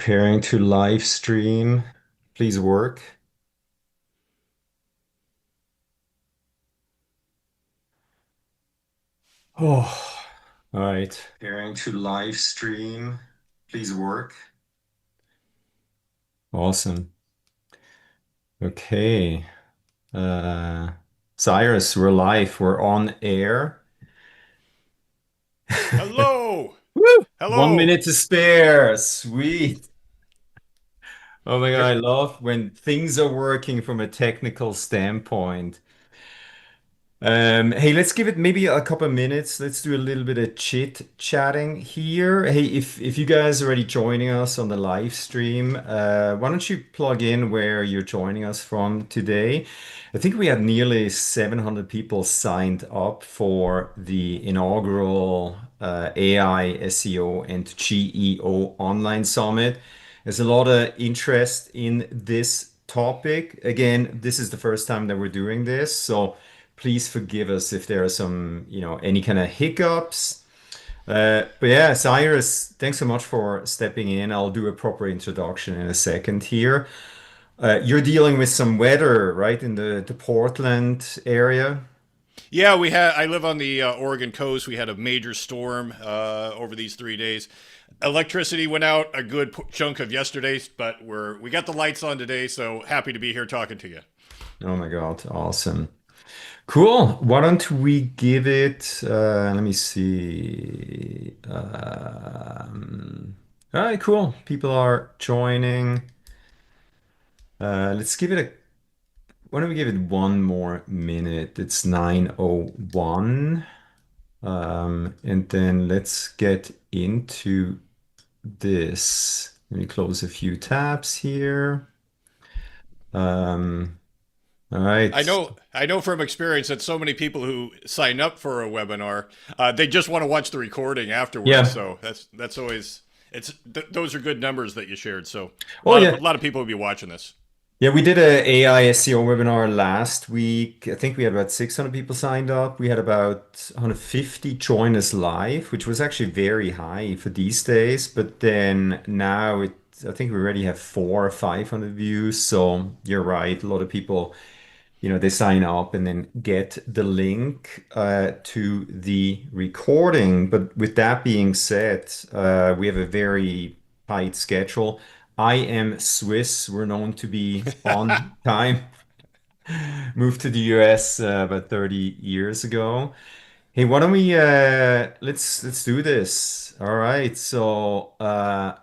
Preparing to live stream. Please work. Oh, all right. Preparing to live stream. Please work. Awesome. Okay. Uh, Cyrus, we're live. We're on air. Hello. Woo! One Hello. minute to spare. Sweet. Oh my God, There- I love when things are working from a technical standpoint. Hey, let's give it maybe a couple of minutes. Let's do a little bit of chit chatting here. Hey, if you guys are already joining us on the live stream, why don't you plug in where you're joining us from today? I think we had nearly 700 people signed up for the inaugural AI, SEO, and GEO Online Summit. There's a lot of interest in this topic. Again, this is the first time that we're doing this, so please forgive us if there are some, any kind of hiccups. But yeah, Cyrus, thanks so much for stepping in. I'll do a proper introduction in a second here. You're dealing with some weather, right, in the Portland area? yeah, we had. I live on the Oregon coast. We had a major storm over these 3 days. Electricity went out a good chunk of yesterday, but we got the lights on today. So happy to be here talking to you. Oh my God, awesome. Cool. Why don't we give it, let me see. All right, cool. People are joining. Let's give it a Why don't we give it one more minute? It's 9:01. And then let's get into this. Let me close a few tabs here. Um, all I right. know. I know from experience that so many people who sign up for a webinar, they just want to watch the recording afterwards. Yeah. So that's always those are good numbers that you shared. So Oh, a yeah. lot of people will be watching this. Yeah, we did a AI SEO webinar last week. I think we had about 600 people signed up. We had about 150 join us live, which was actually very high for these days. But then now I think we already have 400 or 500 views. So you're right. A lot of people, they sign up and then get the link to the recording. But with that being said, we have a very tight schedule. I am Swiss. We're known to be on time. Moved to the US about 30 years ago. Hey, why don't we let's do this. All right. So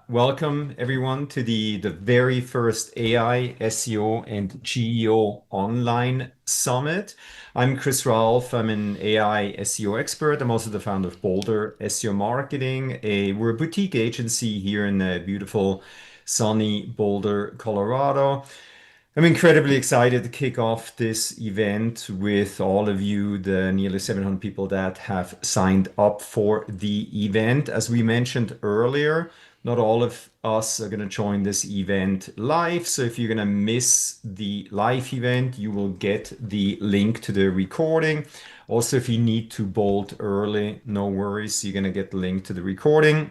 welcome everyone to the very first AI, SEO, and GEO online summit. I'm Chris Ralph. I'm an AI SEO expert. I'm also the founder of Boulder SEO Marketing. We're a boutique agency here in beautiful sunny Boulder, Colorado. I'm incredibly excited to kick off this event with all of you, the nearly 700 people that have signed up for the event. As we mentioned earlier, not all of us are going to join this event live. So if you're going to miss the live event, you will get the link to the recording. Also, if you need to bolt early, no worries, you're going to get the link to the recording.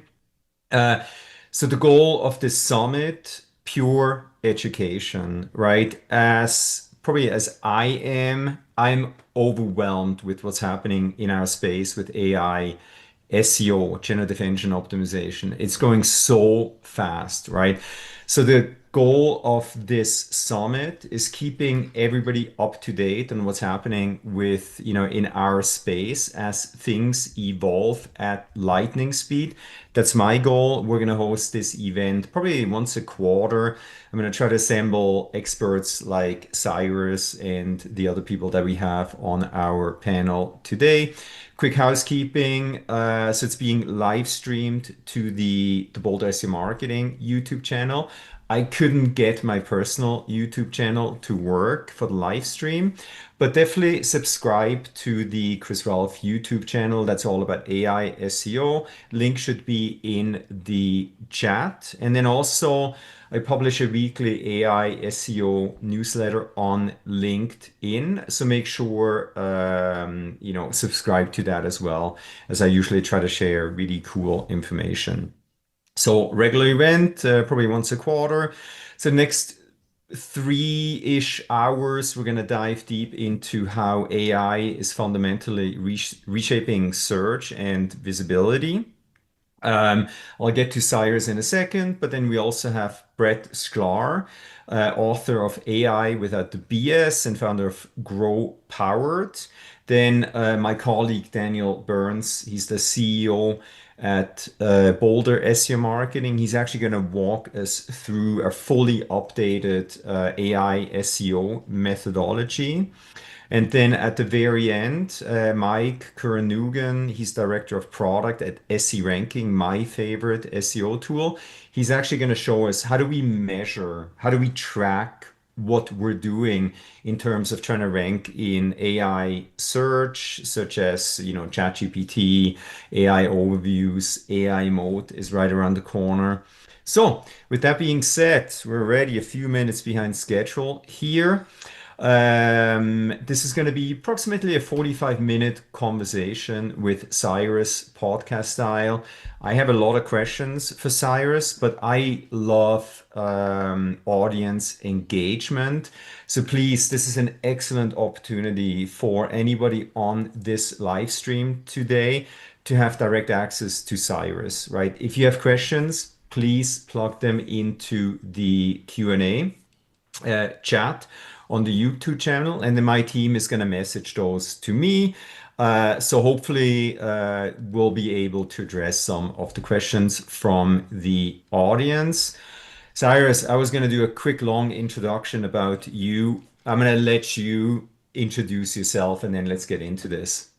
Uh, so the goal of this summit, pure education, right? As probably as I'm overwhelmed with what's happening in our space with AI, SEO, generative engine optimization. It's going so fast, right? So the goal of this summit is keeping everybody up to date on what's happening with, in our space as things evolve at lightning speed. That's my goal. We're going to host this event probably once a quarter. I'm going to try to assemble experts like Cyrus and the other people that we have on our panel today. Quick housekeeping. So it's being live streamed to the Boulder SEO Marketing YouTube channel. I couldn't get my personal YouTube channel to work for the live stream, but definitely subscribe to the Chris Ralph YouTube channel. That's all about AI SEO. Link should be in the chat. And then also, I publish a weekly AI SEO newsletter on LinkedIn. So make sure, subscribe to that as well, as I usually try to share really cool information. So regular event, probably once a quarter. So next 3-ish hours, we're going to dive deep into how AI is fundamentally reshaping search and visibility. Um, I'll get to Cyrus in a second, but then we also have Brett Schklar, author of AI Without the BS and founder of Grow Powered. Then my colleague Daniel Burns, he's the CEO at Boulder SEO Marketing. He's actually going to walk us through a fully updated AI SEO methodology. And then at the very end, Mike Korenugin, he's director of product at SE Ranking, my favorite SEO tool. He's actually going to show us how do we measure, how do we track what we're doing in terms of trying to rank in AI search, such as, ChatGPT, AI overviews, AI mode is right around the corner. So, with that being said, we're already a few minutes behind schedule here. This is going to be approximately a 45-minute conversation with Cyrus, podcast style. I have a lot of questions for Cyrus, but I love audience engagement. So please, this is an excellent opportunity for anybody on this live stream today to have direct access to Cyrus, right? If you have questions, please plug them into the Q&A chat on the YouTube channel, and then my team is going to message those to me. So hopefully we'll be able to address some of the questions from the audience. Cyrus, I was going to do a quick long introduction about you. I'm going to let you introduce yourself and then let's get into this.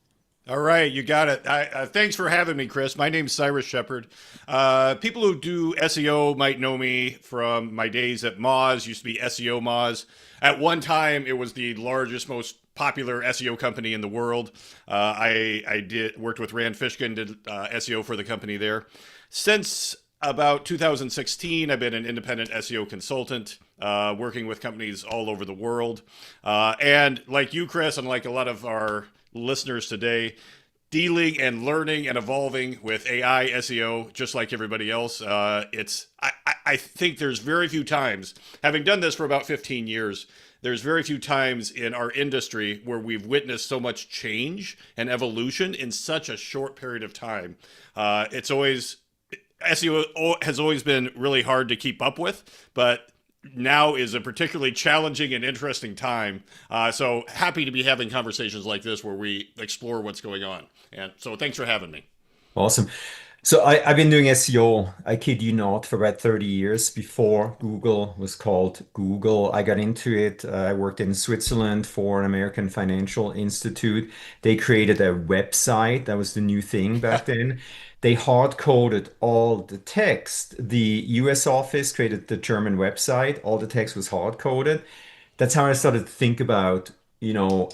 All right, you got it. Thanks for having me, Chris. My name's Cyrus Sheppard. People who do SEO might know me from my days at Moz, used to be SEO Moz. At one time, it was the largest, most popular SEO company in the world. I did worked with Rand Fishkin, did SEO for the company there. Since about 2016, I've been an independent SEO consultant, working with companies all over the world. And like you, Chris, and like a lot of our listeners today, dealing and learning and evolving with AI SEO, just like everybody else. I think there's very few times, having done this for about 15 years, there's very few times in our industry where we've witnessed so much change and evolution in such a short period of time. It's always SEO has always been really hard to keep up with, but now is a particularly challenging and interesting time. So happy to be having conversations like this where we explore what's going on. And so thanks for having me. Awesome. So I've been doing SEO, I kid you not, for about 30 years before Google was called Google. I got into it. I worked in Switzerland for an American financial institute. They created a website. That was the new thing back then. They hard coded all the text. The US office created the German website. All the text was hard coded. That's how I started to think about,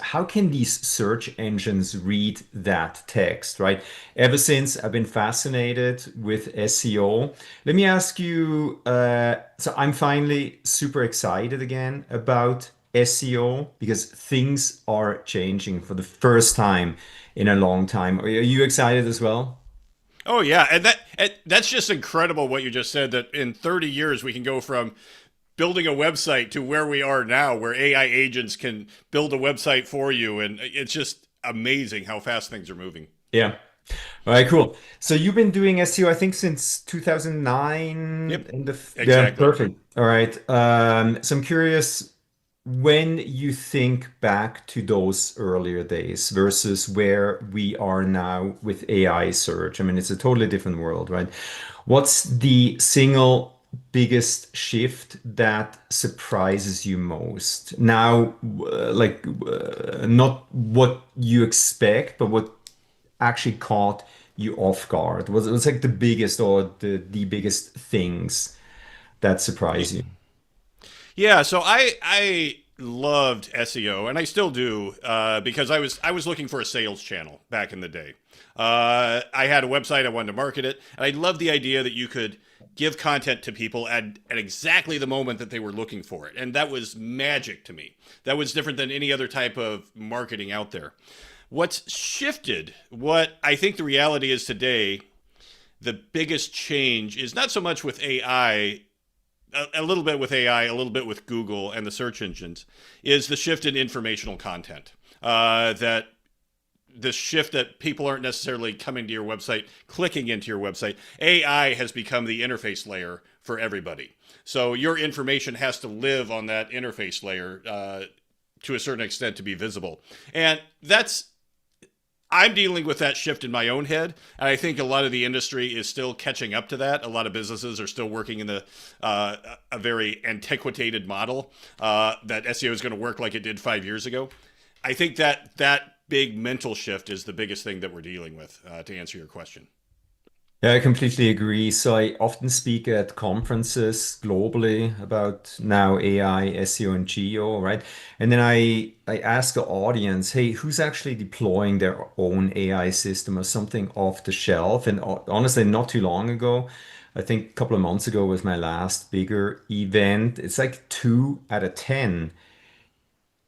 how can these search engines read that text, right? Ever since I've been fascinated with SEO. Let me ask you, so I'm finally super excited again about SEO because things are changing for the first time in a long time. Are you excited as well? Oh yeah, and that's just incredible what you just said. That in 30 years we can go from building a website to where we are now, where AI agents can build a website for you, and it's just amazing how fast things are moving. Yeah. All right, cool. So you've been doing SEO, I think, since 2009 Yep, yeah, exactly. perfect. All right. So I'm curious when you think back to those earlier days versus where we are now with AI search. I mean, it's a totally different world, right? What's the single biggest shift that surprises you most? Now, not what you expect, but what actually caught you off guard? Was like the biggest or the biggest things that surprise you? Yeah, so I loved SEO, and I still do, because I was looking for a sales channel back in the day. I had a website, I wanted to market it, and I loved the idea that you could give content to people at exactly the moment that they were looking for it, and that was magic to me. That was different than any other type of marketing out there. What's shifted, what I think the reality is today, the biggest change is not so much with AI, a little bit with AI, a little bit with Google and the search engines, is the shift in informational content. That the shift that people aren't necessarily coming to your website, clicking into your website. AI has become the interface layer for everybody. So your information has to live on that interface layer to a certain extent to be visible. And I'm dealing with that shift in my own head, and I think a lot of the industry is still catching up to that. A lot of businesses are still working in a very antiquated model that SEO is going to work like it did 5 years ago. I think that big mental shift is the biggest thing that we're dealing with, to answer your question. Yeah, I completely agree. So I often speak at conferences globally about now AI, SEO, and geo, right? And then I ask the audience, hey, who's actually deploying their own AI system or something off the shelf? And honestly, not too long ago, I think a couple of months ago was my last bigger event. It's like 2 out of 10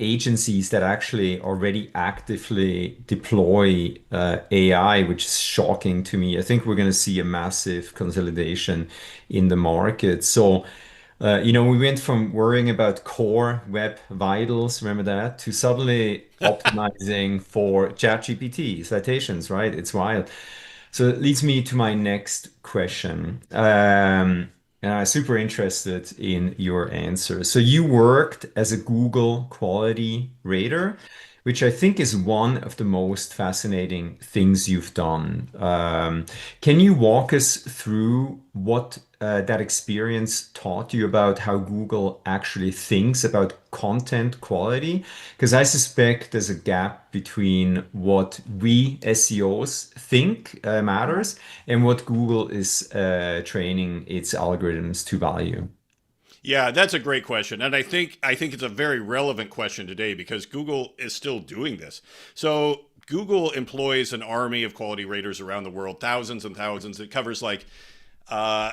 agencies that actually already actively deploy AI, which is shocking to me. I think we're going to see a massive consolidation in the market. So, we went from worrying about core web vitals, remember that, to suddenly optimizing for ChatGPT citations, right? It's wild. So it leads me to my next question. And I'm super interested in your answer. So you worked as a Google quality rater, which I think is one of the most fascinating things you've done. Can you walk us through what that experience taught you about how Google actually thinks about content quality? Because I suspect there's a gap between what we SEOs think matters and what Google is training its algorithms to value. Yeah, that's a great question, and I think it's a very relevant question today because Google is still doing this. So Google employs an army of quality raters around the world, thousands and thousands. It covers like uh,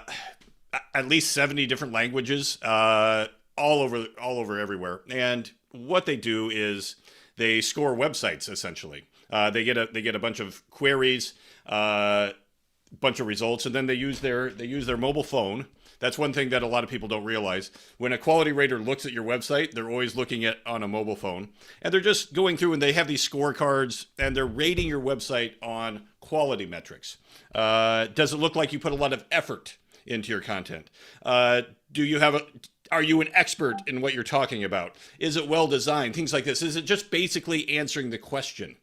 at least 70 different languages, all over everywhere. And what they do is they score websites essentially. They get a bunch of queries, bunch of results, and then they use their mobile phone. That's one thing that a lot of people don't realize. When a quality rater looks at your website, they're always looking at on a mobile phone, and they're just going through and they have these scorecards and they're rating your website on quality metrics. Does it look like you put a lot of effort into your content? Do you have a Are you an expert in what you're talking about? Is it well designed? Things like this. Is it just basically answering the question?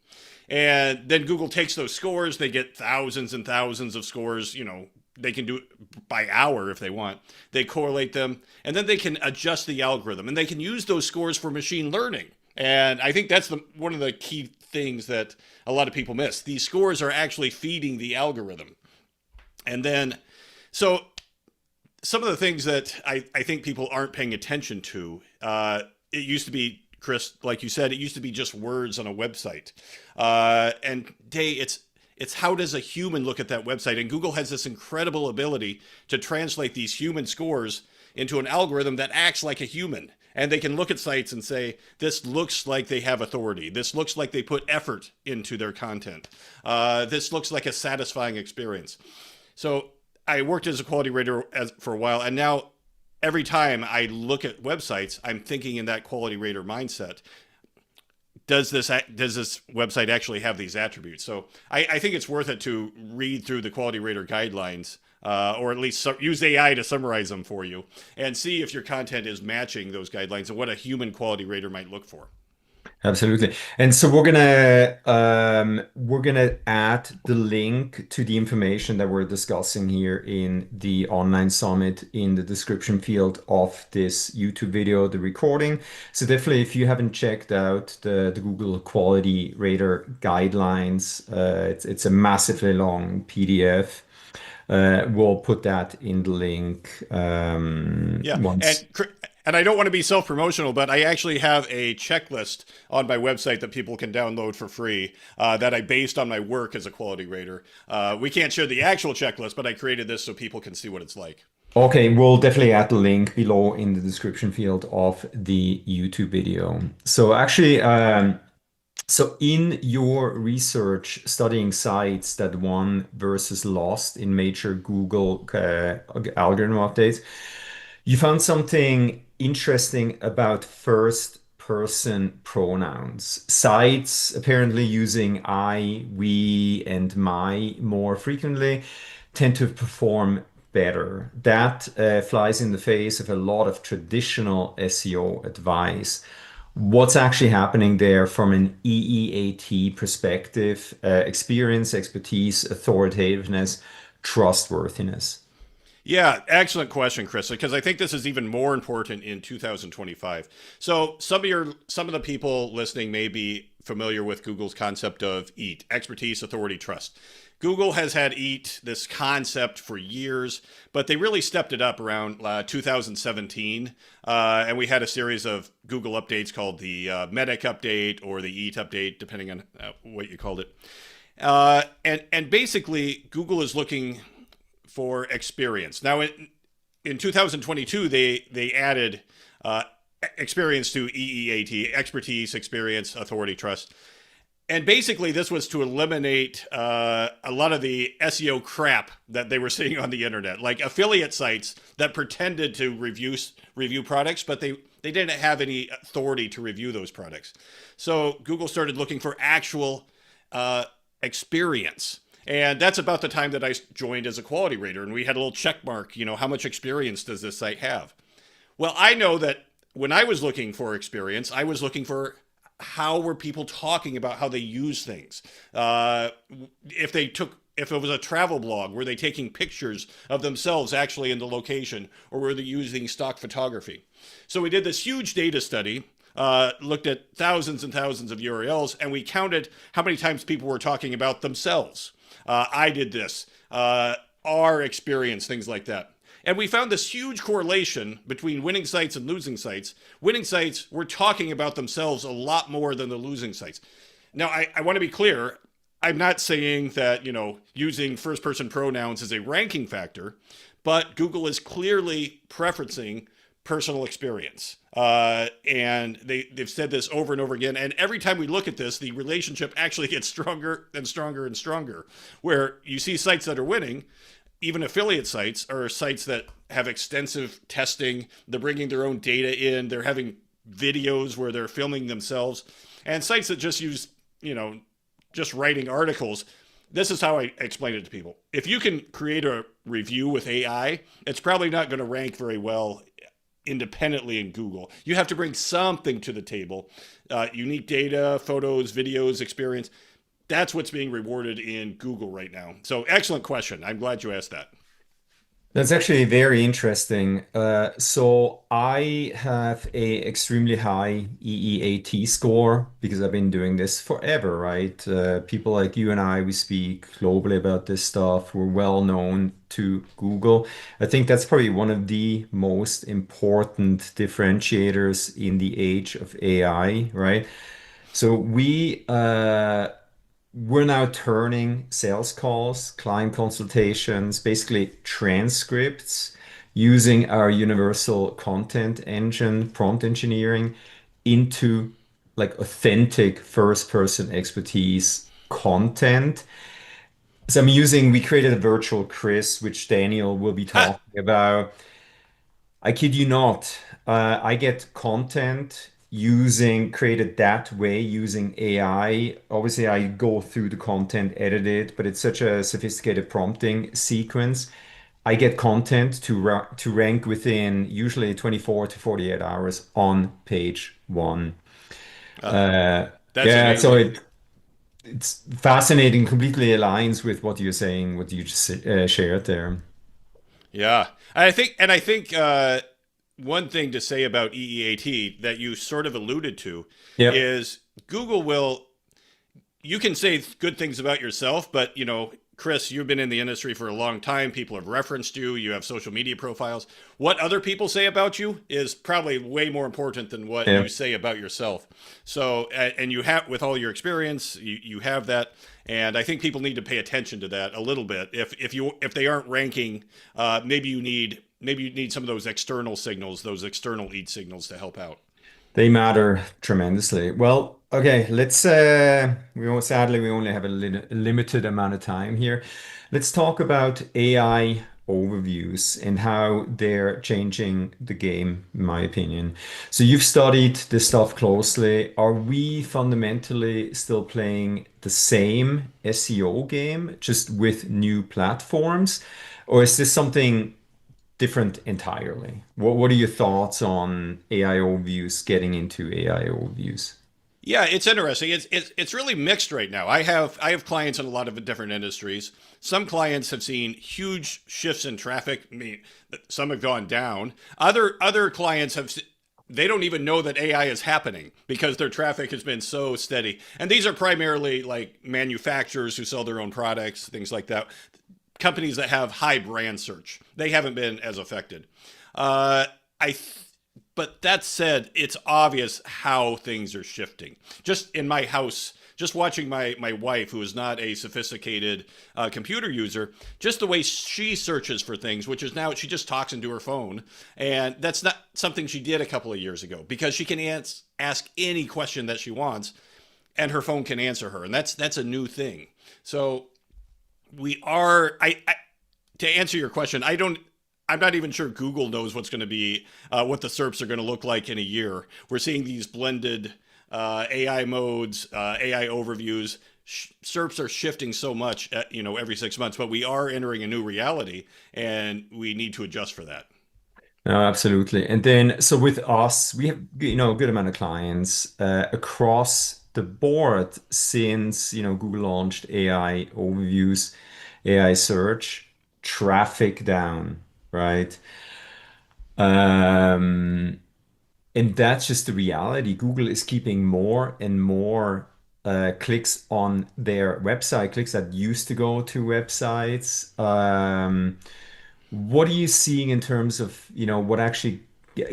And then Google takes those scores. They get thousands and thousands of scores. They can do it by hour if they want. They correlate them, and then they can adjust the algorithm, and they can use those scores for machine learning. And I think that's one of the key things that a lot of people miss. These scores are actually feeding the algorithm. And then, so some of the things that I think people aren't paying attention to, it used to be, Chris, like you said, it used to be just words on a website. And today it's how does a human look at that website? And Google has this incredible ability to translate these human scores into an algorithm that acts like a human. And they can look at sites and say, this looks like they have authority. This looks like they put effort into their content. This looks like a satisfying experience. So I worked as a quality rater for a while, and now every time I look at websites, I'm thinking in that quality rater mindset. Does this website actually have these attributes? So I think it's worth it to read through the quality rater guidelines, or at least use AI to summarize them for you, and see if your content is matching those guidelines and what a human quality rater might look for. Absolutely. And so we're gonna add the link to the information that we're discussing here in the online summit in the description field of this YouTube video, the recording. So definitely, if you haven't checked out the Google Quality Rater guidelines, it's a massively long PDF. We'll put that in the link Yeah, once. and I don't want to be self promotional, but I actually have a checklist on my website that people can download for free, that I based on my work as a quality rater. We can't share the actual checklist, but I created this so people can see what it's like. Okay, we'll definitely add the link below in the description field of the YouTube video. So actually, So, in your research studying sites that won versus lost in major Google algorithm updates, you found something interesting about first person pronouns. Sites apparently using I, we, and my more frequently tend to perform better. That flies in the face of a lot of traditional SEO advice. What's actually happening there from an EEAT perspective, experience, expertise, authoritativeness, trustworthiness? Yeah, excellent question, Chris, because I think this is even more important in 2025. So some of the people listening may be familiar with Google's concept of EAT, expertise, authority, trust. Google has had EAT, this concept, for years, but they really stepped it up around 2017. And we had a series of Google updates called the Medic update or the EAT update, depending on what you called it. And basically, Google is looking for experience. Now, in 2022, they added experience to EEAT, expertise, experience, authority, trust. And basically, this was to eliminate a lot of the SEO crap that they were seeing on the internet, like affiliate sites that pretended to review products, but they didn't have any authority to review those products. So Google started looking for actual experience. And that's about the time that I joined as a quality rater. And we had a little check mark, how much experience does this site have? Well, I know that when I was looking for experience, I was looking for how were people talking about how they use things. If it was a travel blog, were they taking pictures of themselves actually in the location, or were they using stock photography? So we did this huge data study, looked at thousands and thousands of URLs, and we counted how many times people were talking about themselves. I did this, our experience, things like that. And we found this huge correlation between winning sites and losing sites. Winning sites were talking about themselves a lot more than the losing sites. Now, I want to be clear. I'm not saying that, using first person pronouns is a ranking factor, but Google is clearly preferencing personal experience. And they've said this over and over again. And every time we look at this, the relationship actually gets stronger and stronger and stronger, where you see sites that are winning. Even affiliate sites are sites that have extensive testing. They're bringing their own data in. They're having videos where they're filming themselves. And sites that just use, just writing articles. This is how I explain it to people. If you can create a review with AI, it's probably not going to rank very well independently in Google. You have to bring something to the table. Unique data, photos, videos, experience. That's what's being rewarded in Google right now. So excellent question. I'm glad you asked that. That's actually very interesting. So I have a extremely high EEAT score because I've been doing this forever, right? People like you and I, we speak globally about this stuff. We're well known to Google. I think that's probably one of the most important differentiators in the age of AI, right? So we're now turning sales calls, client consultations, basically transcripts using our universal content engine, prompt engineering, into like authentic first person expertise content. So we created a virtual Chris, which Daniel will be Ha! talking about. I kid you not. I get content created that way using AI. Obviously, I go through the content, edit it, but it's such a sophisticated prompting sequence. I get content to rank within usually 24 to 48 hours on page one. Uh, Uh, that's yeah, so amazing. it's fascinating, completely aligns with what you're saying, what you just shared there. Yeah. I think one thing to say about EEAT that you sort of alluded to Yep. is Google will, you can say good things about yourself, but Chris, you've been in the industry for a long time. People have referenced you. You have social media profiles. What other people say about you is probably way more important than what you Yep. say about yourself. So, and you have, with all your experience, you have that. And I think people need to pay attention to that a little bit. If they aren't ranking, maybe you need some of those external signals, those external lead signals to help out. They matter tremendously. Well, Okay, let's sadly we only have a limited amount of time here. Let's talk about AI overviews and how they're changing the game, in my opinion. So you've studied this stuff closely. Are we fundamentally still playing the same SEO game, just with new platforms? Or is this something different entirely? What are your thoughts on AI overviews getting into AI overviews? Yeah, it's interesting. It's really mixed right now. I have clients in a lot of different industries. Some clients have seen huge shifts in traffic. I mean, some have gone down. Other clients have they don't even know that AI is happening because their traffic has been so steady. And these are primarily like manufacturers who sell their own products, things like that. Companies that have high brand search. They haven't been as affected. Uh, I but that said, it's obvious how things are shifting. Just in my house, just watching my wife, who is not a sophisticated computer user, just the way she searches for things, which is now she just talks into her phone. And that's not something she did a couple of years ago because she can ask any question that she wants and her phone can answer her. And that's a new thing. So we are, to answer your question, I'm not even sure Google knows what's going to be, what the SERPs are going to look like in a year. We're seeing these blended AI modes, AI overviews. SERPs are shifting so much, every 6 months, but we are entering a new reality, and we need to adjust for that. No, absolutely. And then, so with us, we have, a good amount of clients across the board since, Google launched AI overviews, AI search, traffic down, right? Um, and that's just the reality. Google is keeping more and more clicks on their website, clicks that used to go to websites. What are you seeing in terms of, what actually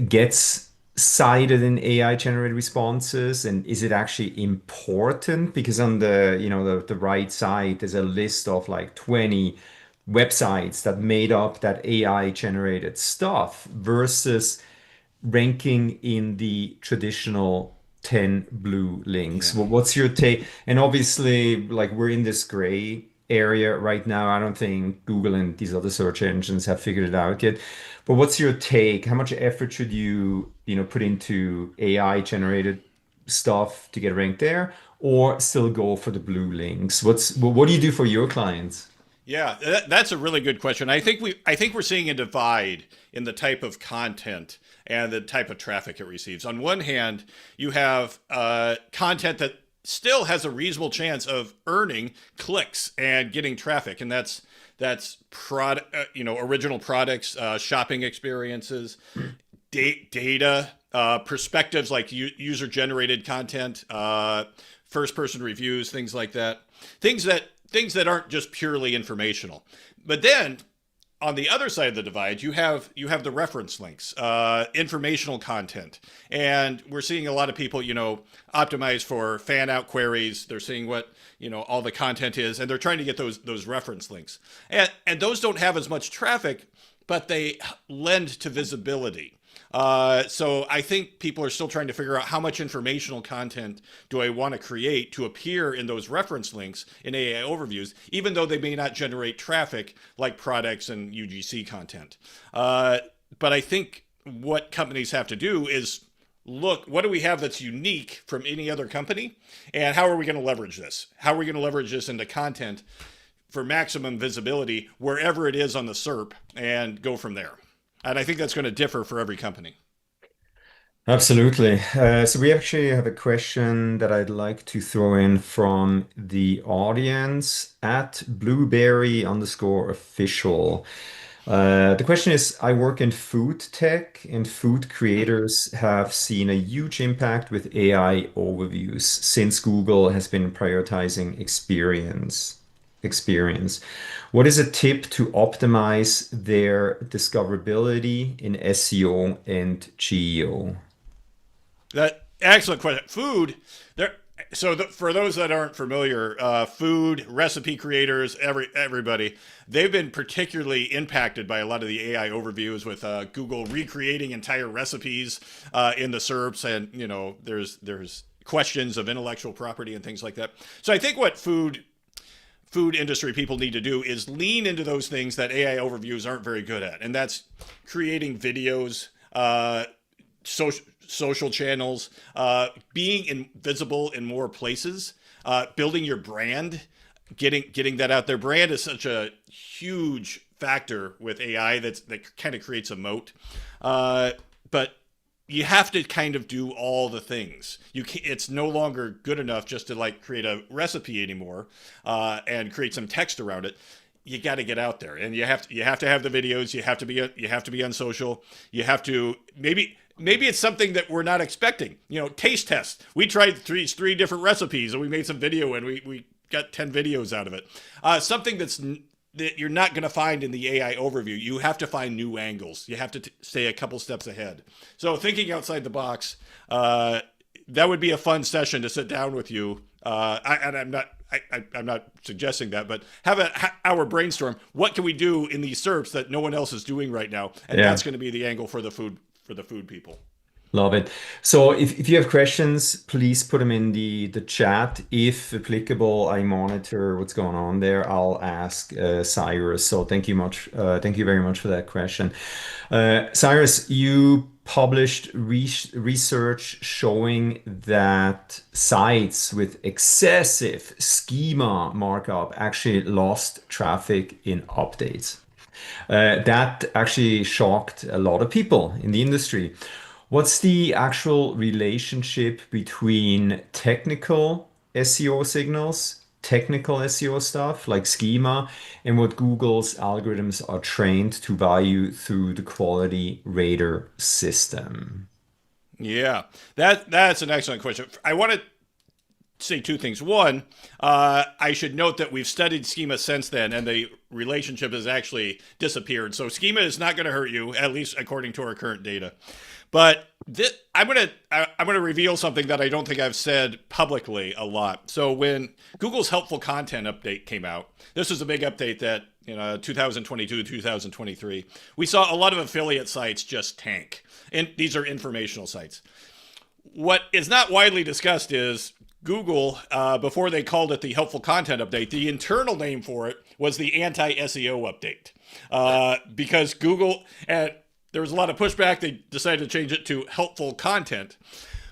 gets cited in AI generated responses? And is it actually important? Because on the right side, there's a list of like 20 websites that made up that AI generated stuff versus ranking in the traditional 10 blue links. Yeah. What's your take? And obviously, like we're in this gray area right now. I don't think Google and these other search engines have figured it out yet. But what's your take? How much effort should put into AI generated stuff to get ranked there, or still go for the blue links? What do you do for your clients? Yeah, that's a really good question. I think we're seeing a divide in the type of content and the type of traffic it receives. On one hand, you have content that still has a reasonable chance of earning clicks and getting traffic, and that's original products, shopping experiences, data, perspectives like user generated content, first person reviews, things like that. Things that aren't just purely informational. But then on the other side of the divide, you have the reference links, informational content, and we're seeing a lot of people, optimize for fan out queries. They're seeing what all the content is, and they're trying to get those reference links, and those don't have as much traffic, but they lend to visibility. So I think people are still trying to figure out how much informational content do I want to create to appear in those reference links in AI overviews, even though they may not generate traffic like products and UGC content. But I think what companies have to do is look, what do we have that's unique from any other company? And how are we going to leverage this? How are we going to leverage this into content for maximum visibility wherever it is on the SERP and go from there? And I think that's going to differ for every company. Absolutely. So we actually have a question that I'd like to throw in from the audience at blueberry_official. The question is, I work in food tech and food Hmm. creators have seen a huge impact with AI overviews since Google has been prioritizing experience. What is a tip to optimize their discoverability in SEO and GEO? That excellent question. Food there. So for those that aren't familiar, food recipe creators, everybody, they've been particularly impacted by a lot of the AI overviews with Google recreating entire recipes in the SERPs, and there's questions of intellectual property and things like that. So I think what food industry people need to do is lean into those things that AI overviews aren't very good at, and that's creating videos, social channels, being visible in more places, building your brand, getting that out there. Brand is such a huge factor with AI that kind of creates a moat, but you have to kind of do all the things. It's no longer good enough just to like create a recipe anymore, and create some text around it. You got to get out there, and you have to have the videos. You have to be on social. You have to maybe it's something that we're not expecting. Taste test. We tried three different recipes, and we made some video, and we got 10 videos out of it. Something that you're not going to find in the AI overview. You have to find new angles. You have to stay a couple steps ahead. So thinking outside the box, that would be a fun session to sit down with you. I'm not suggesting that, but have our brainstorm. What can we do in these SERPs that no one else is doing right now? And that's going to be the angle for the food people. Love it. So if you have questions, please put them in the chat. If applicable, I monitor what's going on there. I'll ask Cyrus. So thank you very much for that question. Cyrus, you published research showing that sites with excessive schema markup actually lost traffic in updates. That actually shocked a lot of people in the industry. What's the actual relationship between technical SEO signals, technical SEO stuff like schema, and what Google's algorithms are trained to value through the quality rater system? Yeah, that's an excellent question. I want to say two things. One, I should note that we've studied schema since then, and the relationship has actually disappeared. So schema is not going to hurt you, at least according to our current data. But I'm gonna reveal something that I don't think I've said publicly a lot. So when Google's helpful content update came out, this was a big update that 2022, 2023, we saw a lot of affiliate sites just tank, and these are informational sites. What is not widely discussed is Google, before they called it the helpful content update, the internal name for it was the Anti-SEO update, because Google there was a lot of pushback. They decided to change it to helpful content.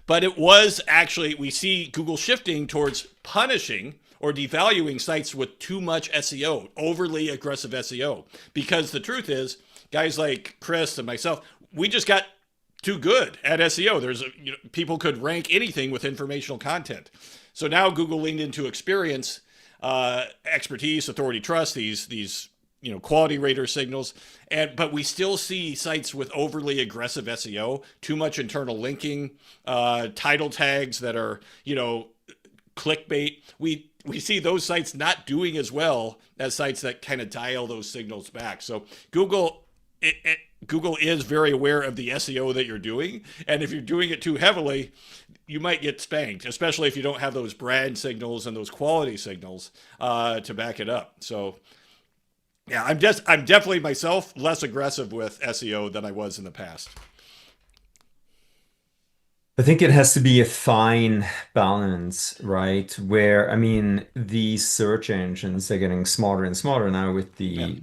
But it was actually, we see Google shifting towards punishing or devaluing sites with too much SEO, overly aggressive SEO. Because the truth is, guys like Chris and myself, we just got too good at SEO. People could rank anything with informational content. So now Google leaned into experience, expertise, authority, trust, these quality rater signals, but we still see sites with overly aggressive SEO, too much internal linking, title tags that are, clickbait. We see those sites not doing as well as sites that kind of dial those signals back. So Google is very aware of the SEO that you're doing, and if you're doing it too heavily, you might get spanked, especially if you don't have those brand signals and those quality signals to back it up. So yeah, I'm definitely myself less aggressive with SEO than I was in the past. I think it has to be a fine balance, right? Where, I mean, these search engines are getting smarter and smarter now with the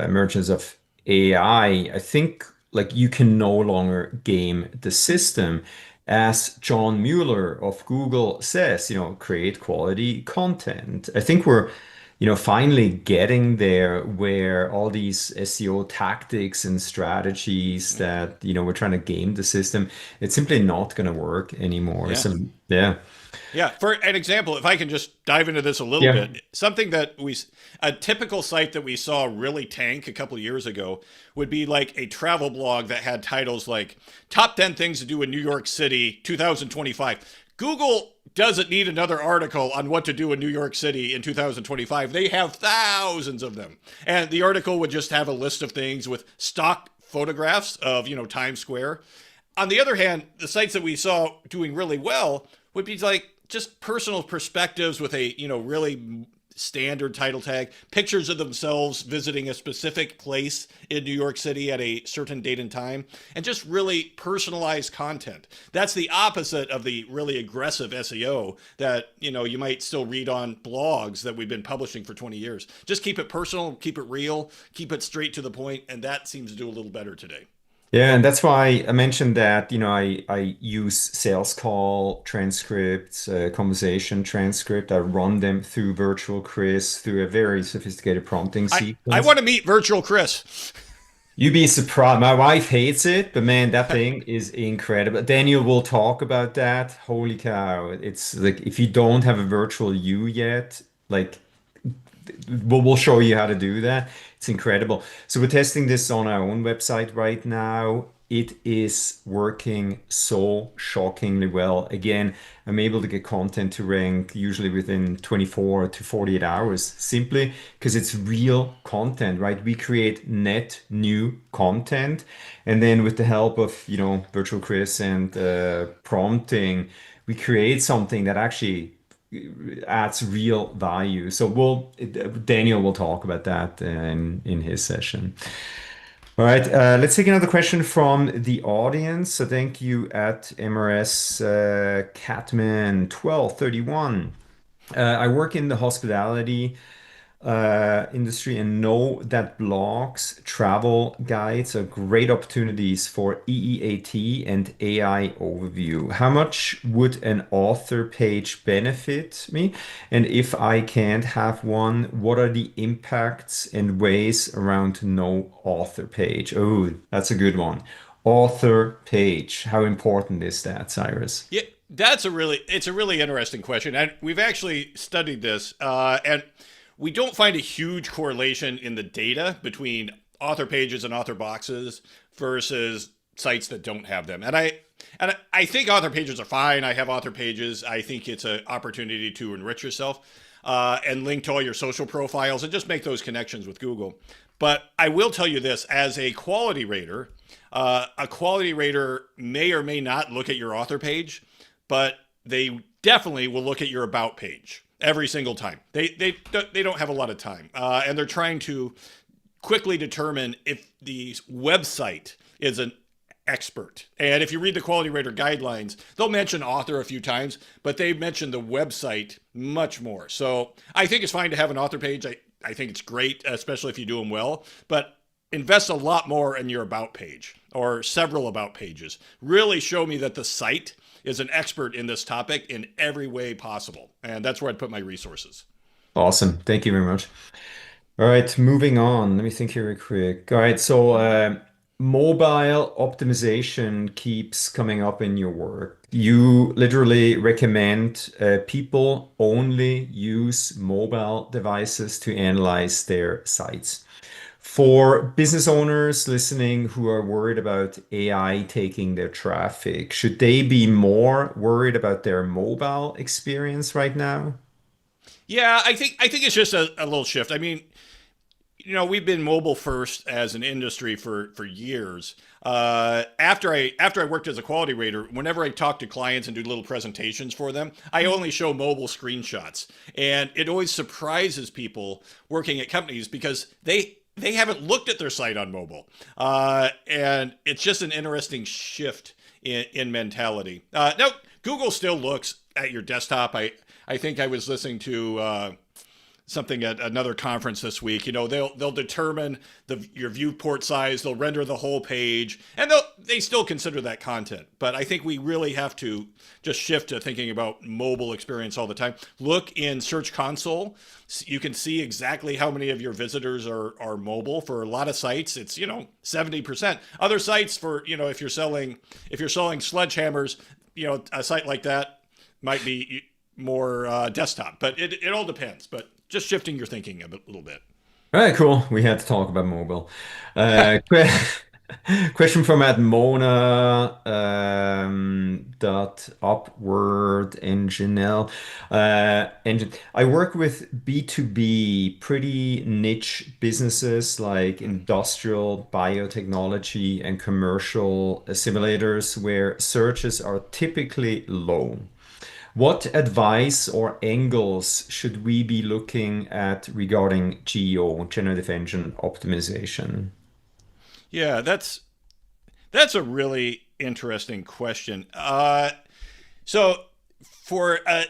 emergence of AI. I think like you can no longer game the system. As John Mueller of Google says, create quality content. I think we're finally getting there where all these SEO tactics and strategies that, we're trying to game the system, it's simply not going to work anymore. Yeah. So, yeah. Yeah. For an example, if I can just dive into this a little bit, something that a typical site that we saw really tank a couple of years ago would be like a travel blog that had titles like Top 10 Things to Do in New York City 2025. Google doesn't need another article on what to do in New York City in 2025. They have thousands of them. And the article would just have a list of things with stock photographs of, Times Square. On the other hand, the sites that we saw doing really well would be like just personal perspectives with a, really standard title tag, pictures of themselves visiting a specific place in New York City at a certain date and time, and just really personalized content. That's the opposite of the really aggressive SEO that, you might still read on blogs that we've been publishing for 20 years. Just keep it personal, keep it real, keep it straight to the point, and that seems to do a little better today. Yeah, and that's why I mentioned that, I use sales call transcripts, conversation transcript. I run them through virtual Chris through a very sophisticated prompting I sequence. want to meet Virtual Chris. You'd be surprised. My wife hates it, but man, that thing is incredible. Daniel will talk about that. Holy cow. It's like if you don't have a virtual you yet, like we'll show you how to do that. It's incredible. So we're testing this on our own website right now. It is working so shockingly well. Again, I'm able to get content to rank usually within 24 to 48 hours simply because it's real content, right? We create net new content. And then with the help of, Virtual Chris and prompting, we create something that actually adds real value. So Daniel will talk about that in his session. All right, let's take another question from the audience. So thank you at MRS Catman 1231. I work in the hospitality industry and know that blogs, travel guides are great opportunities for EEAT and AI overview. How much would an author page benefit me? And if I can't have one, what are the impacts and ways around no author page? Oh, that's a good one. Author page. How important is that, Cyrus? Yeah, it's a really interesting question, and we've actually studied this, and we don't find a huge correlation in the data between author pages and author boxes versus sites that don't have them. And I think author pages are fine. I have author pages. I think it's an opportunity to enrich yourself and link to all your social profiles and just make those connections with Google. But I will tell you this: as a quality rater may or may not look at your author page, but they definitely will look at your about page every single time. They don't have a lot of time, and they're trying to quickly determine if the website is an expert. And if you read the quality rater guidelines, they'll mention author a few times, but they mention the website much more. So I think it's fine to have an author page. I think it's great, especially if you do them well, but invest a lot more in your about page or several about pages. Really show me that the site is an expert in this topic in every way possible. And that's where I'd put my resources. Awesome. Thank you very much. All right, moving on. Let me think here real quick. All right, so mobile optimization keeps coming up in your work. You literally recommend people only use mobile devices to analyze their sites. For business owners listening who are worried about AI taking their traffic, should they be more worried about their mobile experience right now? Yeah, I think it's just a little shift. I mean, we've been mobile first as an industry for years. After I worked as a quality rater, whenever I talk to clients and do little presentations for them, I only show mobile screenshots, and it always surprises people working at companies because they haven't looked at their site on mobile, and it's just an interesting shift in mentality. Now, Google still looks at your desktop. I think I was listening to something at another conference this week. They'll determine your viewport size, they'll render the whole page, and they still consider that content. But I think we really have to just shift to thinking about mobile experience all the time. Look in Search Console. You can see exactly how many of your visitors are mobile. For a lot of sites, it's 70%. Other sites, for if you're selling sledgehammers, a site like that might be more desktop. But it all depends. But just shifting your thinking a little bit. All right, cool. We had to talk about mobile. Question from at Mona dot upward engine. I work with B2B, pretty niche businesses like industrial, biotechnology, and commercial simulators where searches are typically low. What advice or angles should we be looking at regarding GEO, generative engine optimization? Yeah, that's a really interesting question. So for an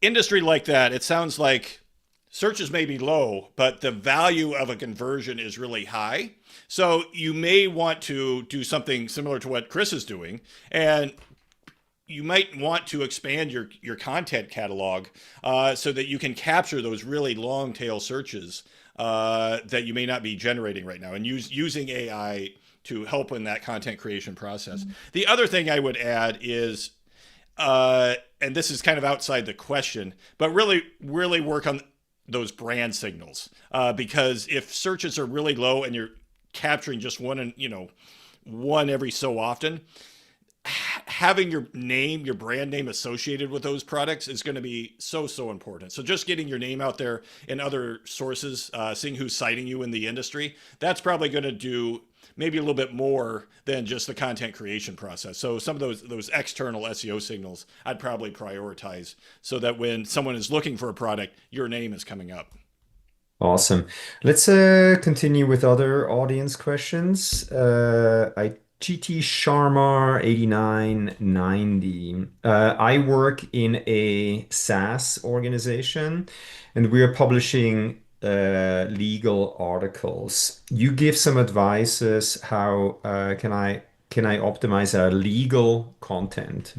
industry like that, it sounds like searches may be low, but the value of a conversion is really high. So you may want to do something similar to what Chris is doing, and you might want to expand your content catalog so that you can capture those really long tail searches that you may not be generating right now, and using AI to help in that content creation process. Mm-hmm. The other thing I would add is, and this is kind of outside the question, but really work on those brand signals, because if searches are really low and you're capturing just one every so often, having your brand name associated with those products is going to be so important. So just getting your name out there in other sources, seeing who's citing you in the industry, that's probably going to do maybe a little bit more than just the content creation process. So some of those external SEO signals I'd probably prioritize, so that when someone is looking for a product, your name is coming up. Awesome. Let's continue with other audience questions. I GT Sharma 8990. I work in a SaaS organization and we are publishing legal articles. You give some advices. How can I optimize our legal content?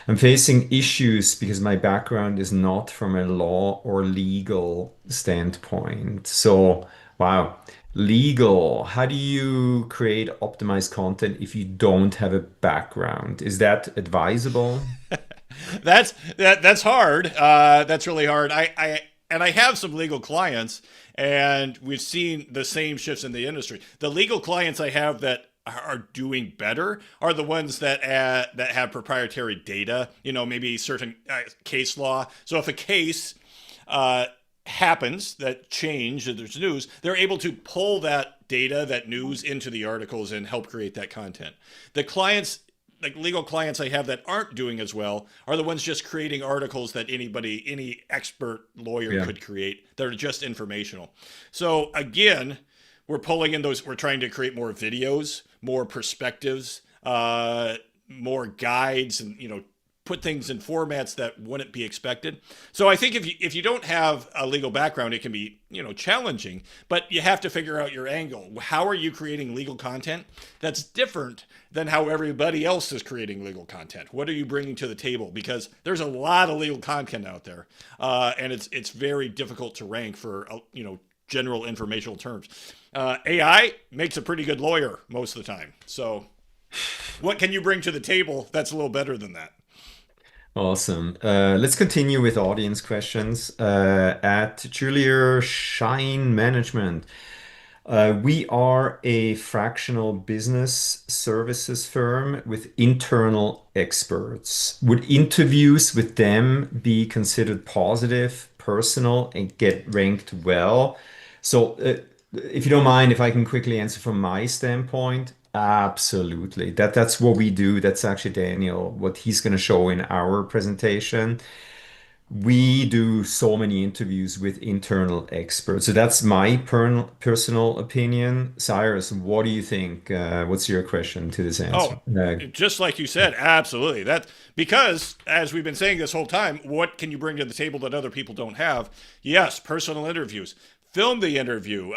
I'm facing issues because my background is not from a law or legal standpoint. So, wow, legal. How do you create optimized content if you don't have a background? Is that advisable? That's hard. That's really hard. I have some legal clients, and we've seen the same shifts in the industry. The legal clients I have that are doing better are the ones that have proprietary data. Maybe certain case law. So if a case happens, that change, and there's news, they're able to pull that data, that news, into the articles and help create that content. The clients, like legal clients I have that aren't doing as well, are the ones just creating articles that any expert lawyer Yeah. could create that are just informational. So again, we're trying to create more videos, more perspectives, more guides, and put things in formats that wouldn't be expected. So I think if you don't have a legal background, it can be challenging, but you have to figure out your angle. How are you creating legal content that's different than how everybody else is creating legal content? What are you bringing to the table? Because there's a lot of legal content out there, and it's very difficult to rank for general informational terms. AI makes a pretty good lawyer most of the time. So what can you bring to the table that's a little better than that? Awesome. Let's continue with audience questions. At Julia Shine Management, we are a fractional business services firm with internal experts. Would interviews with them be considered positive, personal, and get ranked well? So, if you don't mind, if I can quickly answer from my standpoint, absolutely. That's what we do. That's actually Daniel, what he's going to show in our presentation. We do so many interviews with internal experts. So that's my personal opinion. Cyrus, what do you think? What's your question to this answer? Oh, just like you said, absolutely. That because as we've been saying this whole time, what can you bring to the table that other people don't have? Yes, personal interviews. Film the interview.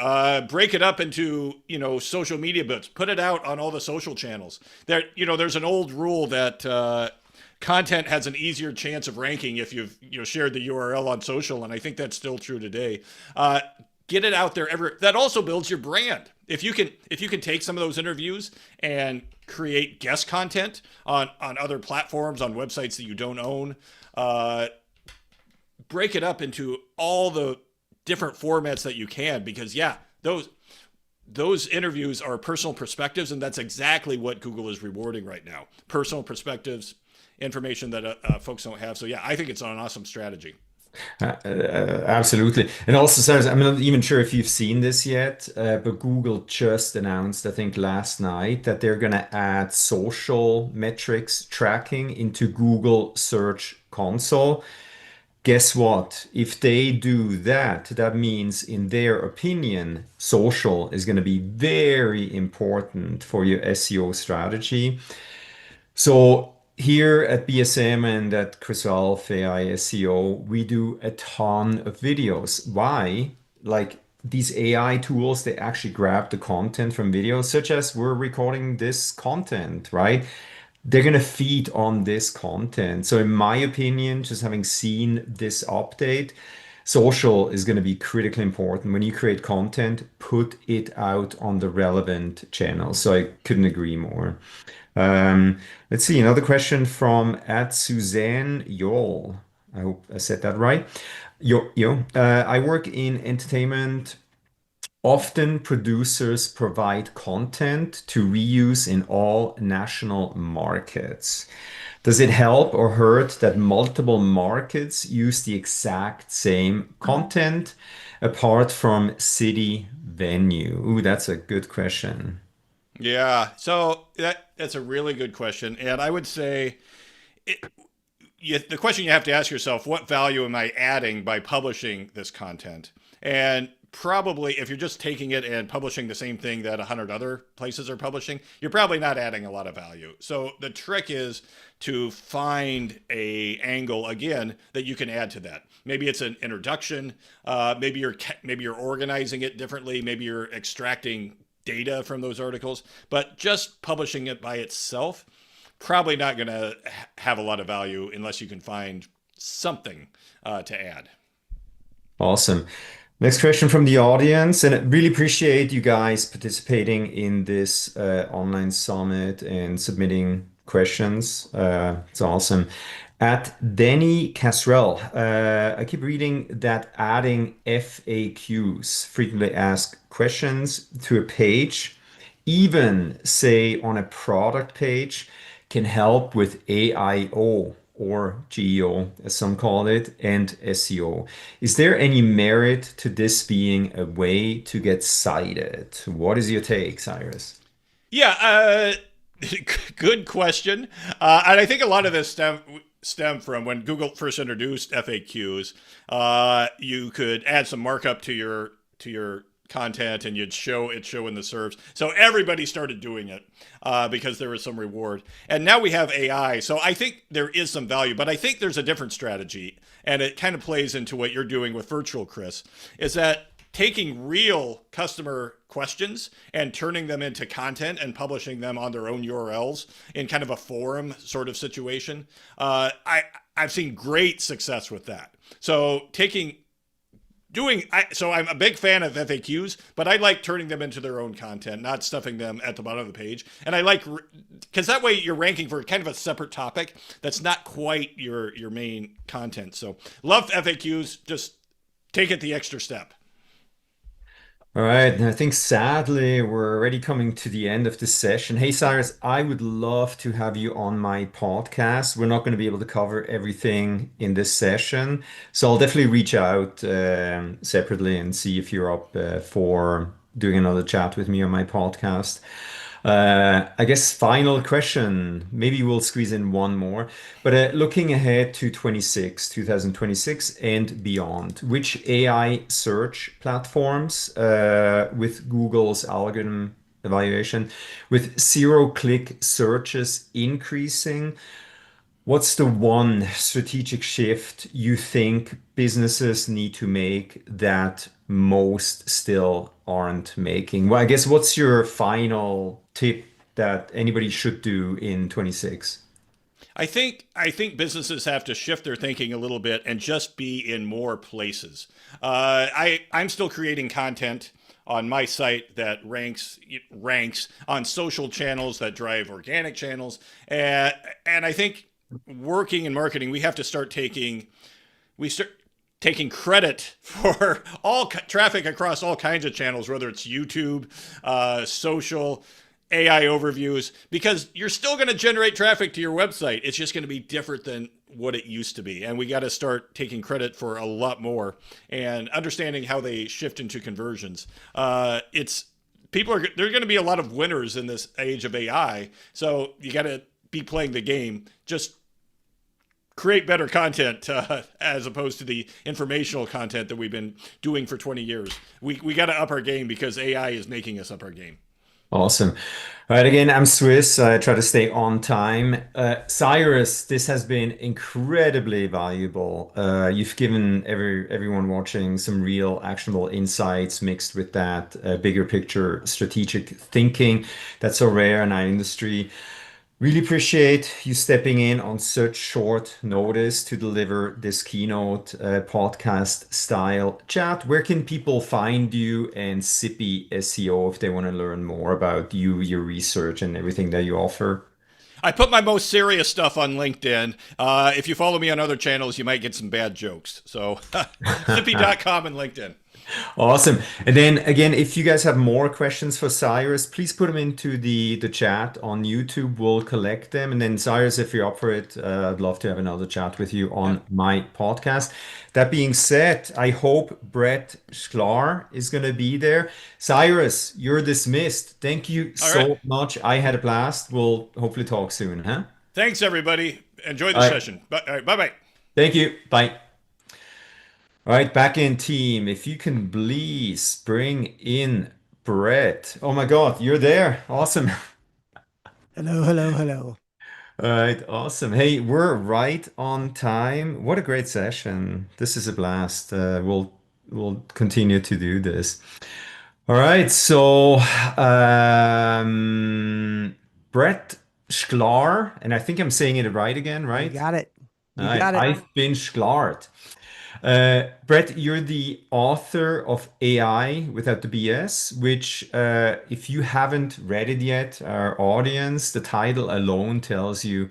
Break it up into social media bits. Put it out on all the social channels. There's an old rule that content has an easier chance of ranking if you've shared the URL on social, and I think that's still true today. Get it out there. That also builds your brand. If you can take some of those interviews and create guest content on other platforms, on websites that you don't own, break it up into all the different formats that you can, because those interviews are personal perspectives, and that's exactly what Google is rewarding right now. Personal perspectives, information that folks don't have. So yeah, I think it's an awesome strategy. Absolutely. And also, Cyrus, I'm not even sure if you've seen this yet, but Google just announced, I think last night, that they're going to add social metrics tracking into Google Search Console. Guess what? If they do that, that means, in their opinion, social is going to be very important for your SEO strategy. So here at BSM and at Chrysalf AI SEO, we do a ton of videos. Why? Like these AI tools, they actually grab the content from videos, such as we're recording this content, right? They're going to feed on this content. So in my opinion, just having seen this update, social is going to be critically important. When you create content, put it out on the relevant channels. So I couldn't agree more. Let's see, another question from at Suzanne Yol. I hope I said that right. I work in entertainment. Often producers provide content to reuse in all national markets. Does it help or hurt that multiple markets use the exact same content apart from city venue? Ooh, that's a good question. Yeah, so that's a really good question, and I would say the question you have to ask yourself: what value am I adding by publishing this content? And probably, if you're just taking it and publishing the same thing that 100 other places are publishing, you're probably not adding a lot of value. So the trick is to find a angle again that you can add to that. Maybe it's an introduction. Maybe you're organizing it differently. Maybe you're extracting data from those articles. But just publishing it by itself, probably not going to have a lot of value unless you can find something to add. Awesome. Next question from the audience, and I really appreciate you guys participating in this online summit and submitting questions. It's awesome. At Danny Casrell, I keep reading that adding FAQs, frequently asked questions, to a page, even say on a product page, can help with AIO or GEO, as some call it, and SEO. Is there any merit to this being a way to get cited? What is your take, Cyrus? Yeah, good question. And I think a lot of this stem from when Google first introduced FAQs. You could add some markup to your content, and show in the serves. So everybody started doing it because there was some reward. And now we have AI. So I think there is some value, but I think there's a different strategy, and it kind of plays into what you're doing with Virtual Chris. Is that taking real customer questions and turning them into content and publishing them on their own URLs in kind of a forum sort of situation. I've seen great success with that. So I'm a big fan of FAQs, but I like turning them into their own content, not stuffing them at the bottom of the page. And I like, because that way you're ranking for kind of a separate topic that's not quite your main content. So love FAQs, just take it the extra step. All right, and I think sadly we're already coming to the end of this session. Hey, Cyrus, I would love to have you on my podcast. We're not going to be able to cover everything in this session, so I'll definitely reach out separately and see if you're up for doing another chat with me on my podcast. I guess final question. Maybe we'll squeeze in one more. But looking ahead to 2026 and beyond, which AI search platforms with Google's algorithm evaluation, with zero-click searches increasing, what's the one strategic shift you think businesses need to make that most still aren't making? Well, I guess what's your final tip that anybody should do in 26? I think businesses have to shift their thinking a little bit and just be in more places. I'm still creating content on my site that ranks on social channels that drive organic channels, and I think working in marketing we have to start taking credit for all traffic across all kinds of channels, whether it's YouTube, social, AI overviews, because you're still going to generate traffic to your website. It's just going to be different than what it used to be. And we got to start taking credit for a lot more and understanding how they shift into conversions. It's people are there are going to be a lot of winners in this age of AI. So you got to be playing the game. Just create better content as opposed to the informational content that we've been doing for 20 years. We got to up our game because AI is making us up our game. Awesome. All right, again, I'm Swiss. I try to stay on time. Cyrus, this has been incredibly valuable. You've given everyone watching some real actionable insights mixed with that bigger picture strategic thinking that's so rare in our industry. Really appreciate you stepping in on such short notice to deliver this keynote podcast style chat. Where can people find you and Sippy SEO if they want to learn more about you, your research, and everything that you offer? I put my most serious stuff on LinkedIn. If you follow me on other channels, you might get some bad jokes. So, zippy.com and LinkedIn. Awesome. And then again, if you guys have more questions for Cyrus, please put them into the chat on YouTube. We'll collect them. And then Cyrus, if you're up for it, I'd love to have another chat with you Yeah. on my podcast. That being said, I hope Brett Schklar is going to be there. Cyrus, you're dismissed. Thank you All right. so much. I had a blast. We'll hopefully talk soon, huh? Thanks, everybody. Enjoy the All right. session. All right. Bye bye. Thank you. Bye. All right, back in team. If you can please bring in Brett. Oh my God, you're there. Awesome. Hello, hello, hello. All right, awesome. Hey, we're right on time. What a great session. This is a blast. We'll continue to do this. All right, so Brett Schklar, and I think I'm saying it right again, You right? got it. All You right, got it. I've been Schklart. Brett, you're the author of AI Without the BS, which, if you haven't read it yet, our audience, the title alone tells you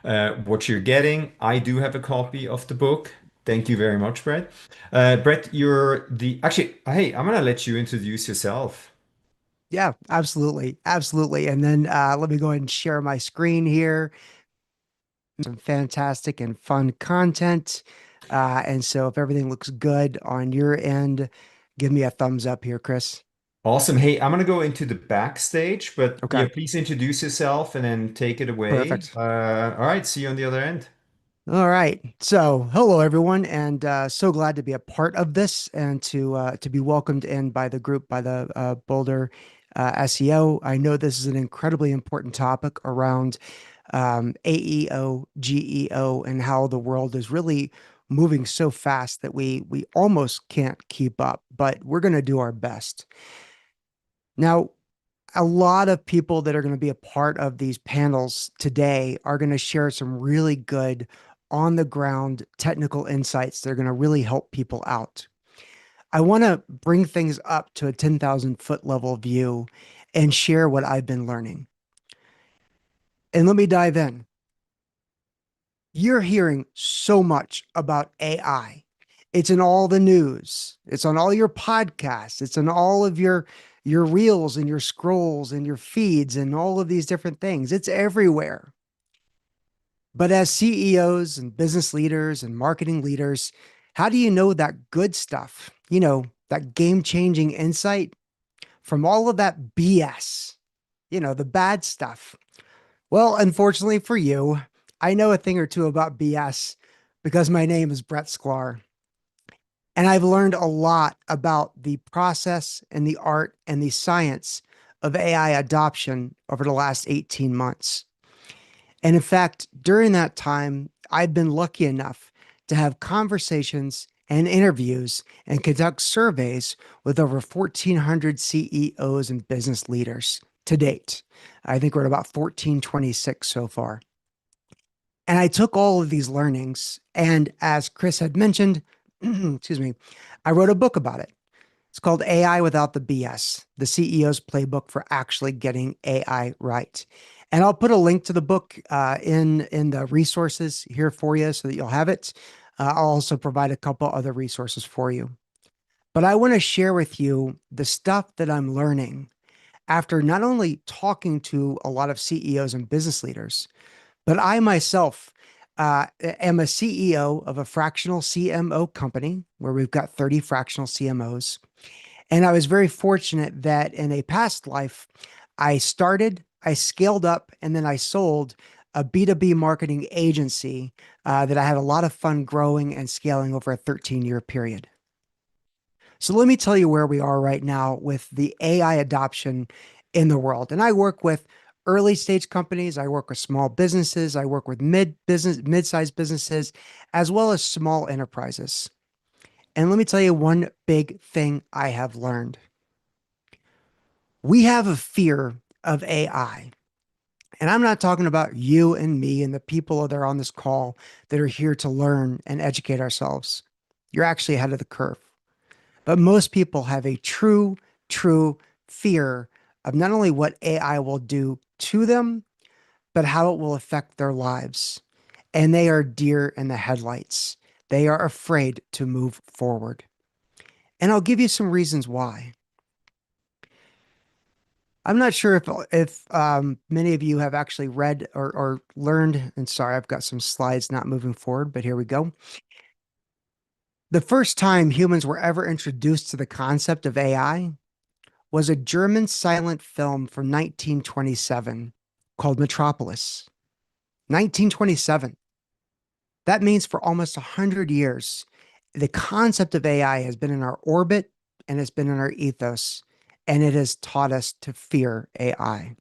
what you're getting. I do have a copy of the book. Thank you very much, Brett. Brett, you're the actually, hey, I'm gonna let you introduce yourself. Yeah, absolutely. Absolutely. And then let me go ahead and share my screen here. Some fantastic and fun content. And so if everything looks good on your end, give me a thumbs up here, Chris. Awesome. Hey, I'm gonna go into the backstage, but Okay, yeah, please introduce yourself and then take it away. perfect. All right, see you on the other end. All right. So, hello everyone, and so glad to be a part of this and to be welcomed in by the group, by the Boulder SEO. I know this is an incredibly important topic around AEO, GEO, and how the world is really moving so fast that we almost can't keep up, but we're going to do our best. Now, a lot of people that are going to be a part of these panels today are going to share some really good on the ground technical insights that are going to really help people out. I want to bring things up to a 10,000-foot level view and share what I've been learning. And let me dive in. You're hearing so much about AI. It's in all the news. It's on all your podcasts. It's on all of your reels and your scrolls and your feeds and all of these different things. It's everywhere. But as CEOs and business leaders and marketing leaders, how do you know that good stuff? You know, that game-changing insight from all of that BS, the bad stuff. Well, unfortunately for you, I know a thing or two about BS because my name is Brett Schklar. And I've learned a lot about the process and the art and the science of AI adoption over the last 18 months. And in fact, during that time, I've been lucky enough to have conversations and interviews and conduct surveys with over 1,400 CEOs and business leaders to date. I think we're at about 1,426 so far. And I took all of these learnings, and as Chris had mentioned, excuse me, I wrote a book about it. It's called AI Without the BS, the CEO's Playbook for Actually Getting AI Right. And I'll put a link to the book in the resources here for you so that you'll have it. I'll also provide a couple other resources for you. But I want to share with you the stuff that I'm learning after not only talking to a lot of CEOs and business leaders, but I myself am a CEO of a fractional CMO company where we've got 30 fractional CMOs. And I was very fortunate that in a past life, I scaled up, and then I sold a B2B marketing agency that I had a lot of fun growing and scaling over a 13-year period. So let me tell you where we are right now with the AI adoption in the world. And I work with early stage companies, I work with small businesses, I work with mid-sized businesses, as well as small enterprises. And let me tell you one big thing I have learned. We have a fear of AI. And I'm not talking about you and me and the people that are on this call that are here to learn and educate ourselves. You're actually ahead of the curve. But most people have a true fear of not only what AI will do to them, but how it will affect their lives. And they are deer in the headlights. They are afraid to move forward. And I'll give you some reasons why. I'm not sure if many of you have actually read or learned, and sorry, I've got some slides not moving forward, but here we go. The first time humans were ever introduced to the concept of AI was a German silent film from 1927 called Metropolis. 1927. That means for almost 100 years, the concept of AI has been in our orbit and it's been in our ethos, and it has taught us to fear AI.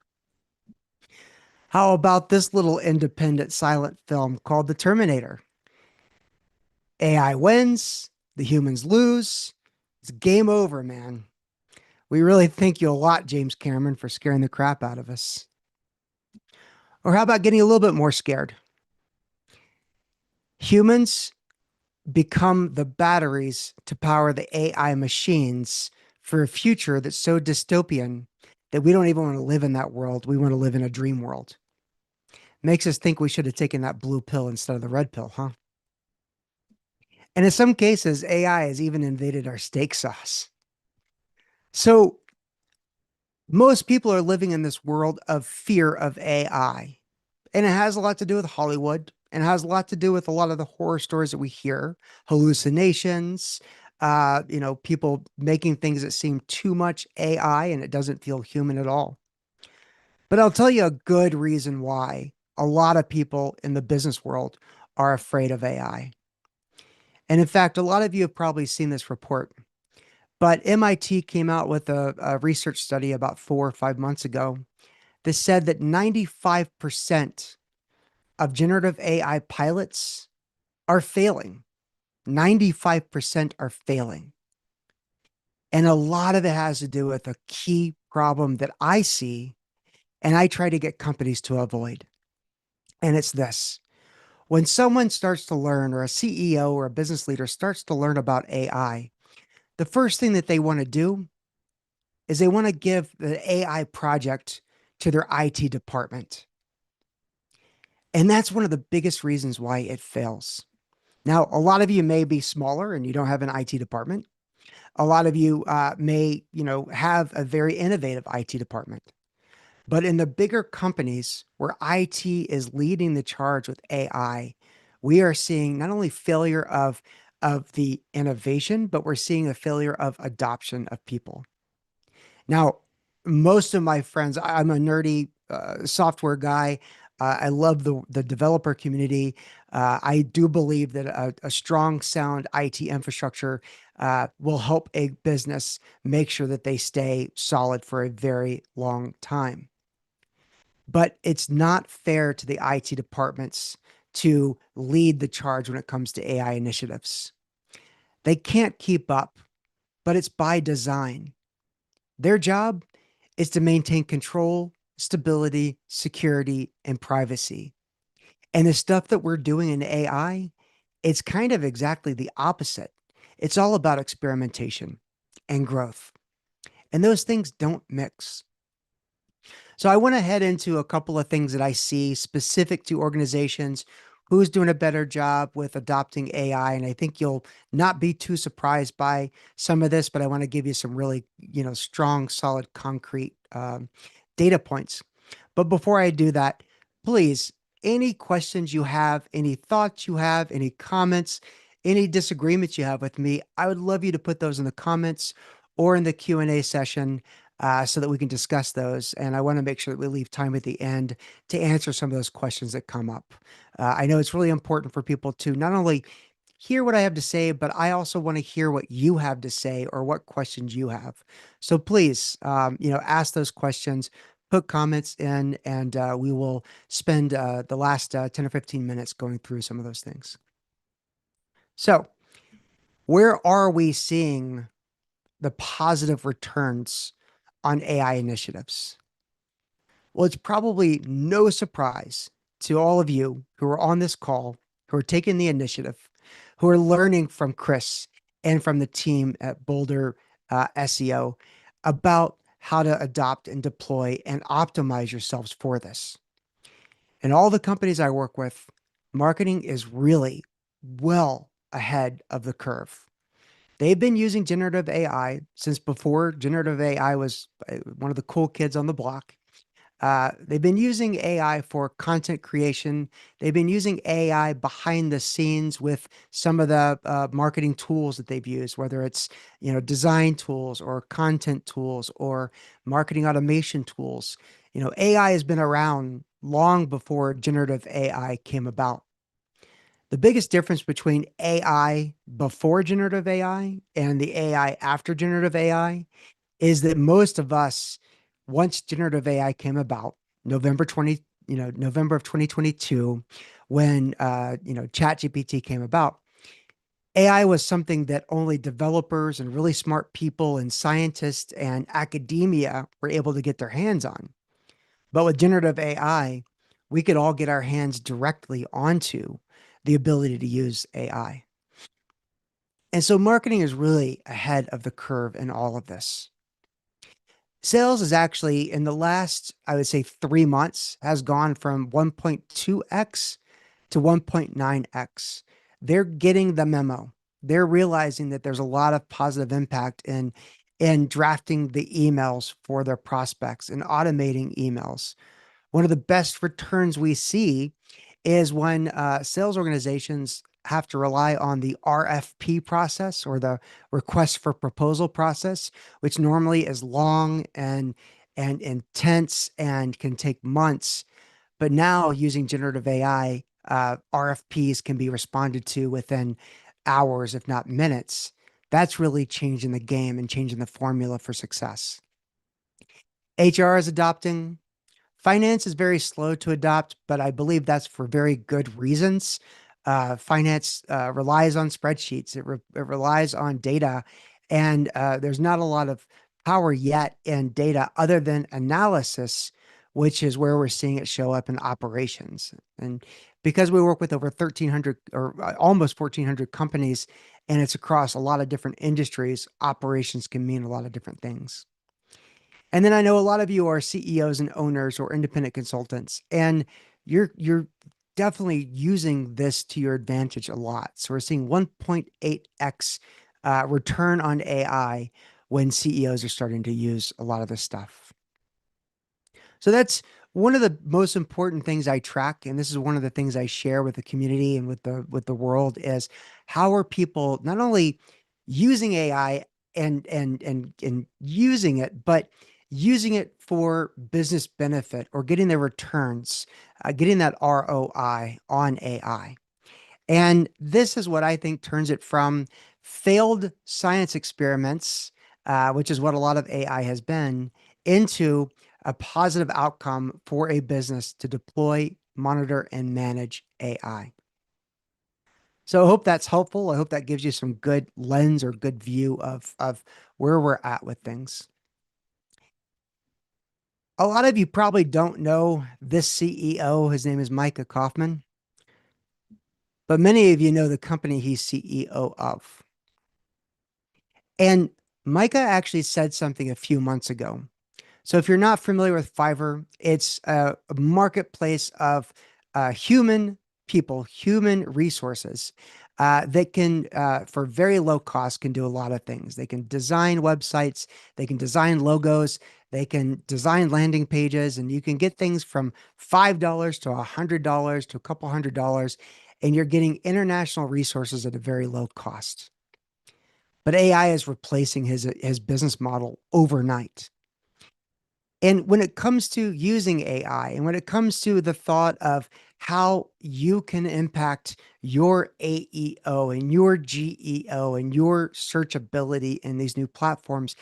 How about this little independent silent film called The Terminator? AI wins, the humans lose. It's game over, man. We really thank you a lot, James Cameron, for scaring the crap out of us. Or how about getting a little bit more scared? Humans become the batteries to power the AI machines for a future that's so dystopian that we don't even want to live in that world. We want to live in a dream world. Makes us think we should have taken that blue pill instead of the red pill, huh? And in some cases, AI has even invaded our steak sauce. So most people are living in this world of fear of AI. And it has a lot to do with Hollywood, and it has a lot to do with a lot of the horror stories that we hear, hallucinations, people making things that seem too much AI and it doesn't feel human at all. But I'll tell you a good reason why a lot of people in the business world are afraid of AI. And in fact, a lot of you have probably seen this report, but MIT came out with a research study about 4 or 5 months ago that said that 95% of generative AI pilots are failing. 95% are failing. And a lot of it has to do with a key problem that I see and I try to get companies to avoid. And it's this. When someone starts to learn, or a CEO or a business leader starts to learn about AI, the first thing that they want to do is they want to give the AI project to their IT department. And that's one of the biggest reasons why it fails. Now, a lot of you may be smaller and you don't have an IT department. A lot of you may, have a very innovative IT department. But in the bigger companies where IT is leading the charge with AI, we are seeing not only failure of the innovation, but we're seeing a failure of adoption of people. Now, most of my friends, I'm a nerdy software guy. I love the developer community. I do believe that a strong, sound IT infrastructure will help a business make sure that they stay solid for a very long time. But it's not fair to the IT departments to lead the charge when it comes to AI initiatives. They can't keep up, but it's by design. Their job is to maintain control, stability, security, and privacy. And the stuff that we're doing in AI, it's kind of exactly the opposite. It's all about experimentation and growth. And those things don't mix. So I want to head into a couple of things that I see specific to organizations, who's doing a better job with adopting AI. And I think you'll not be too surprised by some of this, but I want to give you some really, strong, solid, concrete data points. But before I do that, please, any questions you have, any thoughts you have, any comments, any disagreements you have with me, I would love you to put those in the comments or in the Q&A session so that we can discuss those. And I want to make sure that we leave time at the end to answer some of those questions that come up. I know it's really important for people to not only hear what I have to say, but I also want to hear what you have to say or what questions you have. So please, ask those questions, put comments in, and we will spend the last 10 or 15 minutes going through some of those things. So where are we seeing the positive returns on AI initiatives? Well, it's probably no surprise to all of you who are on this call, who are taking the initiative, who are learning from Chris and from the team at Boulder SEO about how to adopt and deploy and optimize yourselves for this. And all the companies I work with, marketing is really well ahead of the curve. They've been using generative AI since before generative AI was one of the cool kids on the block. They've been using AI for content creation. They've been using AI behind the scenes with some of the marketing tools that they've used, whether it's design tools or content tools or marketing automation tools. AI has been around long before generative AI came about. The biggest difference between AI before generative AI and the AI after generative AI is that most of us, once generative AI came about, November of 2022, when ChatGPT came about, AI was something that only developers and really smart people and scientists and academia were able to get their hands on. But with generative AI, we could all get our hands directly onto the ability to use AI. And so marketing is really ahead of the curve in all of this. Sales is actually in the last, I would say 3 months, has gone from 1.2x to 1.9x. They're getting the memo. They're realizing that there's a lot of positive impact in drafting the emails for their prospects and automating emails. One of the best returns we see is when sales organizations have to rely on the RFP process or the request for proposal process, which normally is long and intense and can take months. But now using generative AI, RFPs can be responded to within hours, if not minutes. That's really changing the game and changing the formula for success. HR is adopting. Finance is very slow to adopt, but I believe that's for very good reasons. Finance relies on spreadsheets. It relies on data, and there's not a lot of power yet in data other than analysis, which is where we're seeing it show up in operations. And because we work with over 1,300 or almost 1,400 companies, and it's across a lot of different industries, operations can mean a lot of different things. And then I know a lot of you are CEOs and owners or independent consultants, and you're definitely using this to your advantage a lot. So we're seeing 1.8x return on AI when CEOs are starting to use a lot of this stuff. So that's one of the most important things I track, and this is one of the things I share with the community and with the world is how are people not only using AI and using it, but using it for business benefit or getting their returns, getting that ROI on AI. And this is what I think turns it from failed science experiments, which is what a lot of AI has been, into a positive outcome for a business to deploy, monitor, and manage AI. So I hope that's helpful. I hope that gives you some good lens or good view of where we're at with things. A lot of you probably don't know this CEO. His name is Micah Kaufman, but many of you know the company he's CEO of. And Micah actually said something a few months ago. So if you're not familiar with Fiverr, it's a marketplace of human people, human resources that can, for very low cost, can do a lot of things. They can design websites, they can design logos, They can design landing pages, and you can get things from $5 to $100 to a couple $100, and you're getting international resources at a very low cost. But AI is replacing his business model overnight. And when it comes to using AI, and when it comes to the thought of how you can impact your AEO and your GEO and your searchability in these new platforms,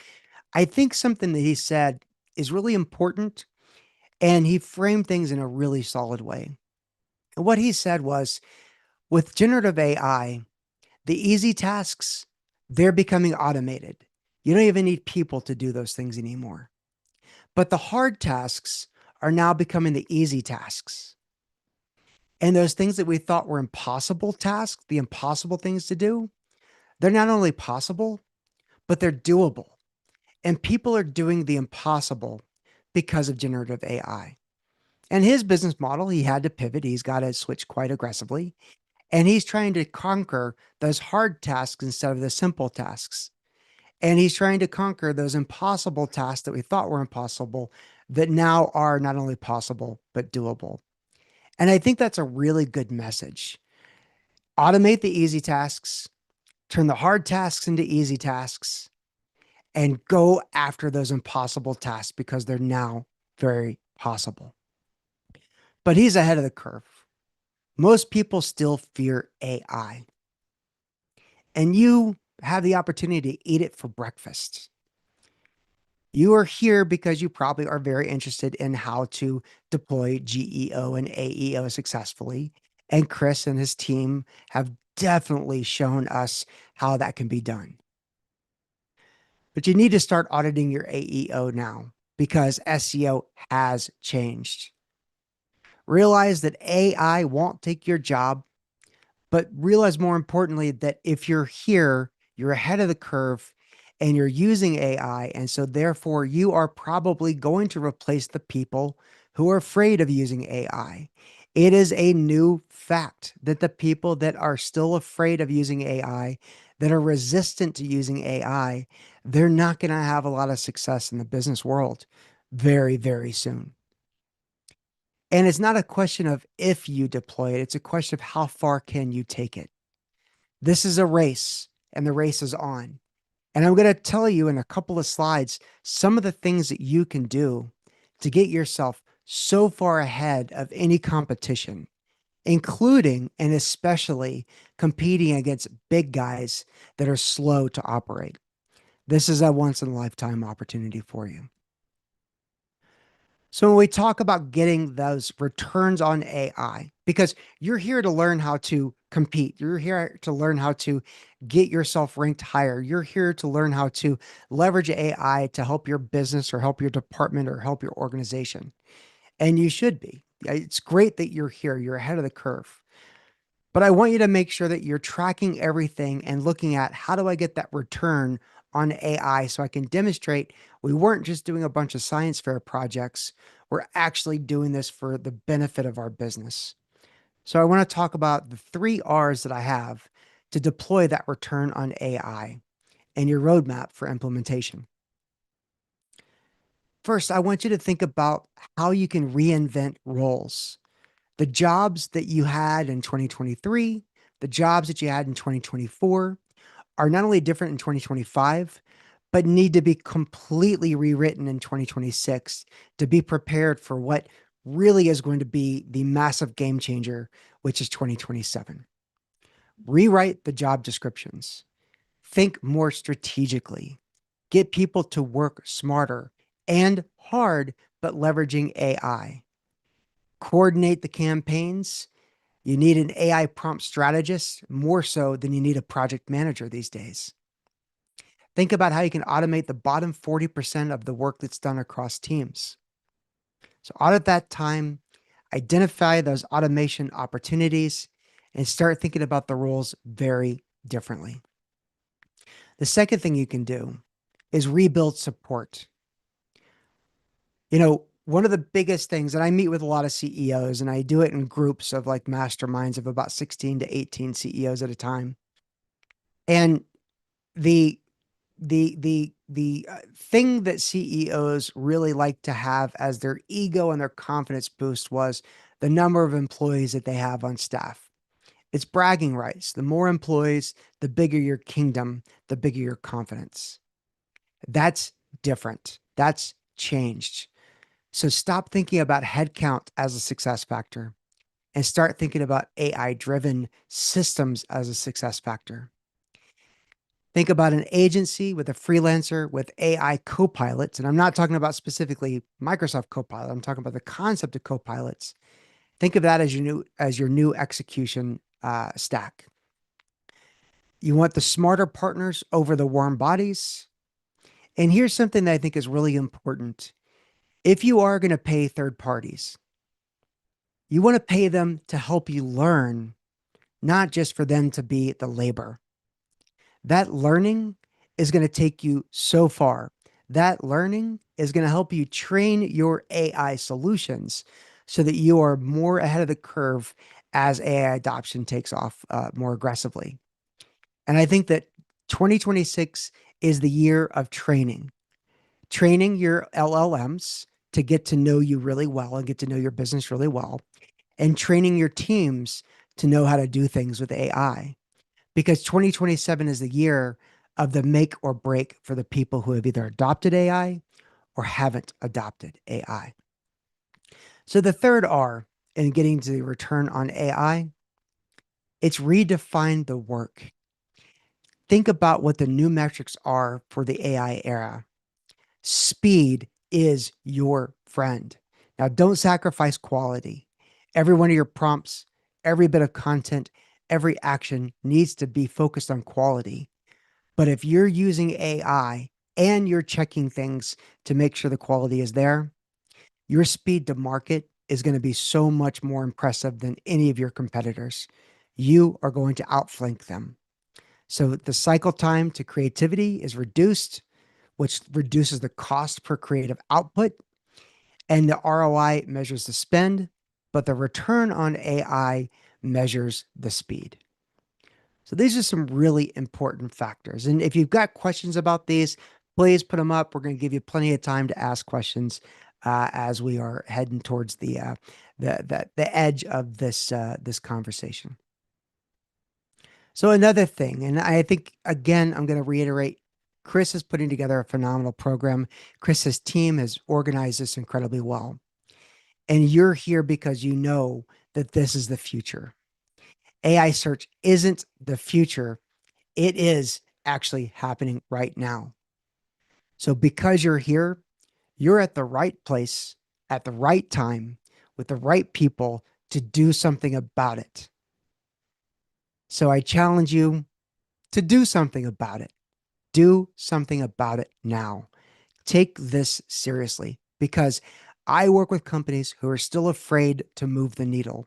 I think something that he said is really important. And he framed things in a really solid way. And what he said was, with generative AI, the easy tasks, they're becoming automated. You don't even need people to do those things anymore. But the hard tasks are now becoming the easy tasks. And those things that we thought were impossible tasks, the impossible things to do, they're not only possible, but they're doable. And people are doing the impossible because of generative AI. And his business model, he had to pivot. He's got to switch quite aggressively. And he's trying to conquer those hard tasks instead of the simple tasks. And he's trying to conquer those impossible tasks that we thought were impossible that now are not only possible, but doable. And I think that's a really good message. Automate the easy tasks, turn the hard tasks into easy tasks, and go after those impossible tasks because they're now very possible. But he's ahead of the curve. Most people still fear AI. And you have the opportunity to eat it for breakfast. You are here because you probably are very interested in how to deploy GEO and AEO successfully. And Chris and his team have definitely shown us how that can be done. But you need to start auditing your AEO now because SEO has changed. Realize that AI won't take your job, but realize more importantly that if you're here, you're ahead of the curve and you're using AI. And so therefore you are probably going to replace the people who are afraid of using AI. It is a new fact that the people that are still afraid of using AI, that are resistant to using AI, they're not going to have a lot of success in the business world very, very soon. And it's not a question of if you deploy it, it's a question of how far can you take it. This is a race, and the race is on. And I'm going to tell you in a couple of slides some of the things that you can do to get yourself so far ahead of any competition, including and especially competing against big guys that are slow to operate. This is a once in a lifetime opportunity for you. So when we talk about getting those returns on AI, because you're here to learn how to compete, you're here to learn how to get yourself ranked higher. You're here to learn how to leverage AI to help your business or help your department or help your organization. And you should be. It's great that you're here. You're ahead of the curve. But I want you to make sure that you're tracking everything and looking at how do I get that return on AI so I can demonstrate we weren't just doing a bunch of science fair projects. We're actually doing this for the benefit of our business. So I want to talk about the 3 R's that I have to deploy that return on AI and your roadmap for implementation. First, I want you to think about how you can reinvent roles. The jobs that you had in 2023, the jobs that you had in 2024 are not only different in 2025, but need to be completely rewritten in 2026 to be prepared for what really is going to be the massive game changer, which is 2027. Rewrite the job descriptions. Think more strategically. Get people to work smarter and hard, but leveraging AI. Coordinate the campaigns. You need an AI prompt strategist more so than you need a project manager these days. Think about how you can automate the bottom 40% of the work that's done across teams. So audit that time, identify those automation opportunities, and start thinking about the roles very differently. The second thing you can do is rebuild support. One of the biggest things, and I meet with a lot of CEOs, and I do it in groups of like masterminds of about 16 to 18 CEOs at a time. And the the thing that CEOs really like to have as their ego and their confidence boost was the number of employees that they have on staff. It's bragging rights. The more employees, the bigger your kingdom, the bigger your confidence. That's different. That's changed. So stop thinking about headcount as a success factor and start thinking about AI driven systems as a success factor. Think about an agency with a freelancer with AI copilots. And I'm not talking about specifically Microsoft Copilot. I'm talking about the concept of copilots. Think of that as your new execution stack. You want the smarter partners over the warm bodies. And here's something that I think is really important. If you are going to pay third parties, you want to pay them to help you learn, not just for them to be the labor. That learning is going to take you so far. That learning is going to help you train your AI solutions so that you are more ahead of the curve as AI adoption takes off more aggressively. And I think that 2026 is the year of training your LLMs to get to know you really well and get to know your business really well, and training your teams to know how to do things with AI. Because 2027 is the year of the make or break for the people who have either adopted AI or haven't adopted AI. So the third R in getting to the return on AI, it's redefine the work. Think about what the new metrics are for the AI era. Speed is your friend. Now, don't sacrifice quality. Every one of your prompts, every bit of content, every action needs to be focused on quality. But if you're using AI and you're checking things to make sure the quality is there, your speed to market is going to be so much more impressive than any of your competitors. You are going to outflank them. So the cycle time to creativity is reduced, which reduces the cost per creative output. And the ROI measures the spend, but the return on AI measures the speed. So these are some really important factors. And if you've got questions about these, please put them up. We're going to give you plenty of time to ask questions as we are heading towards the edge of this conversation. So another thing, and I think again, I'm going to reiterate, Chris is putting together a phenomenal program. Chris's team has organized this incredibly well. And you're here because you know that this is the future. AI search isn't the future. It is actually happening right now. So because you're here, you're at the right place at the right time with the right people to do something about it. So I challenge you to do something about it. Do something about it now. Take this seriously because I work with companies who are still afraid to move the needle.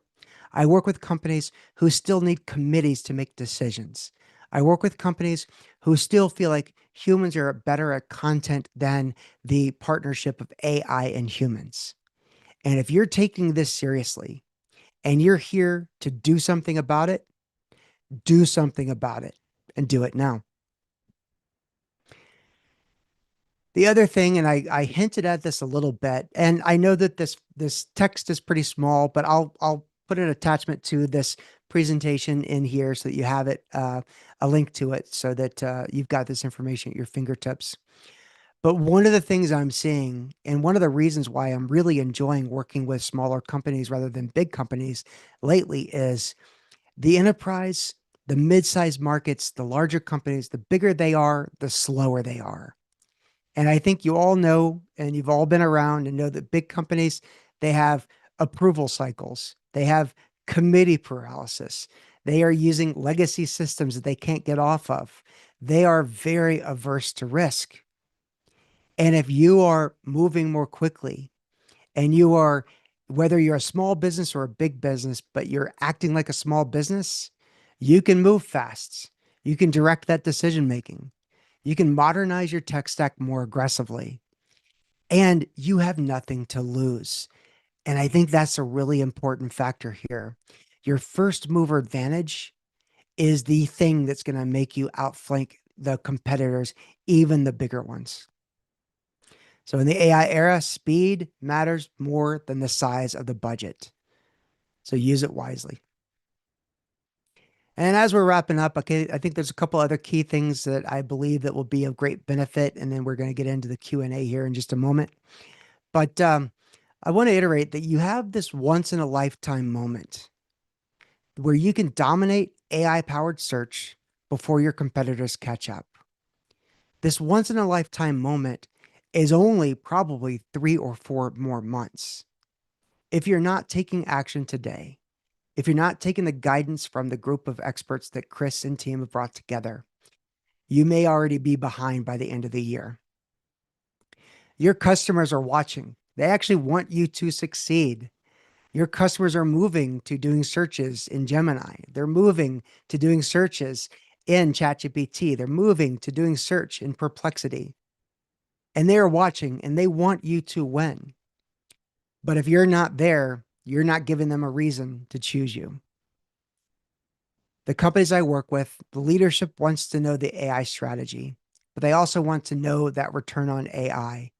I work with companies who still need committees to make decisions. I work with companies who still feel like humans are better at content than the partnership of AI and humans. And if you're taking this seriously and you're here to do something about it, do something about it and do it now. The other thing, and I hinted at this a little bit, and I know that this text is pretty small, but I'll put an attachment to this presentation in here so that you have it, a link to it, so that you've got this information at your fingertips. But one of the things I'm seeing, and one of the reasons why I'm really enjoying working with smaller companies rather than big companies lately, is the enterprise, the mid-sized markets, the larger companies, the bigger they are, the slower they are. And I think you all know, and you've all been around and know that big companies, they have approval cycles. They have committee paralysis. They are using legacy systems that they can't get off of. They are very averse to risk. And if you are moving more quickly and you are, whether you're a small business or a big business, but you're acting like a small business, you can move fast. You can direct that decision making. You can modernize your tech stack more aggressively, and you have nothing to lose. And I think that's a really important factor here. Your first mover advantage is the thing that's going to make you outflank the competitors, even the bigger ones. So in the AI era, speed matters more than the size of the budget. So use it wisely. And as we're wrapping up, okay, I think there's a couple other key things that I believe that will be of great benefit, and then we're going to get into the Q&A here in just a moment. But I want to iterate that you have this once in a lifetime moment where you can dominate AI powered search before your competitors catch up. This once in a lifetime moment is only probably 3 or 4 more months. If you're not taking action today, if you're not taking the guidance from the group of experts that Chris and team have brought together, you may already be behind by the end of the year. Your customers are watching. They actually want you to succeed. Your customers are moving to doing searches in Gemini. They're moving to doing searches in ChatGPT. They're moving to doing search in Perplexity. And they are watching and they want you to win. But if you're not there, you're not giving them a reason to choose you. The companies I work with, the leadership wants to know the AI strategy, but they also want to know that return on AI.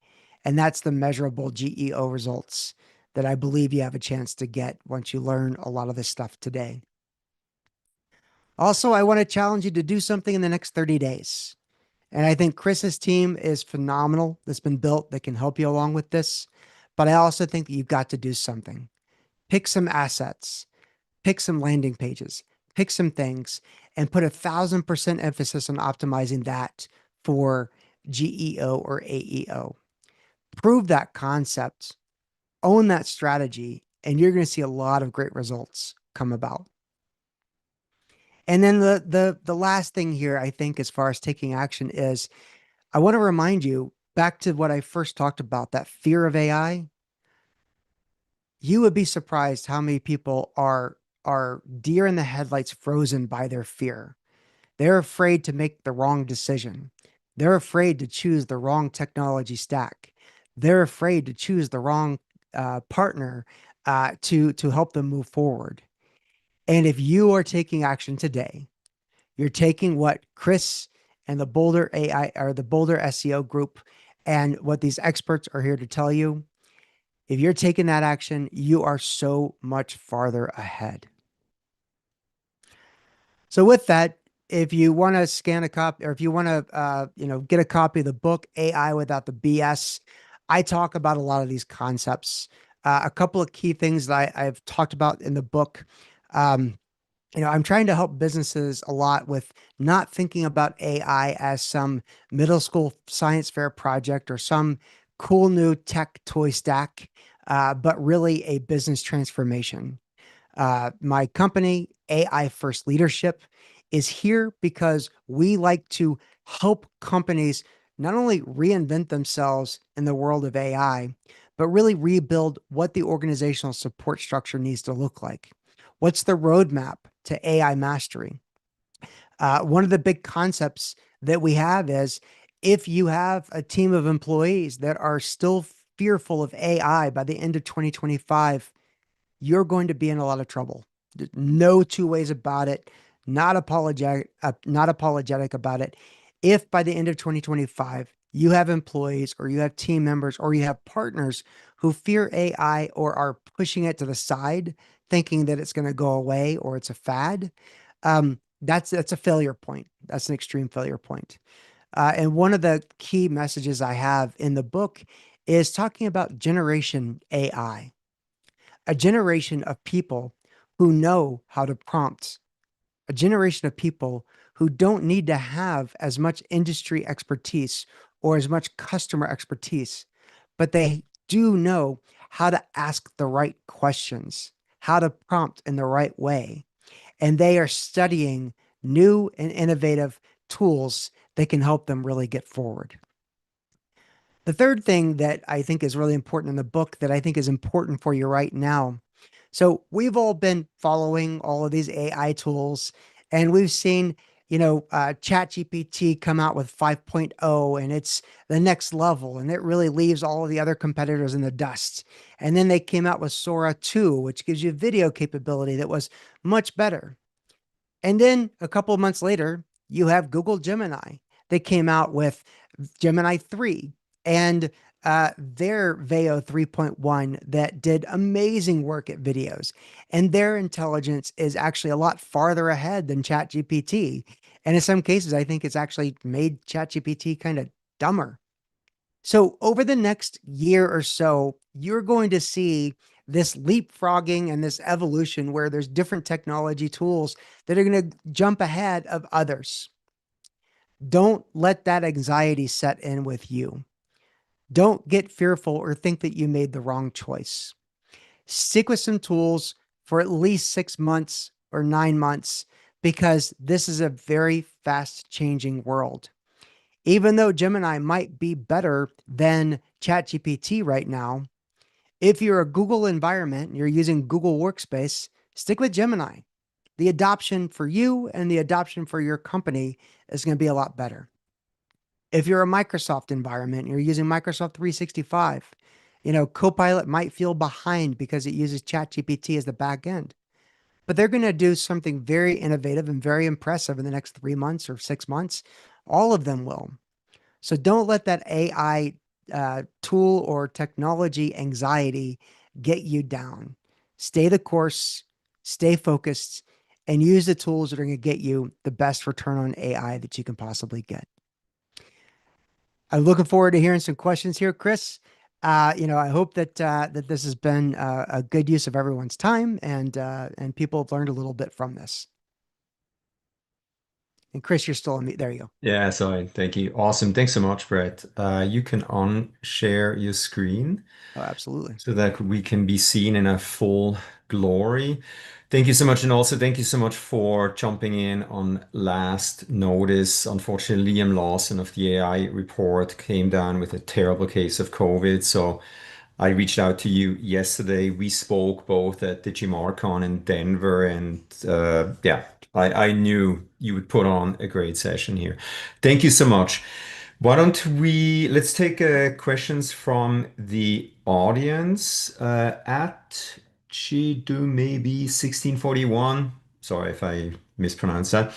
And that's the measurable GEO results that I believe you have a chance to get once you learn a lot of this stuff today. Also, I want to challenge you to do something in the next 30 days. And I think Chris's team is phenomenal that's been built that can help you along with this. But I also think that you've got to do something. Pick some assets, pick some landing pages, pick some things, and put 1,000% emphasis on optimizing that for GEO or AEO. Prove that concept, own that strategy, and you're going to see a lot of great results come about. And then the last thing here, I think, as far as taking action is, I want to remind you back to what I first talked about, that fear of AI. You would be surprised how many people are deer in the headlights, frozen by their fear. They're afraid to make the wrong decision. They're afraid to choose the wrong technology stack. They're afraid to choose the wrong partner to help them move forward. And if you are taking action today, you're taking what Chris and the Boulder AI or the Boulder SEO group and what these experts are here to tell you. If you're taking that action, you are so much farther ahead. So with that, if you want to scan a copy, or if you want to, get a copy of the book AI Without the BS, I talk about a lot of these concepts. A couple of key things that I've talked about in the book. I'm trying to help businesses a lot with not thinking about AI as some middle school science fair project or some cool new tech toy stack, but really a business transformation. My company, AI First Leadership, is here because we like to help companies not only reinvent themselves in the world of AI, but really rebuild what the organizational support structure needs to look like. What's the roadmap to AI mastery? One of the big concepts that we have is, if you have a team of employees that are still fearful of AI by the end of 2025, you're going to be in a lot of trouble. There's no two ways about it. Not apologetic about it. If by the end of 2025, you have employees or you have team members or you have partners who fear AI or are pushing it to the side, thinking that it's going to go away or it's a fad, that's a failure point. That's an extreme failure point. And one of the key messages I have in the book is talking about Generation AI, a generation of people who know how to prompt, a generation of people who don't need to have as much industry expertise or as much customer expertise, but they do know how to ask the right questions, how to prompt in the right way. And they are studying new and innovative tools that can help them really get forward. The third thing that I think is really important in the book, that I think is important for you right now. So we've all been following all of these AI tools, and we've seen, ChatGPT come out with 5.0, and it's the next level, and it really leaves all of the other competitors in the dust. And then they came out with Sora 2, which gives you video capability that was much better. And then a couple of months later, you have Google Gemini, they came out with Gemini 3 and their Veo 3.1 that did amazing work at videos. And their intelligence is actually a lot farther ahead than ChatGPT. And in some cases, I think it's actually made ChatGPT kind of dumber. So over the next year or so, you're going to see this leapfrogging and this evolution where there's different technology tools that are going to jump ahead of others. Don't let that anxiety set in with you. Don't get fearful or think that you made the wrong choice. Stick with some tools for at least 6 months or 9 months because this is a very fast changing world. Even though Gemini might be better than ChatGPT right now, if you're a Google environment and you're using Google Workspace, stick with Gemini. The adoption for you and the adoption for your company is going to be a lot better. If you're a Microsoft environment and you're using Microsoft 365, Copilot might feel behind because it uses ChatGPT as the back end, but they're going to do something very innovative and very impressive in the next 3 months or 6 months. All of them will. So don't let that AI tool or technology anxiety get you down. Stay the course, stay focused, and use the tools that are going to get you the best return on AI that you can possibly get. I'm looking forward to hearing some questions here, Chris. I hope that this has been a good use of everyone's time and people have learned a little bit from this. And Chris, you're still on me. There you go. Yeah, so thank you. Awesome. Thanks so much, Brett. You can unshare your screen Oh, absolutely. so that we can be seen in a full glory. Thank you so much. And also thank you so much for jumping in on last notice. Unfortunately, Liam Lawson of the AI report came down with a terrible case of COVID. So I reached out to you yesterday. We spoke both at Digimarcon in Denver, and yeah, I knew you would put on a great session here. Thank you so much. Why don't let's take questions from the audience at Chidu maybe 1641. Sorry if I mispronounced that.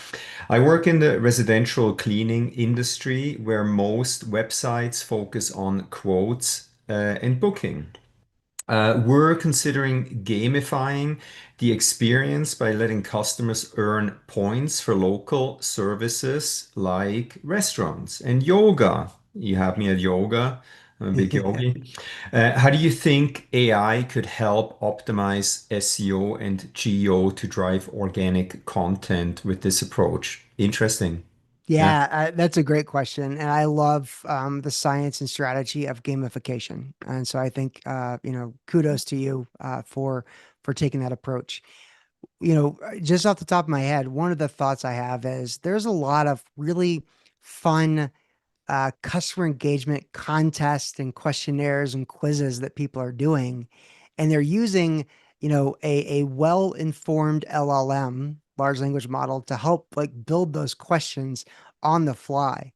I work in the residential cleaning industry where most websites focus on quotes and booking. We're considering gamifying the experience by letting customers earn points for local services like restaurants and yoga. You have me at yoga. I'm a big yogi. How do you think AI could help optimize SEO and GEO to drive organic content with this approach? Interesting. Yeah. Yeah, that's a great question, and I love the science and strategy of gamification. And so I think kudos to you for taking that approach. Just off the top of my head, one of the thoughts I have is there's a lot of really fun customer engagement contests and questionnaires and quizzes that people are doing, and they're using a well-informed LLM, large language model, to help like build those questions on the fly.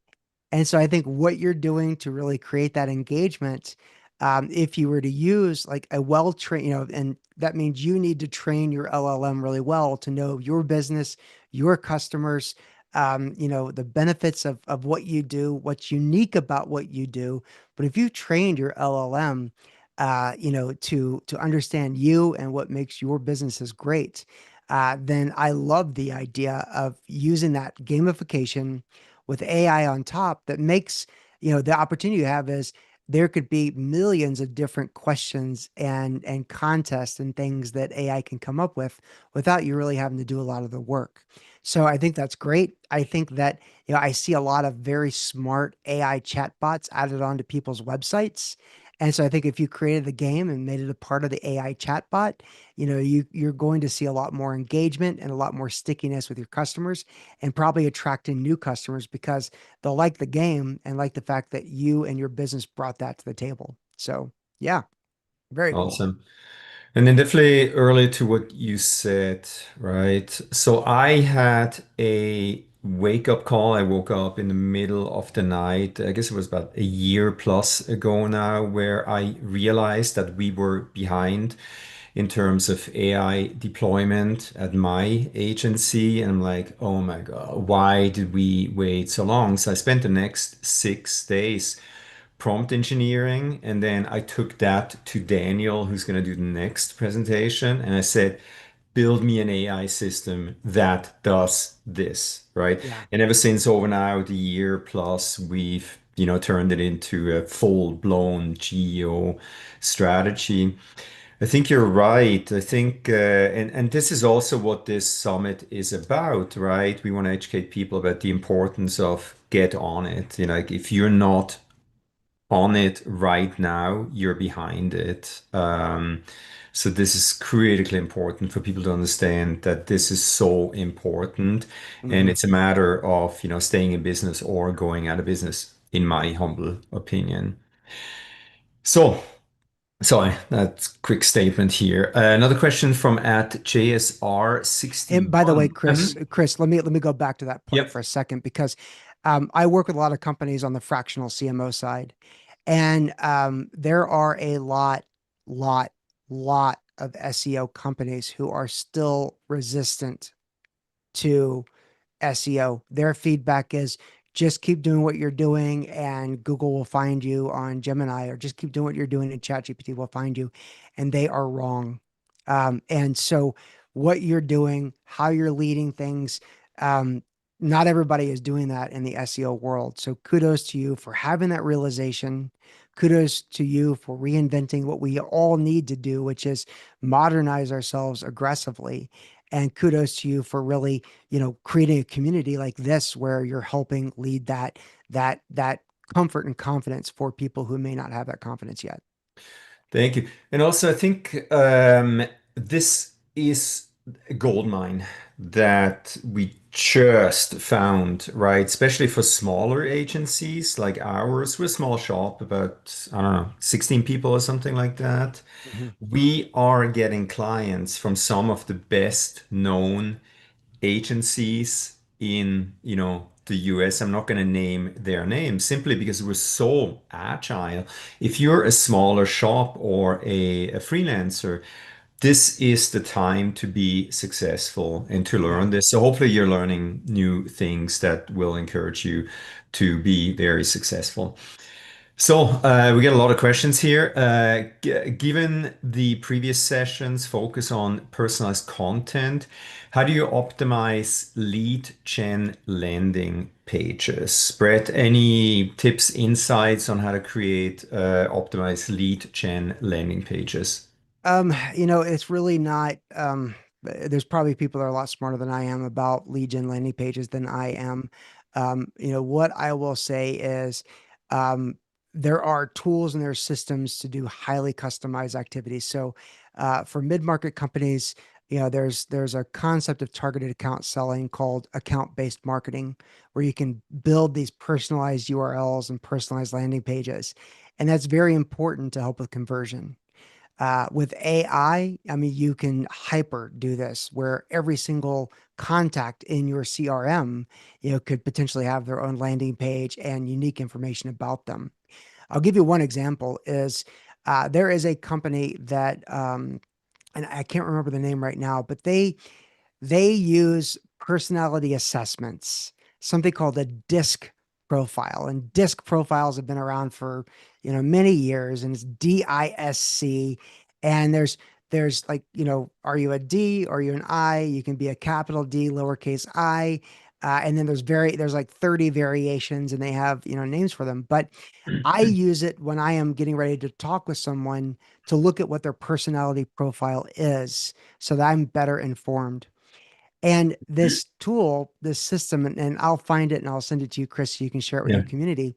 And so I think what you're doing to really create that engagement, if you were to use like a well-trained, and that means you need to train your LLM really well to know your business, your customers, the benefits of what you do, what's unique about what you do. But if you trained your LLM, to understand you and what makes your businesses great, then I love the idea of using that gamification with AI on top that makes, the opportunity you have is there could be millions of different questions and contests and things that AI can come up with without you really having to do a lot of the work. So I think that's great. I think that, I see a lot of very smart AI chatbots added onto people's websites. And so I think if you created the game and made it a part of the AI chatbot, you're going to see a lot more engagement and a lot more stickiness with your customers and probably attracting new customers because they'll like the game and like the fact that you and your business brought that to the table. So yeah, very cool. Awesome. And then definitely early to what you said, right? So I had a wake up call. I woke up in the middle of the night. I guess it was about a year plus ago now, where I realized that we were behind in terms of AI deployment at my agency. And I'm like, oh my God, why did we wait so long? So I spent the next 6 days prompt engineering, and then I took that to Daniel, who's going to do the next presentation. And I said, build me an AI system that does this, right? Yeah. And ever since over now the year plus, we've, turned it into a full-blown geo strategy. I think you're right. I think, and this is also what this summit is about, right? We want to educate people about the importance of get on it. Like if you're not on it right now, you're behind it. So this is critically important for people to understand that this is so important, and Hmm. it's a matter of, staying in business or going out of business, in my humble opinion. So, sorry, that's a quick statement here. Another question from at And by the way, JSR61. Chris, let me go back to that point Yep. for a second because I work with a lot of companies on the fractional CMO side, and there are a lot, lot of SEO companies who are still resistant to SEO. Their feedback is just keep doing what you're doing and Google will find you on Gemini, or just keep doing what you're doing and ChatGPT will find you. And they are wrong. And so what you're doing, how you're leading things, um, not everybody is doing that in the SEO world. So kudos to you for having that realization. Kudos to you for reinventing what we all need to do, which is modernize ourselves aggressively. And kudos to you for really, creating a community like this where you're helping lead that comfort and confidence for people who may not have that confidence yet. Thank you. And also, I think this is a gold mine that we just found, right? Especially for smaller agencies like ours. We're a small shop, about, I don't know, 16 people or something like that. Mhm. We are getting clients from some of the best known agencies in, the US. I'm not going to name their names simply because we're so agile. If you're a smaller shop or a freelancer, this is the time to be successful and to Yeah. learn this. So hopefully you're learning new things that will encourage you to be very successful. So we get a lot of questions here. Given the previous sessions focus on personalized content, how do you optimize lead gen landing pages? Brett, any tips, insights on how to create optimized lead gen landing pages? It's really not, there's probably people that are a lot smarter than I am about lead gen landing pages than I am. What I will say is, um, there are tools and there are systems to do highly customized activities. So, for mid-market companies, there's a concept of targeted account selling called account-based marketing, where you can build these personalized URLs and personalized landing pages. And that's very important to help with conversion. With I mean, you can hyper do this where every single contact in your CRM, could potentially have their own landing page and unique information about them. I'll give you one example is there is a company that, and I can't remember the name right now, but they use personality assessments, something called a DISC profile. And DISC profiles have been around for, many years, and it's DISC. And there's like, are you a D? Are you an I? You can be a capital D, lowercase I. And then there's like 30 variations and they have, names for them. But I use it when I am getting ready to talk with someone to look at what their personality profile is so that I'm better informed. And this tool, this system, and I'll find it and I'll send it to you, Chris, so you can share it with Yeah. your community.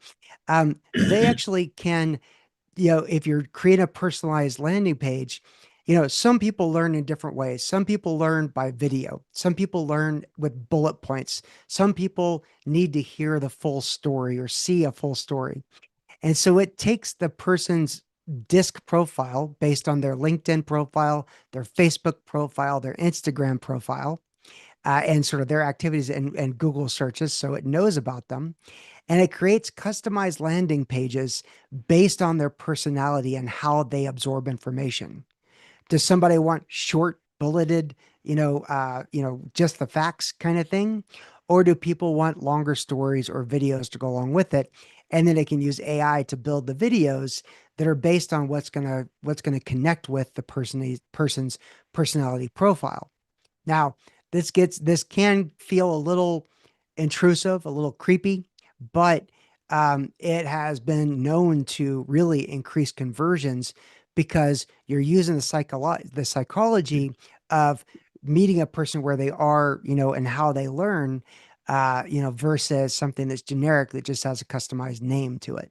They actually can, if you're creating a personalized landing page, some people learn in different ways. Some people learn by video. Some people learn with bullet points. Some people need to hear the full story or see a full story. And so it takes the person's disc profile based on their LinkedIn profile, their Facebook profile, their Instagram profile, and sort of their activities and Google searches. So it knows about them. And it creates customized landing pages based on their personality and how they absorb information. Does somebody want short bulleted, just the facts kind of thing? Or do people want longer stories or videos to go along with it? And then they can use AI to build the videos that are based on what's gonna connect with the person's personality profile. Now, this can feel a little intrusive, a little creepy, but it has been known to really increase conversions because you're using the psychology of meeting a person where they are, and how they learn, versus something that's generic that just has a customized name to it.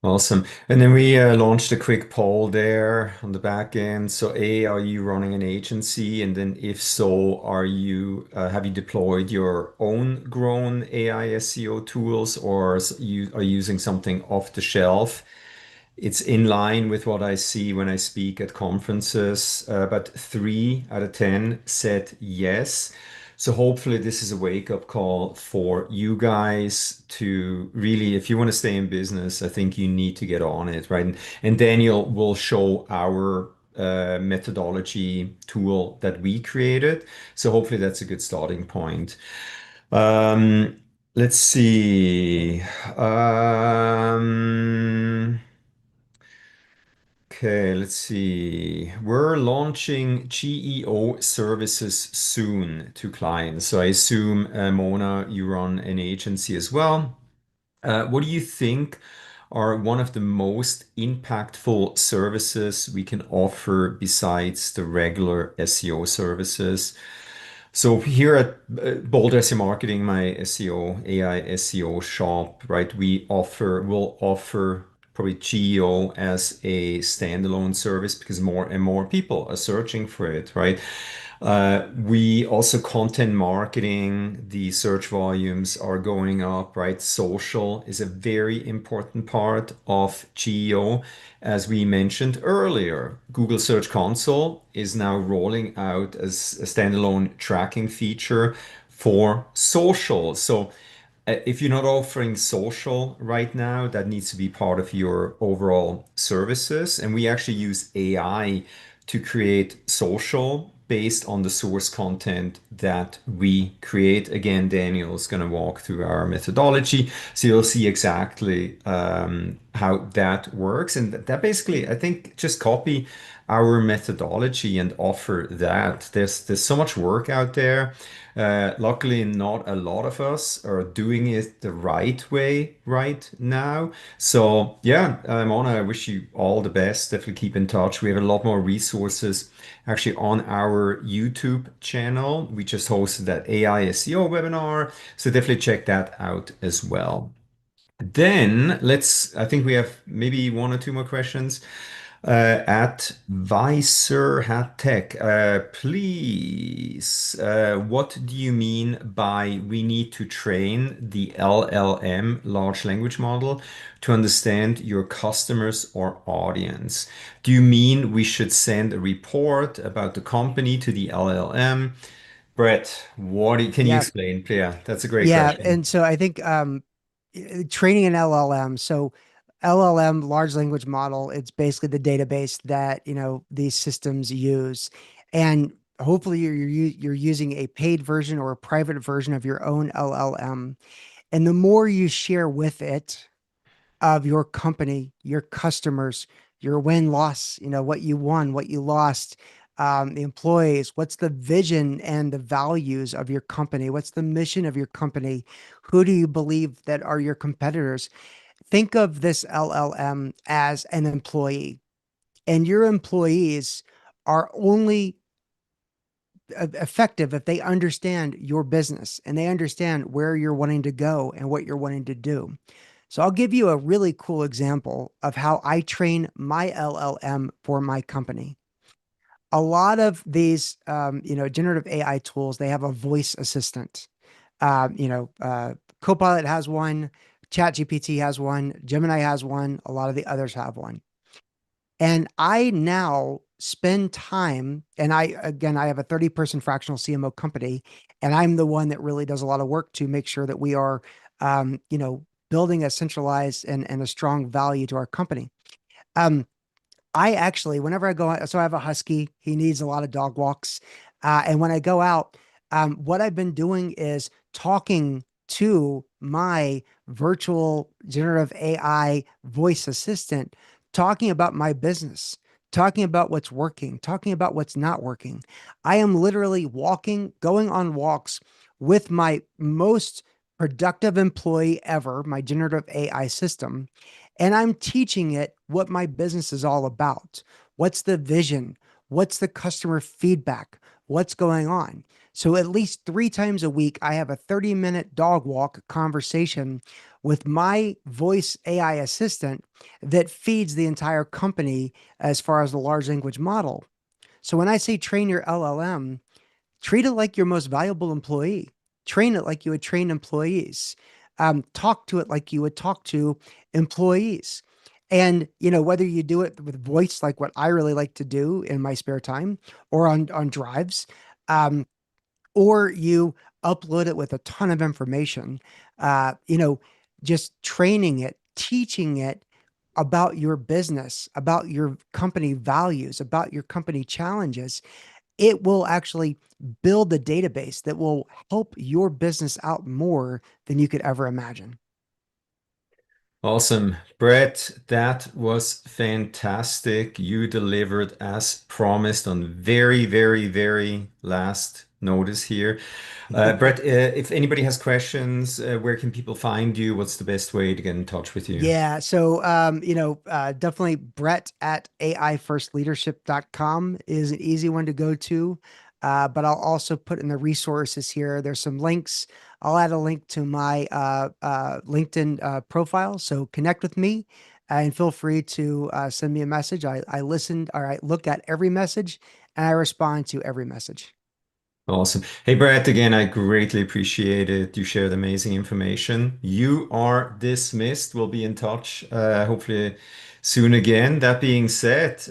Awesome. And then we launched a quick poll there on the back end. So, A, are you running an agency? And then if so, have you deployed your own grown AI SEO tools, or you are using something off the shelf? It's in line with what I see when I speak at conferences, but 3 out of 10 said yes. So hopefully this is a wake-up call for you guys to really, if you want to stay in business, I think you need to get on it, right? And Daniel will show our methodology tool that we created. So hopefully that's a good starting point. Um, let's see. Um, Okay, let's see. We're launching GEO services soon to clients. So I assume, Mona, you run an agency as well. What do you think are one of the most impactful services we can offer besides the regular SEO services? So here at Boulder SEO Marketing, my SEO, AI SEO shop, right, we'll offer probably Geo as a standalone service because more and more people are searching for it, right? We also content marketing, the search volumes are going up, right? Social is a very important part of Geo. As we mentioned earlier, Google Search Console is now rolling out as a standalone tracking feature for social. So if you're not offering social right now, that needs to be part of your overall services. And we actually use AI to create social based on the source content that we create. Again, Daniel is going to walk through our methodology. So you'll see exactly how that works. And that basically, I think, just copy our methodology and offer that. There's so much work out there. Luckily, not a lot of us are doing it the right way right now. So yeah, Mona, I wish you all the best. Definitely keep in touch. We have a lot more resources actually on our YouTube channel. We just hosted that AI SEO webinar. So definitely check that out as well. Then I think we have maybe one or two more questions. At Visor Hat Tech, please, what do you mean by we need to train the LLM, large language model, to understand your customers or audience? Do you mean we should send a report about the company to the LLM? Brett, can you Yeah, explain? Yeah, that's a great yeah, question. and so I think training an LLM. So LLM, large language model, it's basically the database that, these systems use. And hopefully you're using a paid version or a private version of your own LLM. And the more you share with it of your company, your customers, your win loss, what you won, what you lost, the employees, what's the vision and the values of your company? What's the mission of your company? Who do you believe that are your competitors? Think of this LLM as an employee, and your employees are only effective if they understand your business and they understand where you're wanting to go and what you're wanting to do. So I'll give you a really cool example of how I train my LLM for my company. A lot of these, generative AI tools, they have a voice assistant. Copilot has one, ChatGPT has one, Gemini has one, a lot of the others have one. And I now spend time, and I have a 30-person fractional CMO company, and I'm the one that really does a lot of work to make sure that we are, building a centralized and a strong value to our company. Um, I actually, whenever I go out, so I have a husky, he needs a lot of dog walks. And when I go out, what I've been doing is talking to my virtual generative AI voice assistant, talking about my business, talking about what's working, talking about what's not working. I am literally walking, going on walks with my most productive employee ever, my generative AI system, and I'm teaching it what my business is all about. What's the vision? What's the customer feedback? What's going on? So at least 3 times a week, I have a 30-minute dog walk conversation with my voice AI assistant that feeds the entire company as far as the large language model. So when I say train your LLM, treat it like your most valuable employee. Train it like you would train employees. Talk to it like you would talk to employees. And whether you do it with voice, like what I really like to do in my spare time, or on drives, um, or you upload it with a ton of information, uh, you know, just training it, teaching it about your business, about your company values, about your company challenges, it will actually build a database that will help your business out more than you could ever imagine. Awesome. Brett, that was fantastic. You delivered as promised on very, very, very last notice here. Brett, if anybody has questions, where can people find you? What's the best way to get in touch with you? Yeah. So, definitely Brett at aifirstleadership.com is an easy one to go to. But I'll also put in the resources here. There's some links. I'll add a link to my LinkedIn profile. So connect with me and feel free to send me a message. I listen or I look at every message and I respond to every message. Awesome. Hey, Brett, again, I greatly appreciate it. You shared amazing information. You are dismissed. We'll be in touch, hopefully soon again. That being said,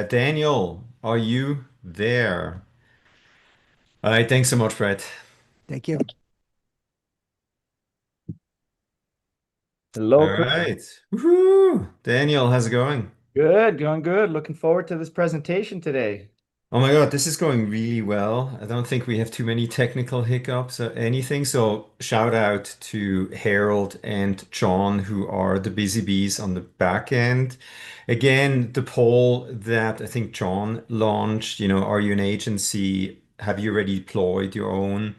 Daniel, are you there? All right, thanks so much, Brett. Thank you. All Hello, Chris. right. Woohoo! Daniel, how's it going? Good, going good. Looking forward to this presentation today. Oh my God, this is going really well. I don't think we have too many technical hiccups or anything. So shout out to Harold and John, who are the busy bees on the back end. Again, the poll that I think John launched, are you an agency? Have you already deployed your own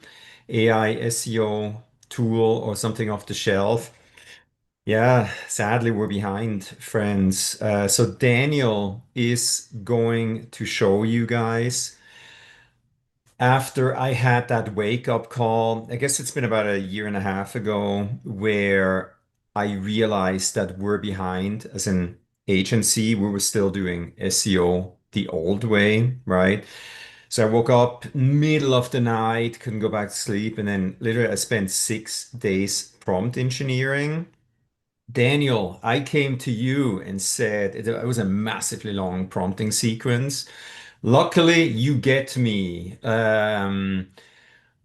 AI SEO tool or something off the shelf? Yeah, sadly, we're behind, friends. So Daniel is going to show you guys after I had that wake up call. I guess it's been about a year and a half ago where I realized that we're behind as an agency. We were still doing SEO the old way, right? So I woke up middle of the night, couldn't go back to sleep, and then literally I spent 6 days prompt engineering. Daniel, I came to you and said it was a massively long prompting sequence. Luckily, you get me.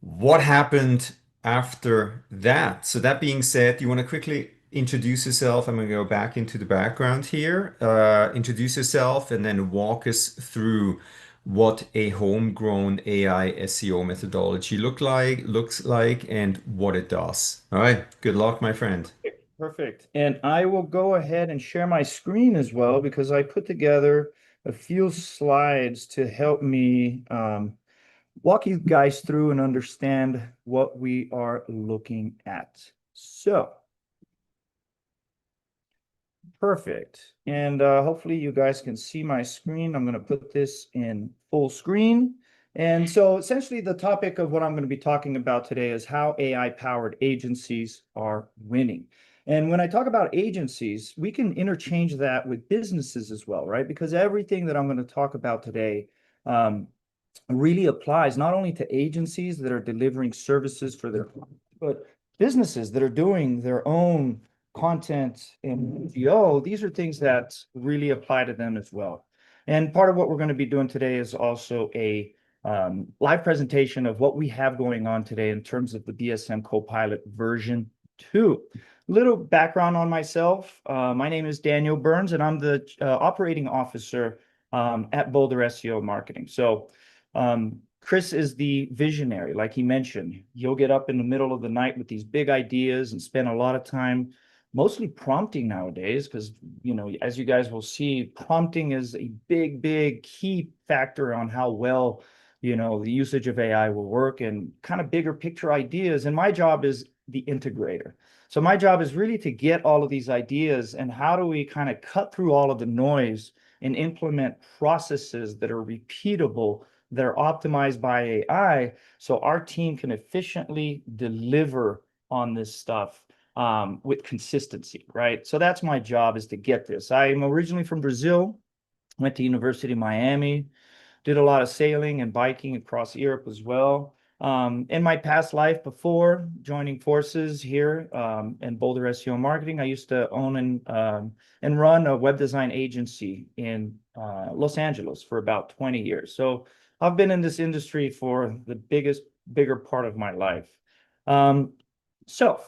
What happened after that? So that being said, you want to quickly introduce yourself? I'm going to go back into the background here. Introduce yourself and then walk us through what a homegrown AI SEO methodology looks like and what it does. All right. Good luck, my friend. Perfect. And I will go ahead and share my screen as well because I put together a few slides to help me walk you guys through and understand what we are looking at. So, perfect. And hopefully you guys can see my screen. I'm going to put this in full screen. And so essentially the topic of what I'm going to be talking about today is how AI-powered agencies are winning. And when I talk about agencies, we can interchange that with businesses as well, right? Because everything that I'm going to talk about today really applies not only to agencies that are delivering services for their clients, but businesses that are doing their own content and SEO. These are things that really apply to them as well. And part of what we're going to be doing today is also a live presentation of what we have going on today in terms of the BSM Copilot version 2. Little background on myself. My name is Daniel Burns, and I'm the operating officer at Boulder SEO Marketing. So Chris is the visionary, like he mentioned. He'll get up in the middle of the night with these big ideas and spend a lot of time mostly prompting nowadays, because, you know, as you guys will see, prompting is a big key factor on how well, you know, the usage of AI will work, and kind of bigger picture ideas. And my job is the integrator. So my job is really to get all of these ideas, and how do we kind of cut through all of the noise and implement processes that are repeatable, that are optimized by AI, so our team can efficiently deliver on this stuff with consistency, right? So that's my job, is to get this. I'm originally from Brazil, went to University of Miami, did a lot of sailing and biking across Europe as well. In my past life before joining forces here in Boulder SEO Marketing, I used to own and run a web design agency in Los Angeles for about 20 years. So I've been in this industry for the bigger part of my life. So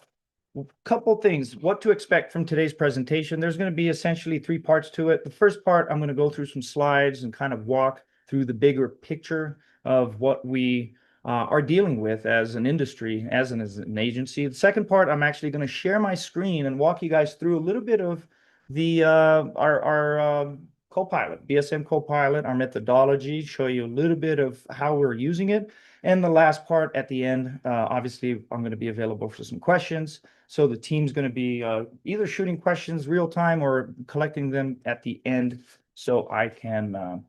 a couple things, what to expect from today's presentation. There's going to be essentially 3 parts to it. The first part, I'm going to go through some slides and kind of walk through the bigger picture of what we are dealing with as an industry, as an agency. The second part, I'm actually going to share my screen and walk you guys through a little bit of the our Copilot, BSM Copilot, our methodology, show you a little bit of how we're using it. And the last part at the end, obviously, I'm going to be available for some questions. So the team's going to be either shooting questions real time or collecting them at the end, so I can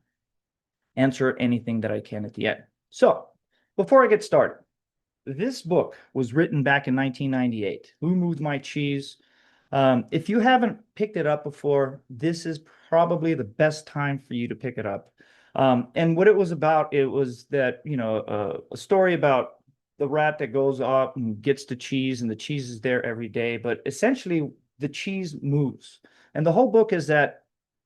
answer anything that I can at the end. So before I get started, this book was written back in 1998. Who Moved My Cheese? If you haven't picked it up before, this is probably the best time for you to pick it up. And what it was about, it was that, you know, a story about the rat that goes up and gets the cheese, and the cheese is there every day, but essentially the cheese moves. And the whole book is that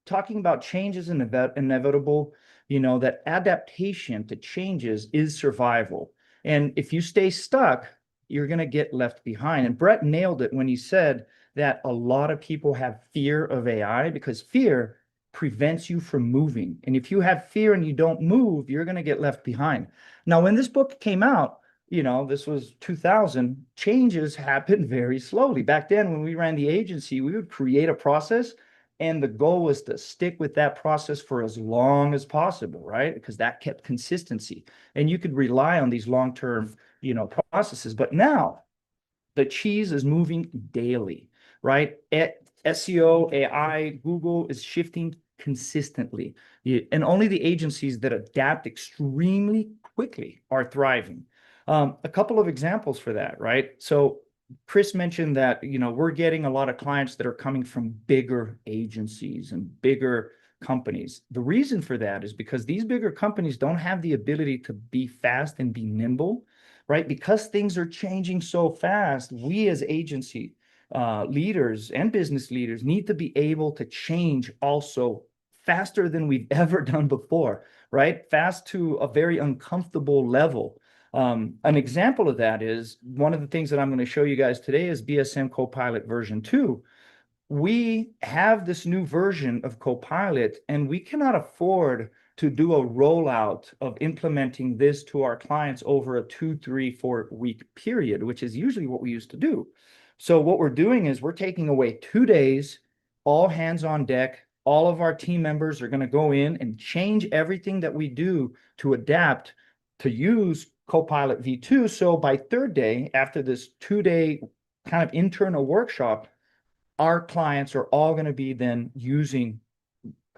talking about change is inevitable, you know, that adaptation to changes is survival. And if you stay stuck, you're going to get left behind. And Brett nailed it when he said that a lot of people have fear of AI because fear prevents you from moving. And if you have fear and you don't move, you're going to get left behind. Now, when this book came out, you know, this was 2000, changes happened very slowly. Back then, when we ran the agency, we would create a process, and the goal was to stick with that process for as long as possible, right? Because that kept consistency. And you could rely on these long-term, you know, processes. But now the cheese is moving daily, right? SEO, AI, Google is shifting consistently. And only the agencies that adapt extremely quickly are thriving. A couple of examples for that, right? So Chris mentioned that, you know, we're getting a lot of clients that are coming from bigger agencies and bigger companies. The reason for that is because these bigger companies don't have the ability to be fast and be nimble, right? Because things are changing so fast, we as agency leaders and business leaders need to be able to change also faster than we've ever done before, right? Fast to a very uncomfortable level. An example of that is one of the things that I'm going to show you guys today is BSM Copilot version 2. We have this new version of Copilot, and we cannot afford to do a rollout of implementing this to our clients over a 2, 3, 4-week period, which is usually what we used to do. So what we're doing is we're taking away 2 days, all hands on deck. All of our team members are going to go in and change everything that we do to adapt to use Copilot V2. So by 3rd day, after this 2-day kind of internal workshop, our clients are all going to be then using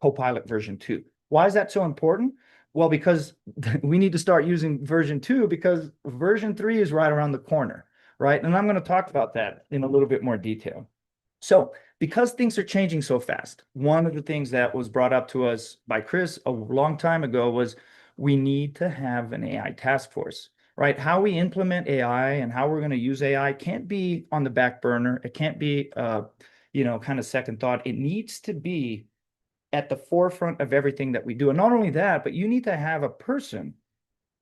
Copilot version 2. Why is that so important? Well, because we need to start using version 2 because version 3 is right around the corner, right? And I'm going to talk about that in a little bit more detail. So because things are changing so fast, one of the things that was brought up to us by Chris a long time ago was we need to have an AI task force, right? How we implement AI and how we're going to use AI can't be on the back burner. It can't be, you know, kind of second thought. It needs to be at the forefront of everything that we do. And not only that, but you need to have a person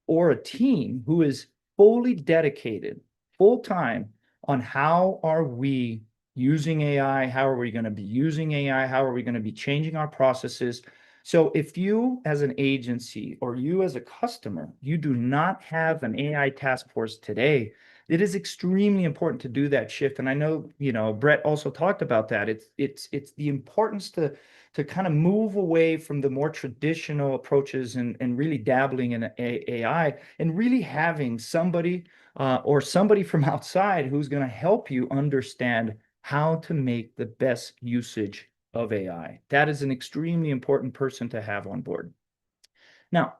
or a team who is fully dedicated, full-time on how are we using AI, how are we going to be using AI, how are we going to be changing our processes. So if you as an agency or you as a customer, you do not have an AI task force today, it is extremely important to do that shift. And I know, Brett also talked about that. It's the importance to kind of move away from the more traditional approaches and really dabbling in AI and really having somebody or somebody from outside who's going to help you understand how to make the best usage of AI. That is an extremely important person to have on board. Now,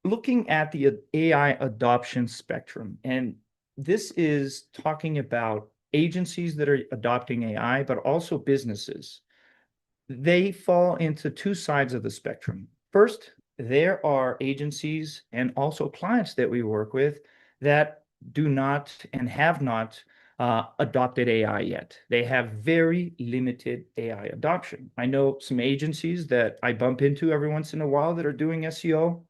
looking at the AI adoption spectrum, and this is talking about agencies that are adopting AI, but also businesses. They fall into two sides of the spectrum. First, there are agencies and also clients that we work with that do not and have not adopted AI yet. They have very limited AI adoption. I know some agencies that I bump into every once in a while that are doing SEO,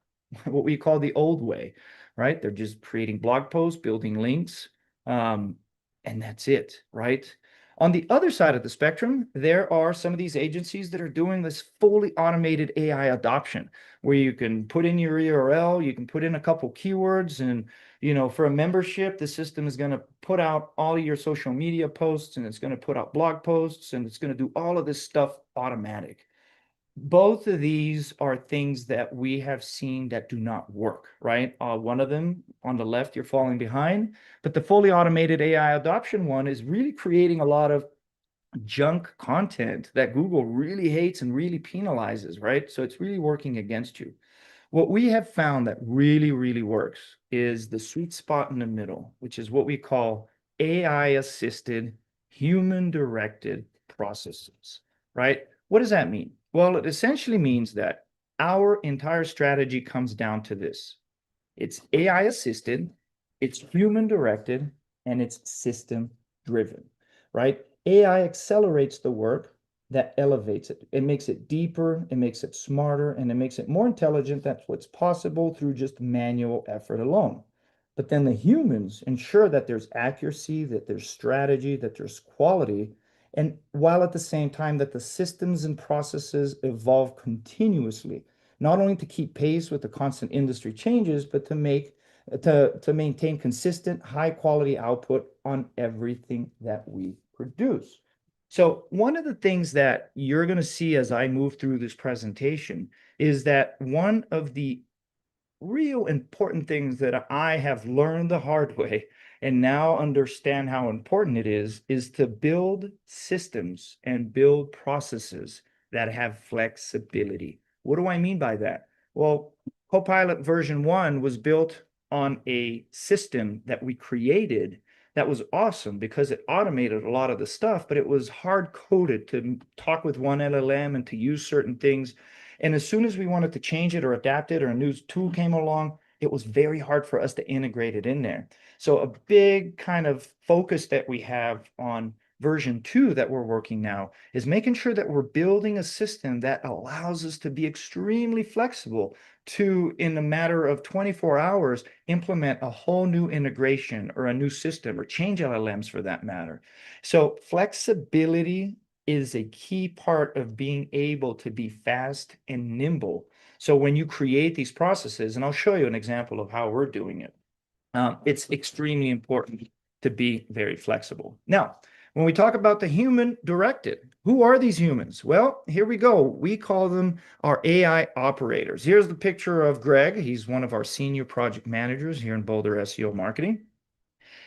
what we call the old way, right? They're just creating blog posts, building links, and that's it, right? On the other side of the spectrum, there are some of these agencies that are doing this fully automated AI adoption, where you can put in your URL, you can put in a couple keywords, and for a membership, the system is going to put out all of your social media posts, and it's going to put out blog posts, and it's going to do all of this stuff automatic. Both of these are things that we have seen that do not work, right? One of them on the left, you're falling behind, but the fully automated AI adoption one is really creating a lot of junk content that Google really hates and really penalizes, right? So it's really working against you. What we have found that really, really works is the sweet spot in the middle, which is what we call AI-assisted, human-directed processes, right? What does that mean? Well, it essentially means that our entire strategy comes down to this. It's AI-assisted, it's human-directed, and it's system-driven, right? AI accelerates the work that elevates it. It makes it deeper, it makes it smarter, and it makes it more intelligent. That's what's possible through just manual effort alone. But then the humans ensure that there's accuracy, that there's strategy, that there's quality, and while at the same time that the systems and processes evolve continuously, not only to keep pace with the constant industry changes, but to maintain consistent, high quality output on everything that we produce. So one of the things that you're going to see as I move through this presentation is that one of the real important things that I have learned the hard way and now understand how important it is to build systems and build processes that have flexibility. What do I mean by that? Well, Copilot version 1 was built on a system that we created that was awesome because it automated a lot of the stuff, but it was hard coded to talk with one LLM and to use certain things. And as soon as we wanted to change it or adapt it or a new tool came along, it was very hard for us to integrate it in there. So a big kind of focus that we have on version 2 that we're working now is making sure that we're building a system that allows us to be extremely flexible to, in a matter of 24 hours, implement a whole new integration or a new system or change LLMs for that matter. So flexibility is a key part of being able to be fast and nimble. So when you create these processes, and I'll show you an example of how we're doing it, it's extremely important to be very flexible. Now, when we talk about the human directed, who are these humans? Well, here we go. We call them our AI operators. Here's the picture of Greg. He's one of our senior project managers here in Boulder SEO Marketing.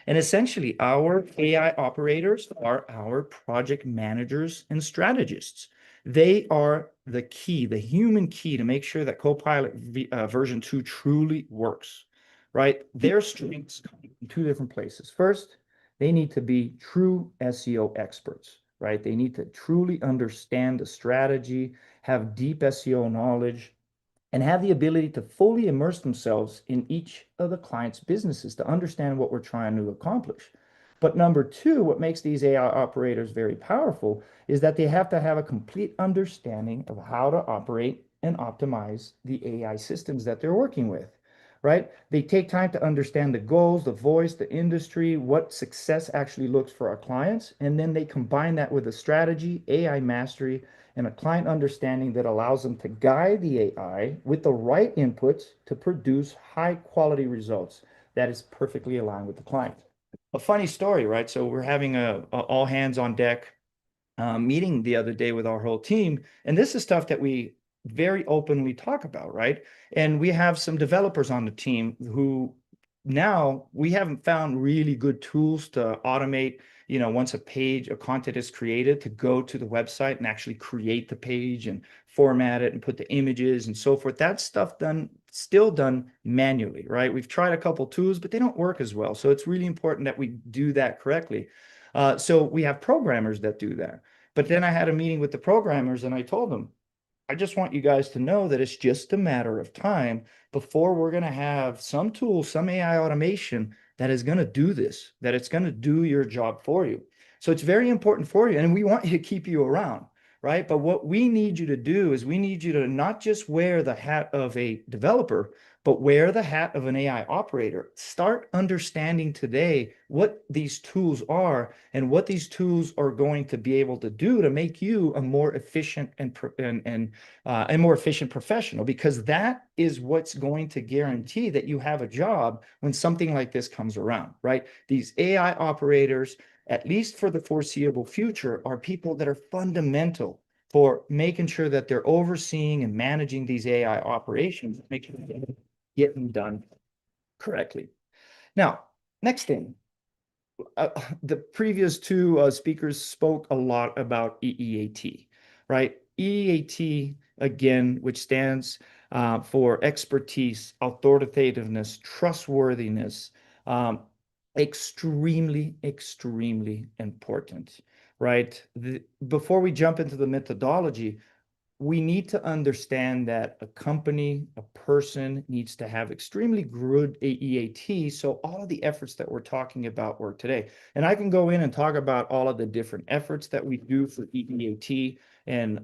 And essentially, our AI operators are our project managers and strategists. They are the key, the human key to make sure that Copilot version 2 truly works, right? Their strengths come in two different places. First, they need to be true SEO experts, right? They need to truly understand the strategy, have deep SEO knowledge, and have the ability to fully immerse themselves in each of the client's businesses to understand what we're trying to accomplish. But number two, what makes these AI operators very powerful is that they have to have a complete understanding of how to operate and optimize the AI systems that they're working with. right? They take time to understand the goals, the voice, the industry, what success actually looks for our clients. And then they combine that with a strategy, AI mastery, and a client understanding that allows them to guide the AI with the right inputs to produce high quality results that is perfectly aligned with the client. A funny story, right? So we're having a all hands on deck meeting the other day with our whole team. And this is stuff that we very openly talk about, right? And we have some developers on the team who now we haven't found really good tools to automate, once a page, a content is created, to go to the website and actually create the page and format it and put the images and so forth. That stuff still done manually, right? We've tried a couple tools, but they don't work as well. So it's really important that we do that correctly. So we have programmers that do that. But then I had a meeting with the programmers and I told them, I just want you guys to know that it's just a matter of time before we're going to have some tool, some AI automation that is going to do this, that it's going to do your job for you. So it's very important for you. And we want you to keep you around, right? But what we need you to do is we need you to not just wear the hat of a developer, but wear the hat of an AI operator. Start understanding today what these tools are and what these tools are going to be able to do to make you a more efficient and more efficient professional, because that is what's going to guarantee that you have a job when something like this comes around, right? These AI operators, at least for the foreseeable future, are people that are fundamental for making sure that they're overseeing and managing these AI operations, making sure they get them done correctly. Now, next thing, the previous two speakers spoke a lot about EEAT, right? EEAT, again, which stands for expertise, authoritativeness, trustworthiness, extremely, extremely important, right? Before we jump into the methodology, we need to understand that a company, a person needs to have extremely good EEAT. So all of the efforts that we're talking about work today. And I can go in and talk about all of the different efforts that we do for EEAT and,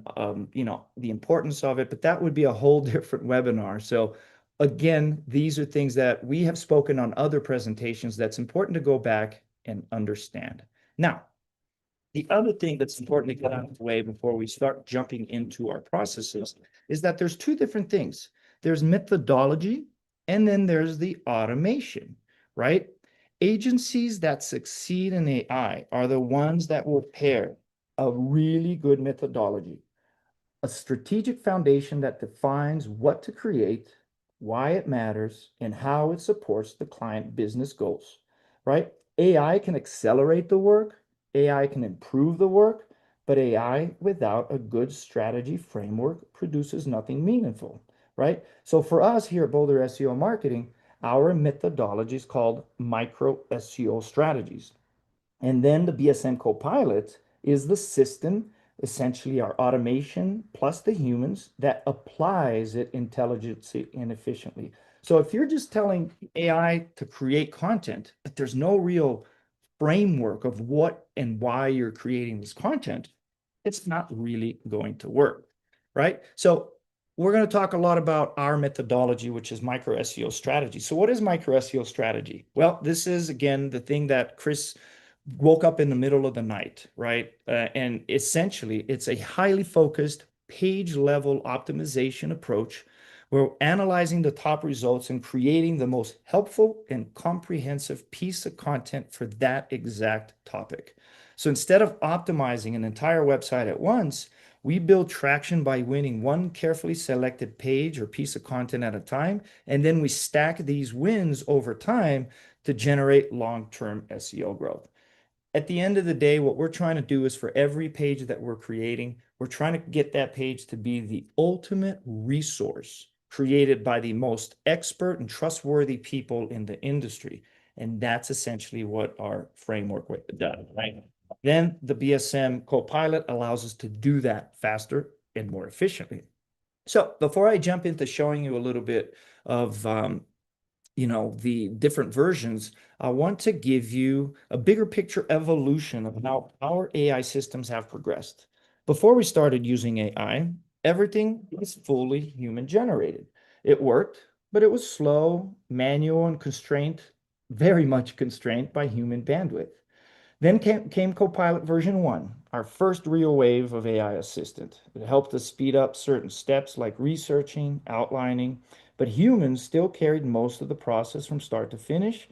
the importance of it, but that would be a whole different webinar. So again, these are things that we have spoken on other presentations that's important to go back and understand. Now, the other thing that's important to get out of the way before we start jumping into our processes is that there's two different things. There's methodology, and then there's the automation, right? Agencies that succeed in AI are the ones that will pair a really good methodology, a strategic foundation that defines what to create, why it matters, and how it supports the client business goals, right? AI can accelerate the work, AI can improve the work, but AI without a good strategy framework produces nothing meaningful, right? So for us here at Boulder SEO Marketing, our methodology is called micro SEO strategies. And then the BSM Copilot is the system, essentially our automation plus the humans that applies it intelligently and efficiently. So if you're just telling AI to create content, but there's no real framework of what and why you're creating this content, it's not really going to work, right? So we're going to talk a lot about our methodology, which is micro SEO strategy. So what is micro SEO strategy? Well, this is, again, the thing that Chris woke up in the middle of the night, right? And essentially, it's a highly focused page level optimization approach. We're analyzing the top results and creating the most helpful and comprehensive piece of content for that exact topic. So instead of optimizing an entire website at once, we build traction by winning one carefully selected page or piece of content at a time, and then we stack these wins over time to generate long-term SEO growth. At the end of the day, what we're trying to do is for every page that we're creating, we're trying to get that page to be the ultimate resource created by the most expert and trustworthy people in the industry. And that's essentially what our framework does, right? Then the BSM Copilot allows us to do that faster and more efficiently. So before I jump into showing you a little bit of the different versions, I want to give you a bigger picture evolution of how our AI systems have progressed. Before we started using AI, everything was fully human generated. It worked, but it was slow, manual, and constrained, very much constrained by human bandwidth. Then came Copilot version 1, our first real wave of AI assistant. It helped us speed up certain steps like researching, outlining, but humans still carried most of the process from start to finish.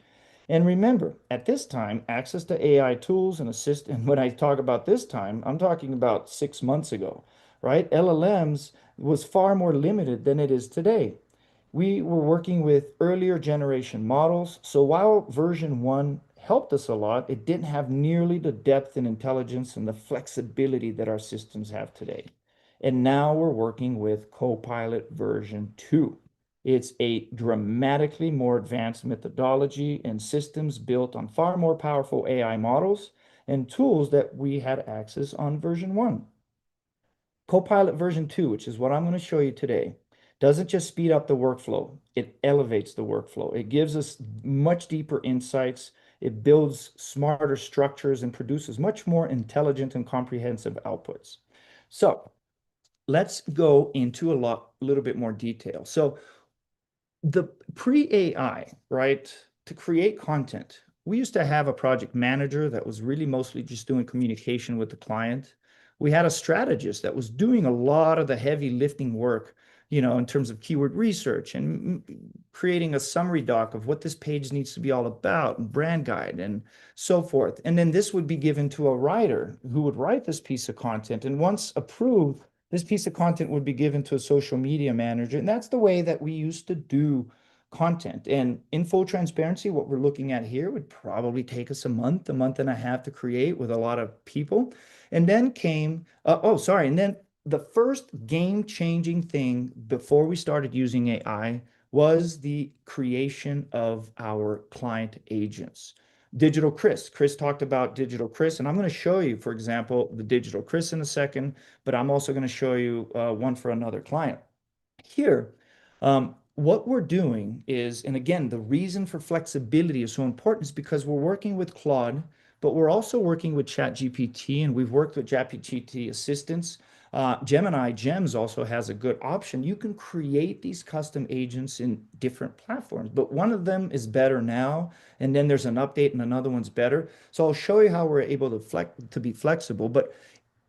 And remember, at this time, access to AI tools and assist, and when I talk about this time, I'm talking about 6 months ago, right? LLMs was far more limited than it is today. We were working with earlier generation models. So while version 1 helped us a lot, it didn't have nearly the depth and intelligence and the flexibility that our systems have today. And now we're working with Copilot version 2. It's a dramatically more advanced methodology and systems built on far more powerful AI models and tools that we had access on version 1. Copilot version 2, which is what I'm going to show you today, doesn't just speed up the workflow, it elevates the workflow. It gives us much deeper insights. It builds smarter structures and produces much more intelligent and comprehensive outputs. So let's go into a little bit more detail. So the pre-AI, right, to create content, we used to have a project manager that was really mostly just doing communication with the client. We had a strategist that was doing a lot of the heavy lifting work, in terms of keyword research and creating a summary doc of what this page needs to be all about, and brand guide and so forth. And then this would be given to a writer who would write this piece of content. And once approved, this piece of content would be given to a social media manager. And that's the way that we used to do content. And in full transparency, what we're looking at here would probably take us a month and a half to create with a lot of people. And then came, and then the first game-changing thing before we started using AI was the creation of our client agents. Digital Chris. Chris talked about Digital Chris, and I'm going to show you, for example, the Digital Chris in a second, but I'm also going to show you one for another client. Here, what we're doing is, and again, the reason for flexibility is so important is because we're working with Claude, but we're also working with ChatGPT, and we've worked with ChatGPT assistants. Gemini Gems also has a good option. You can create these custom agents in different platforms, but one of them is better now, and then there's an update and another one's better. So I'll show you how we're able to be flexible. But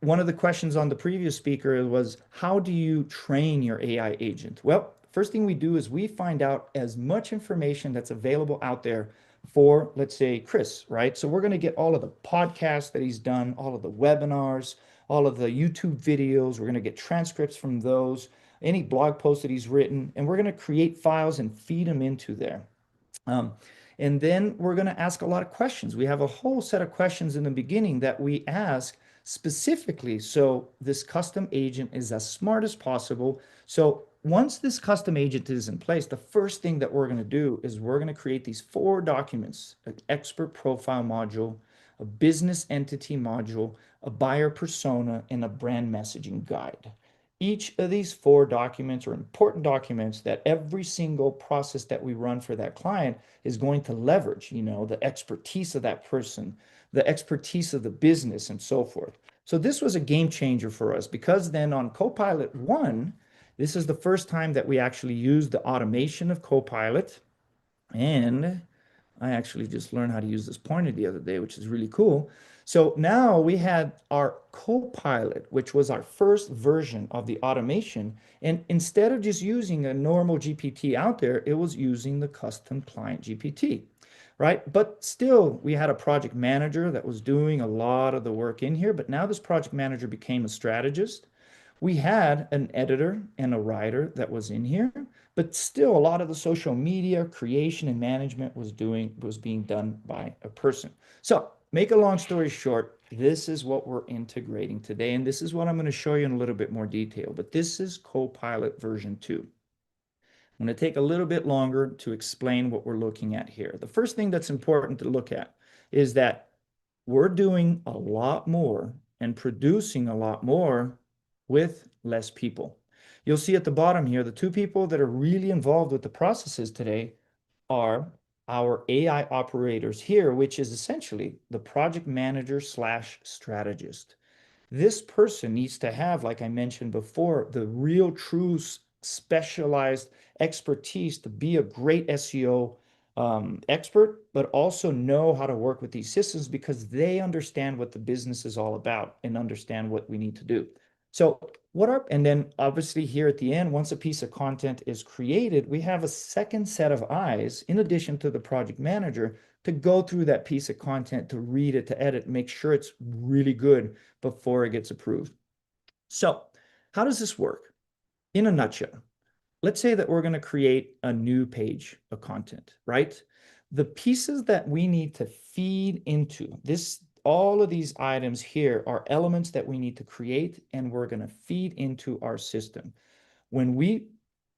one of the questions on the previous speaker was, how do you train your AI agent? Well, first thing we do is we find out as much information that's available out there for, let's say, Chris, right? So we're going to get all of the podcasts that he's done, all of the webinars, all of the YouTube videos. We're going to get transcripts from those, any blog posts that he's written, and we're going to create files and feed them into there. And then we're going to ask a lot of questions. We have a whole set of questions in the beginning that we ask specifically so this custom agent is as smart as possible. So once this custom agent is in place, the first thing that we're going to do is we're going to create these 4 documents: an expert profile module, a business entity module, a buyer persona, and a brand messaging guide. Each of these 4 documents are important documents that every single process that we run for that client is going to leverage, the expertise of that person, the expertise of the business, and so forth. So this was a game changer for us, because then on Copilot 1, this is the first time that we actually used the automation of Copilot. And I actually just learned how to use this pointer the other day, which is really cool. So now we had our Copilot, which was our first version of the automation. And instead of just using a normal GPT out there, it was using the custom client GPT, right? But still, we had a project manager that was doing a lot of the work in here. But now this project manager became a strategist. We had an editor and a writer that was in here, but still a lot of the social media creation and management was being done by a person. So make a long story short, this is what we're integrating today, and this is what I'm going to show you in a little bit more detail. But this is Copilot version 2. I'm going to take a little bit longer to explain what we're looking at here. The first thing that's important to look at is that we're doing a lot more and producing a lot more with less people. You'll see at the bottom here, the 2 people that are really involved with the processes today are our AI operators here, which is essentially the project manager / strategist. This person needs to have, like I mentioned before, the real true specialized expertise to be a great SEO expert, but also know how to work with these systems because they understand what the business is all about and understand what we need to do. So and then obviously here at the end, once a piece of content is created, we have a second set of eyes in addition to the project manager to go through that piece of content, to read it, to edit, make sure it's really good before it gets approved. So how does this work? In a nutshell, let's say that we're going to create a new page of content, right? The pieces that we need to feed into this, all of these items here are elements that we need to create and we're going to feed into our system. When we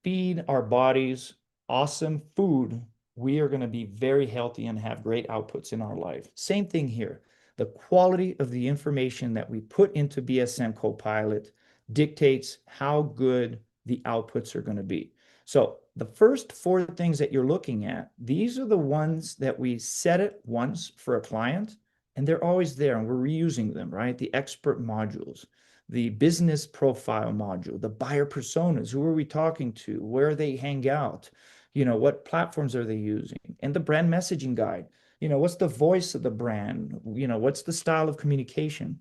feed our bodies awesome food, we are going to be very healthy and have great outputs in our life. Same thing here. The quality of the information that we put into BSM Copilot dictates how good the outputs are going to be. So the first 4 things that you're looking at, these are the ones that we set it once for a client, and they're always there, and we're reusing them, right? The expert modules, the business profile module, the buyer personas, who are we talking to, where they hang out, what platforms are they using, and the brand messaging guide. What's the voice of the brand? What's the style of communication?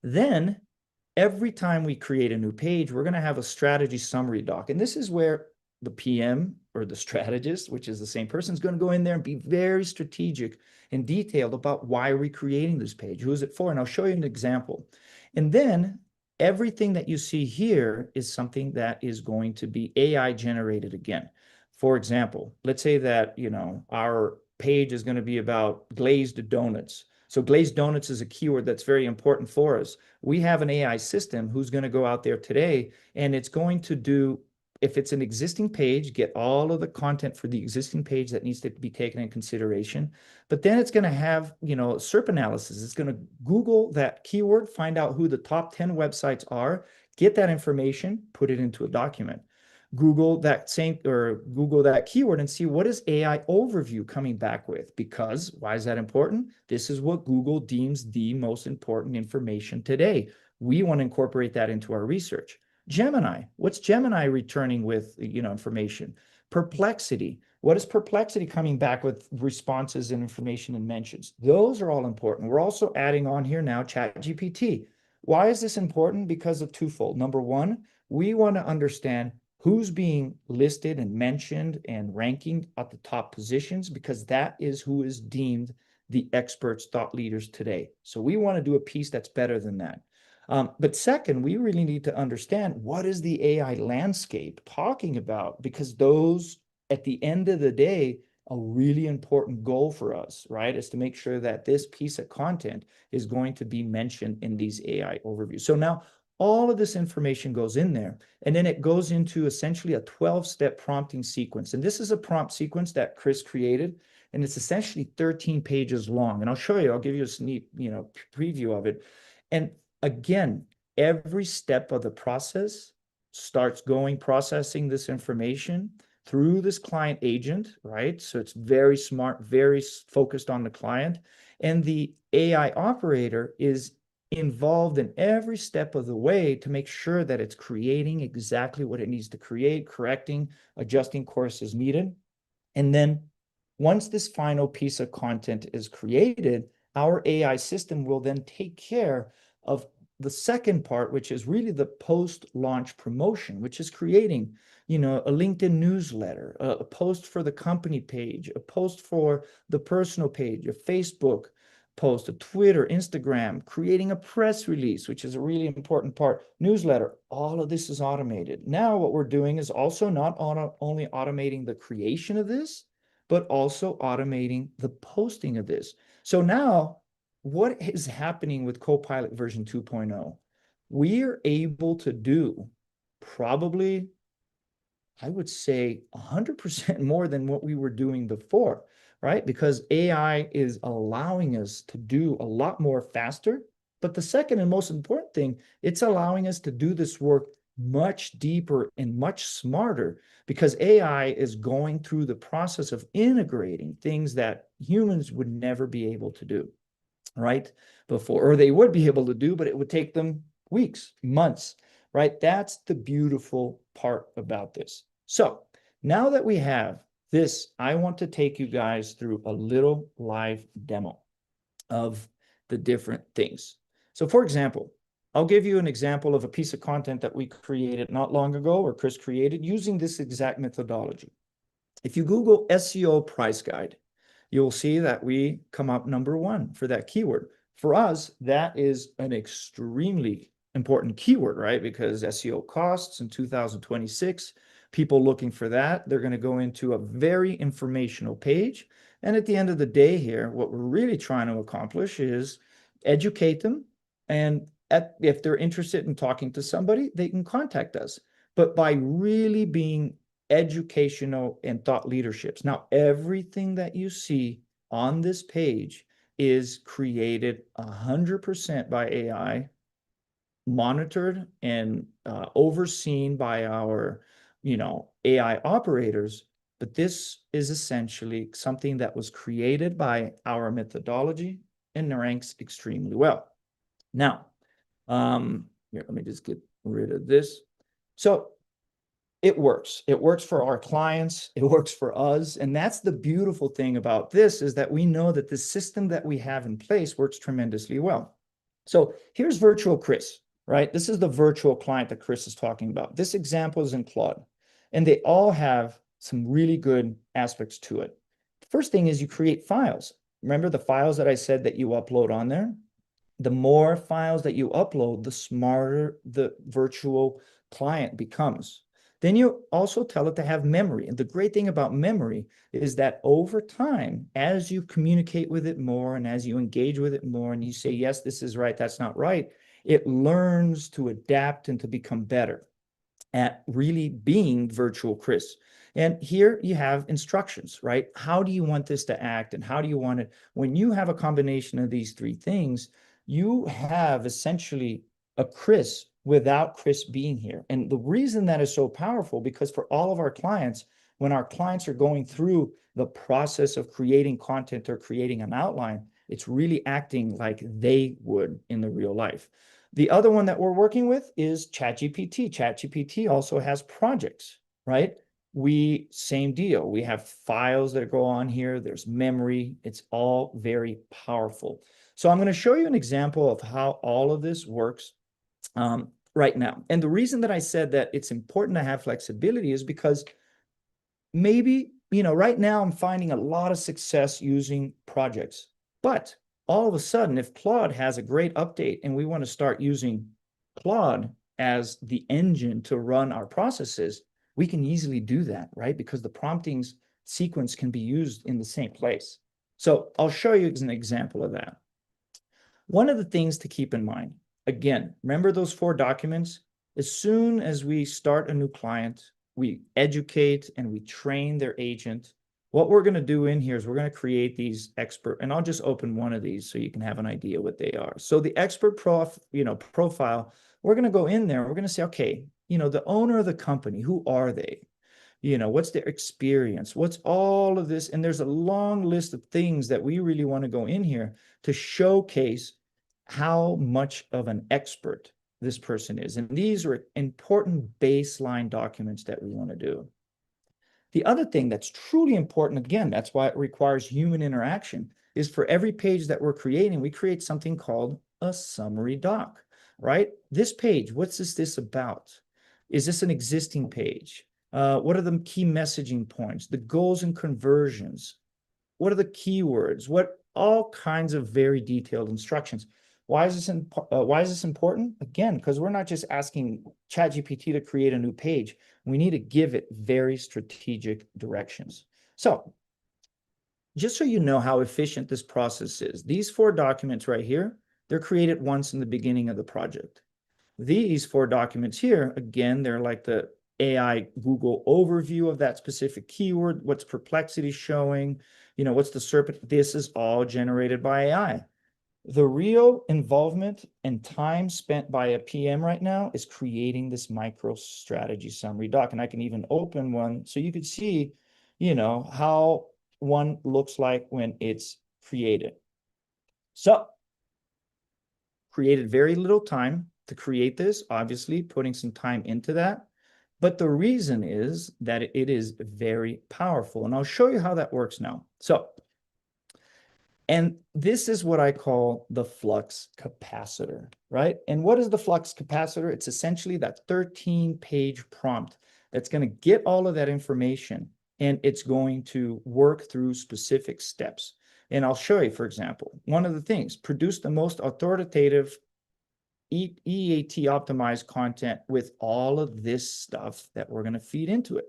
Then every time we create a new page, we're going to have a strategy summary doc. And this is where the PM or the strategist, which is the same person, is going to go in there and be very strategic and detailed about why are we creating this page? Who is it for? And I'll show you an example. And then everything that you see here is something that is going to be AI generated again. For example, let's say that, our page is going to be about glazed donuts. So glazed donuts is a keyword that's very important for us. We have an AI system who's going to go out there today, and it's going to do, if it's an existing page, get all of the content for the existing page that needs to be taken in consideration. But then it's going to have, SERP analysis. It's going to Google that keyword, find out who the top 10 websites are, get that information, put it into a document. Google that keyword and see what is AI overview coming back with. Because why is that important? This is what Google deems the most important information today. We want to incorporate that into our research. Gemini, what's Gemini returning with, information? Perplexity, what is Perplexity coming back with responses and information and mentions? Those are all important. We're also adding on here now ChatGPT. Why is this important? Because of twofold. Number one, we want to understand who's being listed and mentioned and ranking at the top positions, because that is who is deemed the experts, thought leaders today. So we want to do a piece that's better than that. But second, we really need to understand what is the AI landscape talking about, because those, at the end of the day, a really important goal for us, right, is to make sure that this piece of content is going to be mentioned in these AI overviews. So now all of this information goes in there, and then it goes into essentially a 12-step prompting sequence. And this is a prompt sequence that Chris created, and it's essentially 13 pages long. And I'll show you, I'll give you a sneak, preview of it. And again, every step of the process starts processing this information through this client agent, right? So it's very smart, very focused on the client. And the AI operator is involved in every step of the way to make sure that it's creating exactly what it needs to create, correcting, adjusting course as needed. And then once this final piece of content is created, our AI system will then take care of the second part, which is really the post-launch promotion, which is creating, a LinkedIn newsletter, a post for the company page, a post for the personal page, a Facebook post, a Twitter, Instagram, creating a press release, which is a really important part, newsletter. All of this is automated. Now what we're doing is also not only automating the creation of this, but also automating the posting of this. So now what is happening with Copilot version 2.0? We are able to do probably, I would say, 100% more than what we were doing before, right? Because AI is allowing us to do a lot more faster. But the second and most important thing, it's allowing us to do this work much deeper and much smarter, because AI is going through the process of integrating things that humans would never be able to do, right? Before, or they would be able to do, but it would take them weeks, months. right? That's the beautiful part about this. So now that we have this, I want to take you guys through a little live demo of the different things. So for example, I'll give you an example of a piece of content that we created not long ago, or Chris created, using this exact methodology. If you Google SEO price guide, you'll see that we come up #1 for that keyword. For us, that is an extremely important keyword, right? Because SEO costs in 2026, people looking for that, they're going to go into a very informational page. And at the end of the day here, what we're really trying to accomplish is educate them. And if they're interested in talking to somebody, they can contact us. But by really being educational and thought leaderships. Now, everything that you see on this page is created 100% by AI, monitored and overseen by our, AI operators. But this is essentially something that was created by our methodology and ranks extremely well. Now, here, let me just get rid of this. So it works. It works for our clients. It works for us. And that's the beautiful thing about this, is that we know that the system that we have in place works tremendously well. So here's virtual Chris, right? This is the virtual client that Chris is talking about. This example is in Claude, and they all have some really good aspects to it. The first thing is you create files. Remember the files that I said that you upload on there? The more files that you upload, the smarter the virtual client becomes. Then you also tell it to have memory. And the great thing about memory is that over time, as you communicate with it more and as you engage with it more and you say, yes, this is right, that's not right, it learns to adapt and to become better at really being virtual Chris. And here you have instructions, right? How do you want this to act, and how do you want it? When you have a combination of these three things, you have essentially a Chris without Chris being here. And the reason that is so powerful, because for all of our clients, when our clients are going through the process of creating content or creating an outline, it's really acting like they would in the real life. The other one that we're working with is ChatGPT. ChatGPT also has projects, right? Same deal. We have files that go on here. There's memory. It's all very powerful. So I'm going to show you an example of how all of this works right now. And the reason that I said that it's important to have flexibility is because maybe, right now I'm finding a lot of success using projects. But all of a sudden, if Claude has a great update and we want to start using Claude as the engine to run our processes, we can easily do that, right? Because the promptings sequence can be used in the same place. So I'll show you as an example of that. One of the things to keep in mind, again, remember those 4 documents? As soon as we start a new client, we educate and we train their agent. What we're going to do in here is we're going to create these expert, and I'll just open one of these so you can have an idea what they are. So the expert profile, we're going to go in there. We're going to say, okay, the owner of the company, who are they? What's their experience? What's all of this? And there's a long list of things that we really want to go in here to showcase how much of an expert this person is. And these are important baseline documents that we want to do. The other thing that's truly important, again, that's why it requires human interaction, is for every page that we're creating, we create something called a summary doc, right? This page, what's this about? Is this an existing page? What are the key messaging points, the goals and conversions? What are the keywords? All kinds of very detailed instructions. Why is this important? Again, because we're not just asking ChatGPT to create a new page. We need to give it very strategic directions. So just so you know how efficient this process is, these 4 documents right here, they're created once in the beginning of the project. These 4 documents here, again, they're like the AI Google overview of that specific keyword. What's Perplexity showing? What's the serpent? This is all generated by AI. The real involvement and time spent by a PM right now is creating this micro strategy summary doc. And I can even open one so you could see, how one looks like when it's created. So created very little time. to create this, obviously putting some time into that. But the reason is that it is very powerful. And I'll show you how that works now. So, and this is what I call the flux capacitor, right? And what is the flux capacitor? It's essentially that 13-page prompt that's going to get all of that information, and it's going to work through specific steps. And I'll show you, for example, one of the things, produce the most authoritative EAT optimized content with all of this stuff that we're going to feed into it.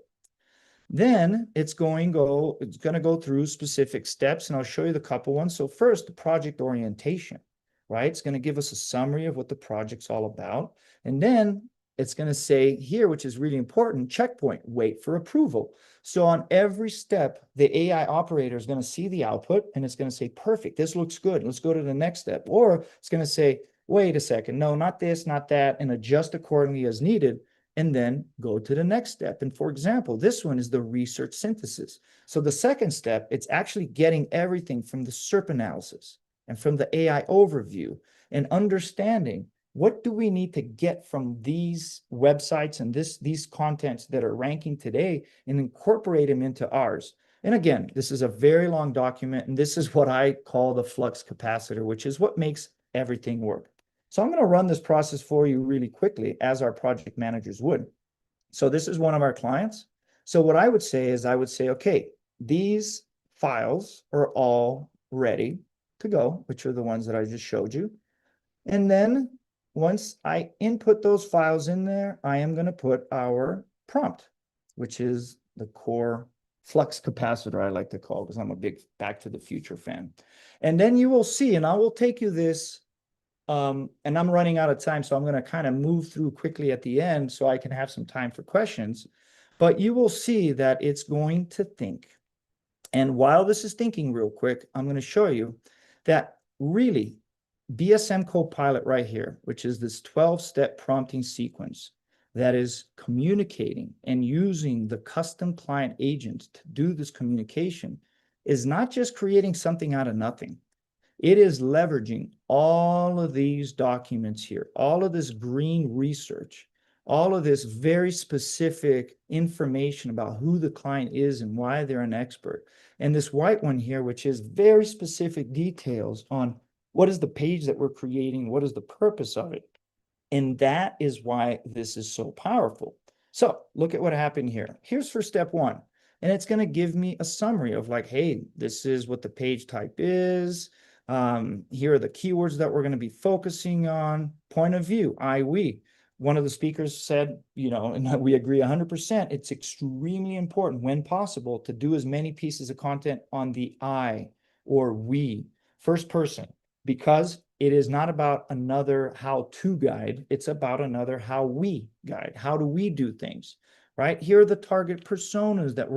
Then it's going to go through specific steps, and I'll show you the couple ones. So first, the project orientation, right? It's going to give us a summary of what the project's all about. And then it's going to say here, which is really important, checkpoint, wait for approval. So on every step, the AI operator is going to see the output, and it's going to say, perfect, this looks good. Let's go to the next step. Or it's going to say, wait a second, no, not this, not that, and adjust accordingly as needed, and then go to the next step. And for example, this one is the research synthesis. So the second step, it's actually getting everything from the SERP analysis and from the AI overview and understanding what do we need to get from these websites and these contents that are ranking today and incorporate them into ours. And again, this is a very long document, and this is what I call the flux capacitor, which is what makes everything work. So I'm going to run this process for you really quickly, as our project managers would. So this is one of our clients. So what I would say is okay, these files are all ready to go, which are the ones that I just showed you. And then once I input those files in there, I am going to put our prompt, which is the core flux capacitor, I like to call, because I'm a big Back to the Future fan. And then you will see, and I will take you this, and I'm running out of time, so I'm going to kind of move through quickly at the end so I can have some time for questions. But you will see that it's going to think. And while this is thinking real quick, I'm going to show you that really BSM Copilot right here, which is this 12-step prompting sequence that is communicating and using the custom client agent to do this communication, is not just creating something out of nothing. It is leveraging all of these documents here, all of this green research, all of this very specific information about who the client is and why they're an expert. And this white one here, which is very specific details on what is the page that we're creating, what is the purpose of it. And that is why this is so powerful. So look at what happened here. Here's for step one. And it's going to give me a summary of like, hey, this is what the page type is. Here are the keywords that we're going to be focusing on. Point of view, we. One of the speakers said, and we agree 100%, it's extremely important when possible to do as many pieces of content on the I or we, first person, because it is not about another how-to guide. It's about another how we guide. How do we do things, right? Here are the target personas that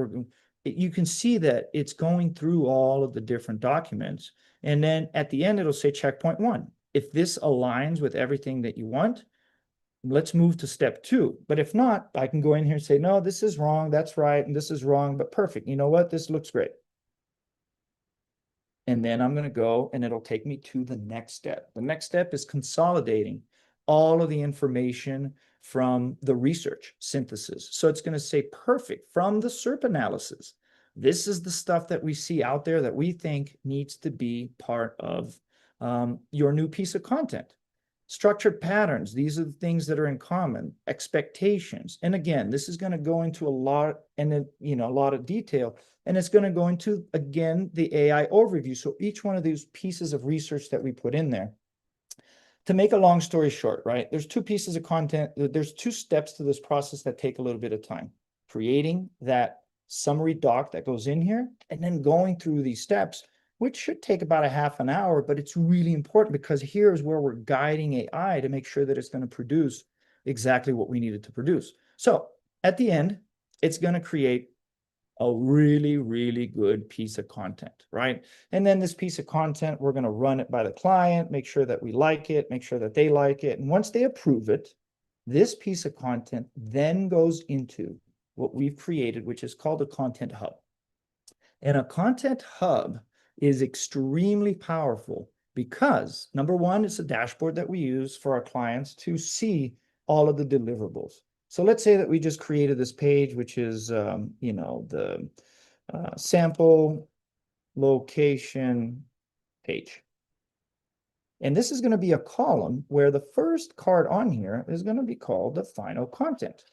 you can see that it's going through all of the different documents. And then at the end, it'll say checkpoint 1. If this aligns with everything that you want, let's move to step 2. But if not, I can go in here and say, no, this is wrong, that's right, and this is wrong, but perfect. You know what? This looks great. And then I'm going to go and it'll take me to the next step. The next step is consolidating all of the information from the research synthesis. So it's going to say, perfect, from the SERP analysis. This is the stuff that we see out there that we think needs to be part of your new piece of content. Structured patterns, these are the things that are in common. Expectations. And again, this is going to go into a lot of detail. And it's going to go into, again, the AI overview. So each one of these pieces of research that we put in there. To make a long story short, right? There's 2 pieces of content. There's 2 steps to this process that take a little bit of time. Creating that summary doc that goes in here, and then going through these steps, which should take about a half an hour, but it's really important because here's where we're guiding AI to make sure that it's going to produce exactly what we need it to produce. So at the end, it's going to create a really, really good piece of content, right? And then this piece of content, we're going to run it by the client, make sure that we like it, make sure that they like it. And once they approve it, this piece of content then goes into what we've created, which is called a content hub. And a content hub is extremely powerful Because number one, it's a dashboard that we use for our clients to see all of the deliverables. So let's say that we just created this page, which is, the sample location page. And this is going to be a column where the first card on here is going to be called the final content.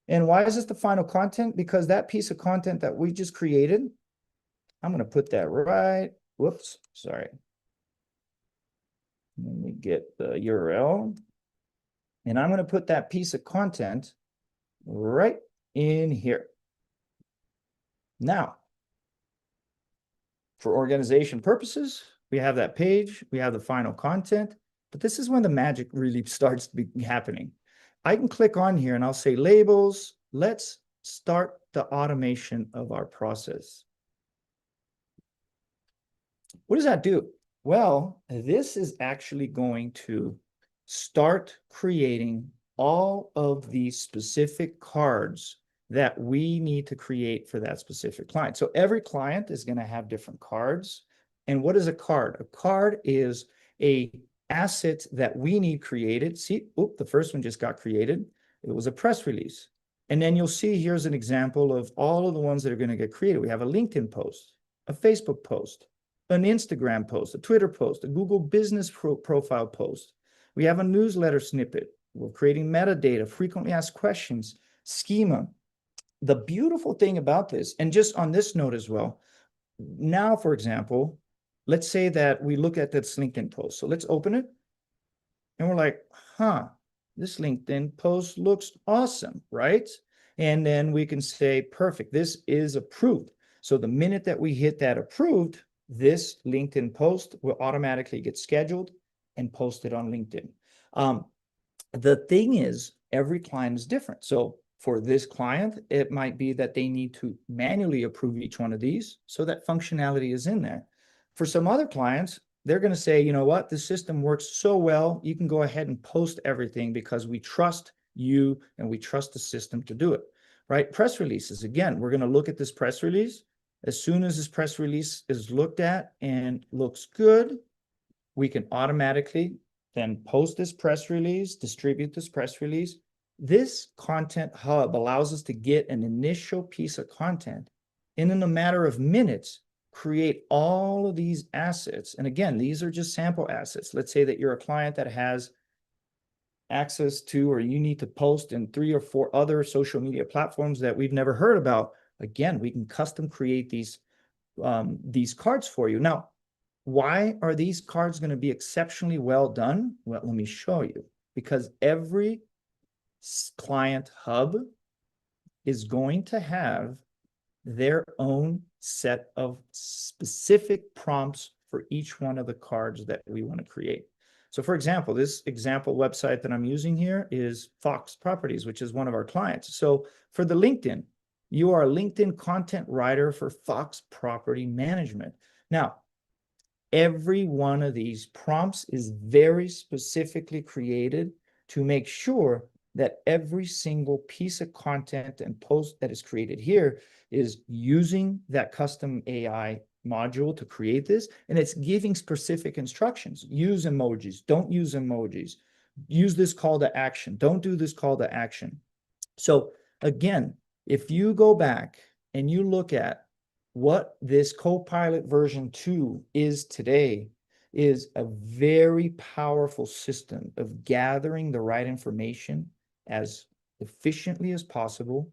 And why is this the final content? Because that piece of content that we just created, I'm going to put that right. Whoops, sorry. Let me get the URL. And I'm going to put that piece of content right in here. Now, for organization purposes, we have that page, we have the final content, but this is when the magic really starts to be happening. I can click on here and I'll say labels. Let's start the automation of our process. What does that do? Well, this is actually going to start creating all of these specific cards that we need to create for that specific client. So every client is going to have different cards. And what is a card? A card is a asset that we need created. See, the first one just got created. It was a press release. And then you'll see here's an example of all of the ones that are going to get created. We have a LinkedIn post, a Facebook post, an Instagram post, a Twitter post, a Google business profile post. We have a newsletter snippet. We're creating metadata, frequently asked questions, schema. The beautiful thing about this, and just on this note as well, now, for example, let's say that we look at this LinkedIn post. So let's open it. And we're like, this LinkedIn post looks awesome, right? And then we can say, perfect, this is approved. So the minute that we hit that approved, this LinkedIn post will automatically get scheduled and posted on LinkedIn. The thing is, every client is different. So for this client, it might be that they need to manually approve each one of these so that functionality is in there. For some other clients, they're going to say, you know what, the system works so well, you can go ahead and post everything because we trust you and we trust the system to do it, right? Press releases, again, we're going to look at this press release. As soon as this press release is looked at and looks good, we can automatically then post this press release, distribute this press release. This content hub allows us to get an initial piece of content and in a matter of minutes, create all of these assets. And again, these are just sample assets. Let's say that you're a client that has access to, or you need to post in 3 or 4 other social media platforms that we've never heard about. Again, we can custom create these cards for you. Now, why are these cards going to be exceptionally well done? Well, let me show you. Because every client hub is going to have their own set of specific prompts for each one of the cards that we want to create. So for example, this example website that I'm using here is Fox Properties, which is one of our clients. So for the LinkedIn, you are a LinkedIn content writer for Fox Property Management. Now, every one of these prompts is very specifically created to make sure that every single piece of content and post that is created here is using that custom AI module to create this, and it's giving specific instructions. Use emojis, don't use emojis. Use this call to action, don't do this call to action. So again, if you go back and you look at what this Copilot version 2 is today, is a very powerful system of gathering the right information as efficiently as possible.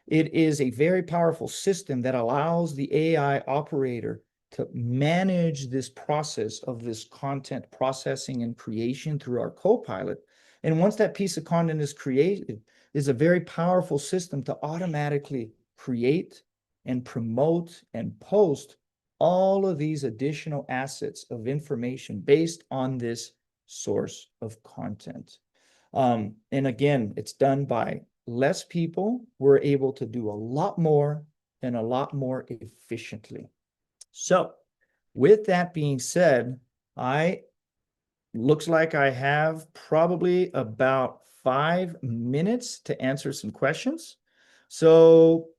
It is a very powerful system that allows the AI operator to manage this process of this content processing and creation through our Copilot. And once that piece of content is created, is a very powerful system to automatically create and promote and post all of these additional assets of information based on this source of content. And again, it's done by less people. We're able to do a lot more and a lot more efficiently. So with that being said, looks like I have probably about 5 minutes to answer some questions. So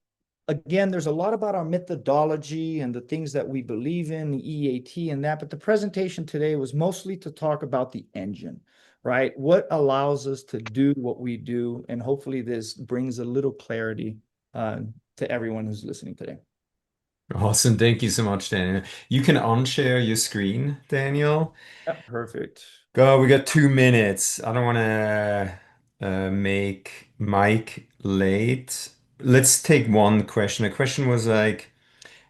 again, there's a lot about our methodology and the things that we believe in, the EAT and that, but the presentation today was mostly to talk about the engine, right? What allows us to do what we do, and hopefully this brings a little clarity to everyone who's listening today. Awesome. Thank you so much, Daniel. You can unshare your screen, Daniel. Yeah, perfect. Go, we got 2 minutes. I don't want to make Mike late. Let's take one question. The question was like,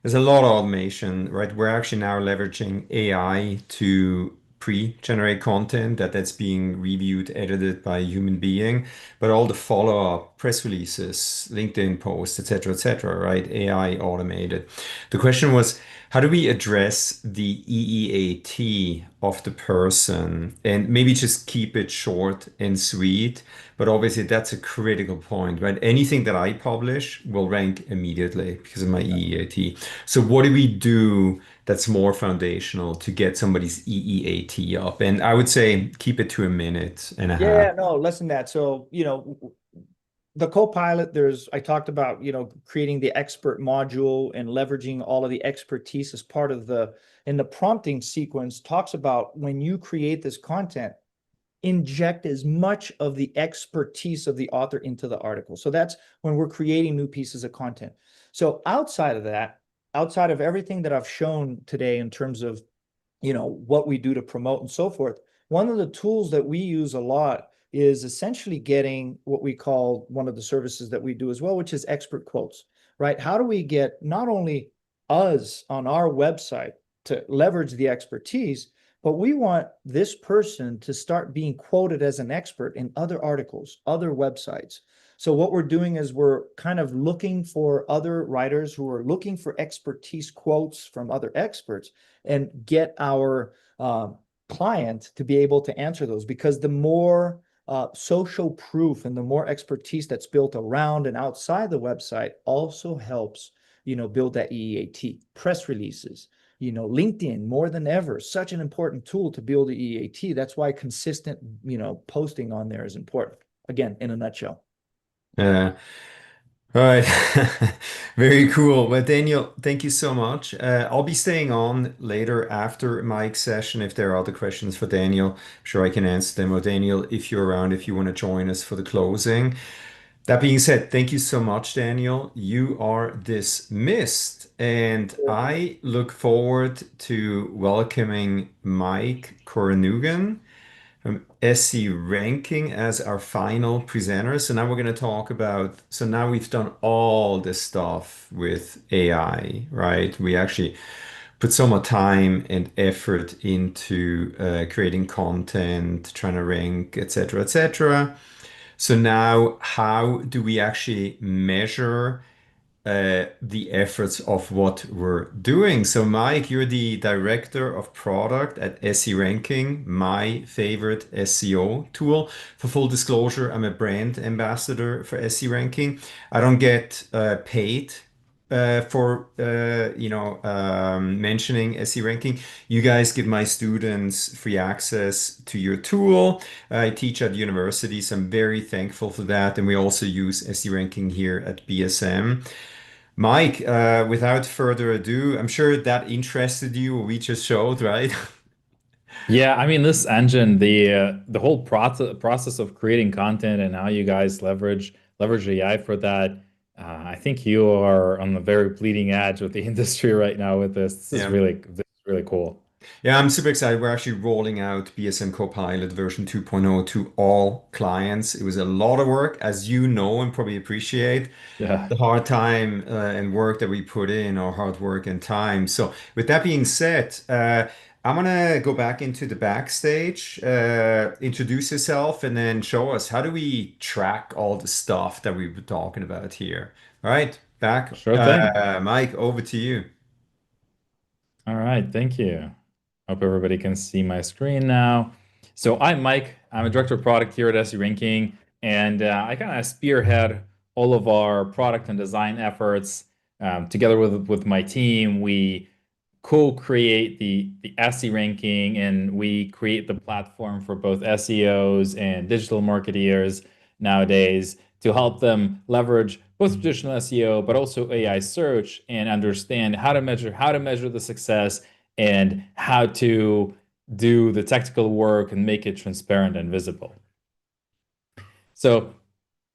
there's a lot of automation, right? We're actually now leveraging AI to pre-generate content that's being reviewed, edited by a human being, but all the follow-up press releases, LinkedIn posts, et cetera, right? AI automated. The question was, how do we address the EEAT of the person and maybe just keep it short and sweet? But obviously, that's a critical point, right? Anything that I publish will rank immediately because of my EEAT. So, what do we do that's more foundational to get somebody's EEAT up? And I would say keep it to a minute and a half. Yeah, no, less than that. So, the Copilot, I talked about, creating the expert module and leveraging all of the expertise as part of in the prompting sequence talks about when you create this content, inject as much of the expertise of the author into the article. So that's when we're creating new pieces of content. So outside of that, outside of everything that I've shown today in terms of, what we do to promote and so forth, one of the tools that we use a lot is essentially getting what we call one of the services that we do as well, which is expert quotes, right? How do we get not only us on our website to leverage the expertise, but we want this person to start being quoted as an expert in other articles, other websites. So what we're doing is we're kind of looking for other writers who are looking for expertise quotes from other experts and get our client to be able to answer those, because the more social proof and the more expertise that's built around and outside the website also helps, build that EEAT. Press releases, LinkedIn more than ever, such an important tool to build the EEAT. That's why consistent, posting on there is important. Again, in a nutshell. Uh, all right. Very cool. Well, Daniel, thank you so much. I'll be staying on later after Mike's session. If there are other questions for Daniel, I'm sure I can answer them. Or Daniel, if you're around, if you want to join us for the closing. That being said, thank you so much, Daniel. You are dismissed. And I look forward to welcoming Mike Korenugin from SE Ranking as our final presenter. So now we're going to talk about, so now we've done all this stuff with AI, right? We actually put so much time and effort into creating content, trying to rank, etc., etc. So now, how do we actually measure the efforts of what we're doing? So, Mike, you're the director of product at SE Ranking, my favorite SEO tool. For full disclosure, I'm a brand ambassador for SE Ranking. I don't get paid for mentioning SE Ranking. You guys give my students free access to your tool. I teach at university, so I'm very thankful for that. And we also use SE Ranking here at BSM. Mike, without further ado, I'm sure that interested you, what we just showed, right? Yeah, I mean this engine, the whole process of creating content and how you guys leverage AI for that. I think you are on the very bleeding edge of the industry right now with this. Yeah. This is really cool. Yeah, I'm super excited. We're actually rolling out BSM Copilot version 2.0 to all clients. It was a lot of work, as you know and probably appreciate Yeah, the hard time and work that we put in, or hard work and time. So, with that being said, I'm gonna go back into the backstage, introduce yourself, and then show us how do we track all the stuff that we've been talking about here. All right, back. sure thing. Mike, over to you. All right, thank you. Hope everybody can see my screen now. So I'm Mike. I'm a director of product here at SE Ranking, and I kind of spearhead all of our product and design efforts. Together with my team, we co-create the SE Ranking, and we create the platform for both SEOs and digital marketeers nowadays to help them leverage both traditional SEO, but also AI search and understand how to measure the success and how to do the technical work and make it transparent and visible. So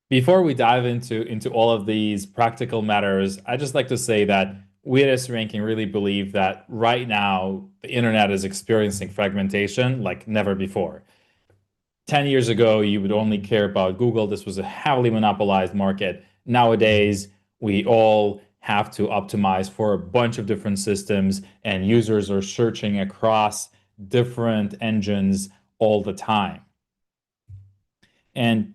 before we dive into all of these practical matters, I just like to say that we at SEO Ranking really believe that right now the internet is experiencing fragmentation like never before. 10 years ago, you would only care about Google. This was a heavily monopolized market. Nowadays, we all have to optimize for a bunch of different systems, and users are searching across different engines all the time. And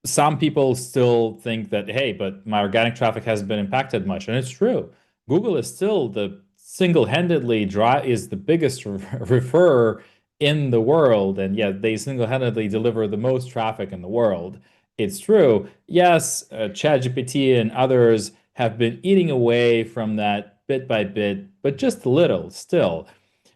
some people still think that, hey, but my organic traffic hasn't been impacted much. And it's true. Google is still the single-handedly is the biggest referrer in the world, and yet they single-handedly deliver the most traffic in the world. It's true. Yes, ChatGPT and others have been eating away from that bit by bit, but just a little still.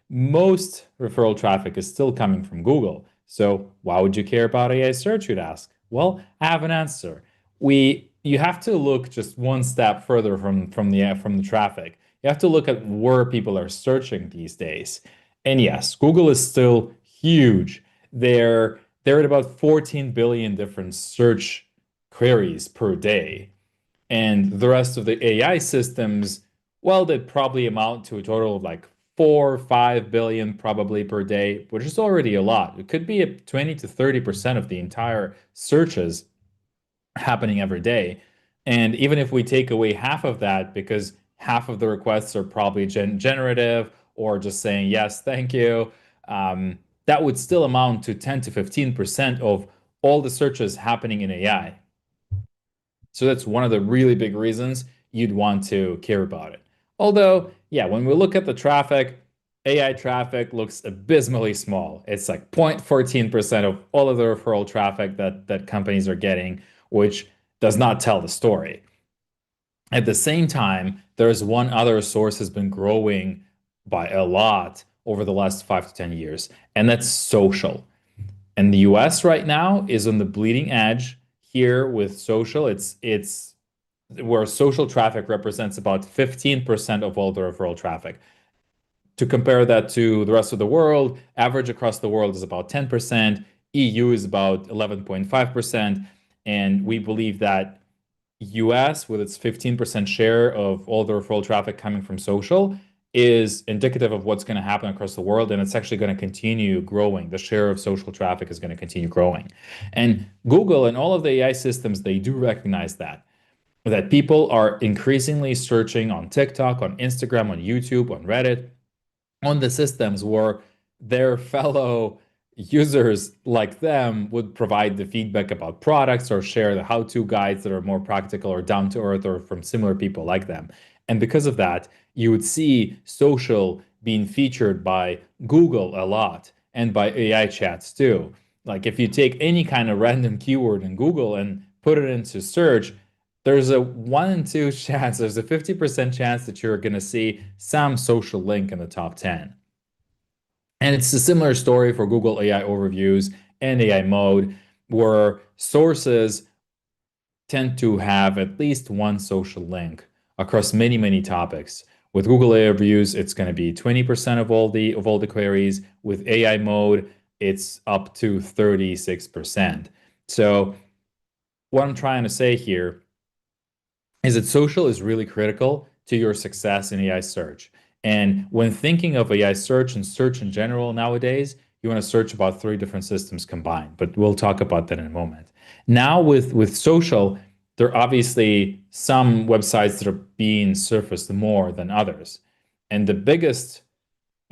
Most referral traffic is still coming from Google. So why would you care about AI search, you'd ask? Well, I have an answer. You have to look just one step further from the traffic. You have to look at where people are searching these days. And yes, Google is still huge. They're at about 14 billion different search queries per day. And the rest of the AI systems, well, they probably amount to a total of like 4 or 5 billion probably per day, which is already a lot. It could be 20 to 30% of the entire searches happening every day. And even if we take away half of that, because half of the requests are probably generative or just saying, yes, thank you, that would still amount to 10 to 15% of all the searches happening in AI. So that's one of the really big reasons you'd want to care about it. Although, yeah, when we look at the traffic, AI traffic looks abysmally small. It's like 0.14% of all of the referral traffic that companies are getting, which does not tell the story. At the same time, there's one other source has been growing by a lot over the last 5 to 10 years, and that's social. And the US right now is on the bleeding edge here with social. It's where social traffic represents about 15% of all the referral traffic. To compare that to the rest of the world, average across the world is about 10%, EU is about 11.5%, and we believe that US, with its 15% share of all the referral traffic coming from social, is indicative of what's going to happen across the world, and it's actually going to continue growing. The share of social traffic is going to continue growing. And Google and all of the AI systems, they do recognize that people are increasingly searching on TikTok, on Instagram, on YouTube, on Reddit, on the systems where their fellow users like them would provide the feedback about products or share the how-to guides that are more practical or down to earth or from similar people like them. And because of that, you would see social being featured by Google a lot and by AI chats too. Like if you take any kind of random keyword in Google and put it into search, there's a 1 in 2 chance, there's a 50% chance that you're going to see some social link in the top 10. And it's a similar story for Google AI overviews and AI mode, where sources tend to have at least one social link across many, many topics. With Google AI overviews, it's going to be 20% of all the queries. With AI mode, it's up to 36%. So what I'm trying to say here is that social is really critical to your success in AI search. And when thinking of AI search and search in general nowadays, you want to search about 3 different systems combined, but we'll talk about that in a moment. Now with social, there are obviously some websites that are being surfaced more than others. And the biggest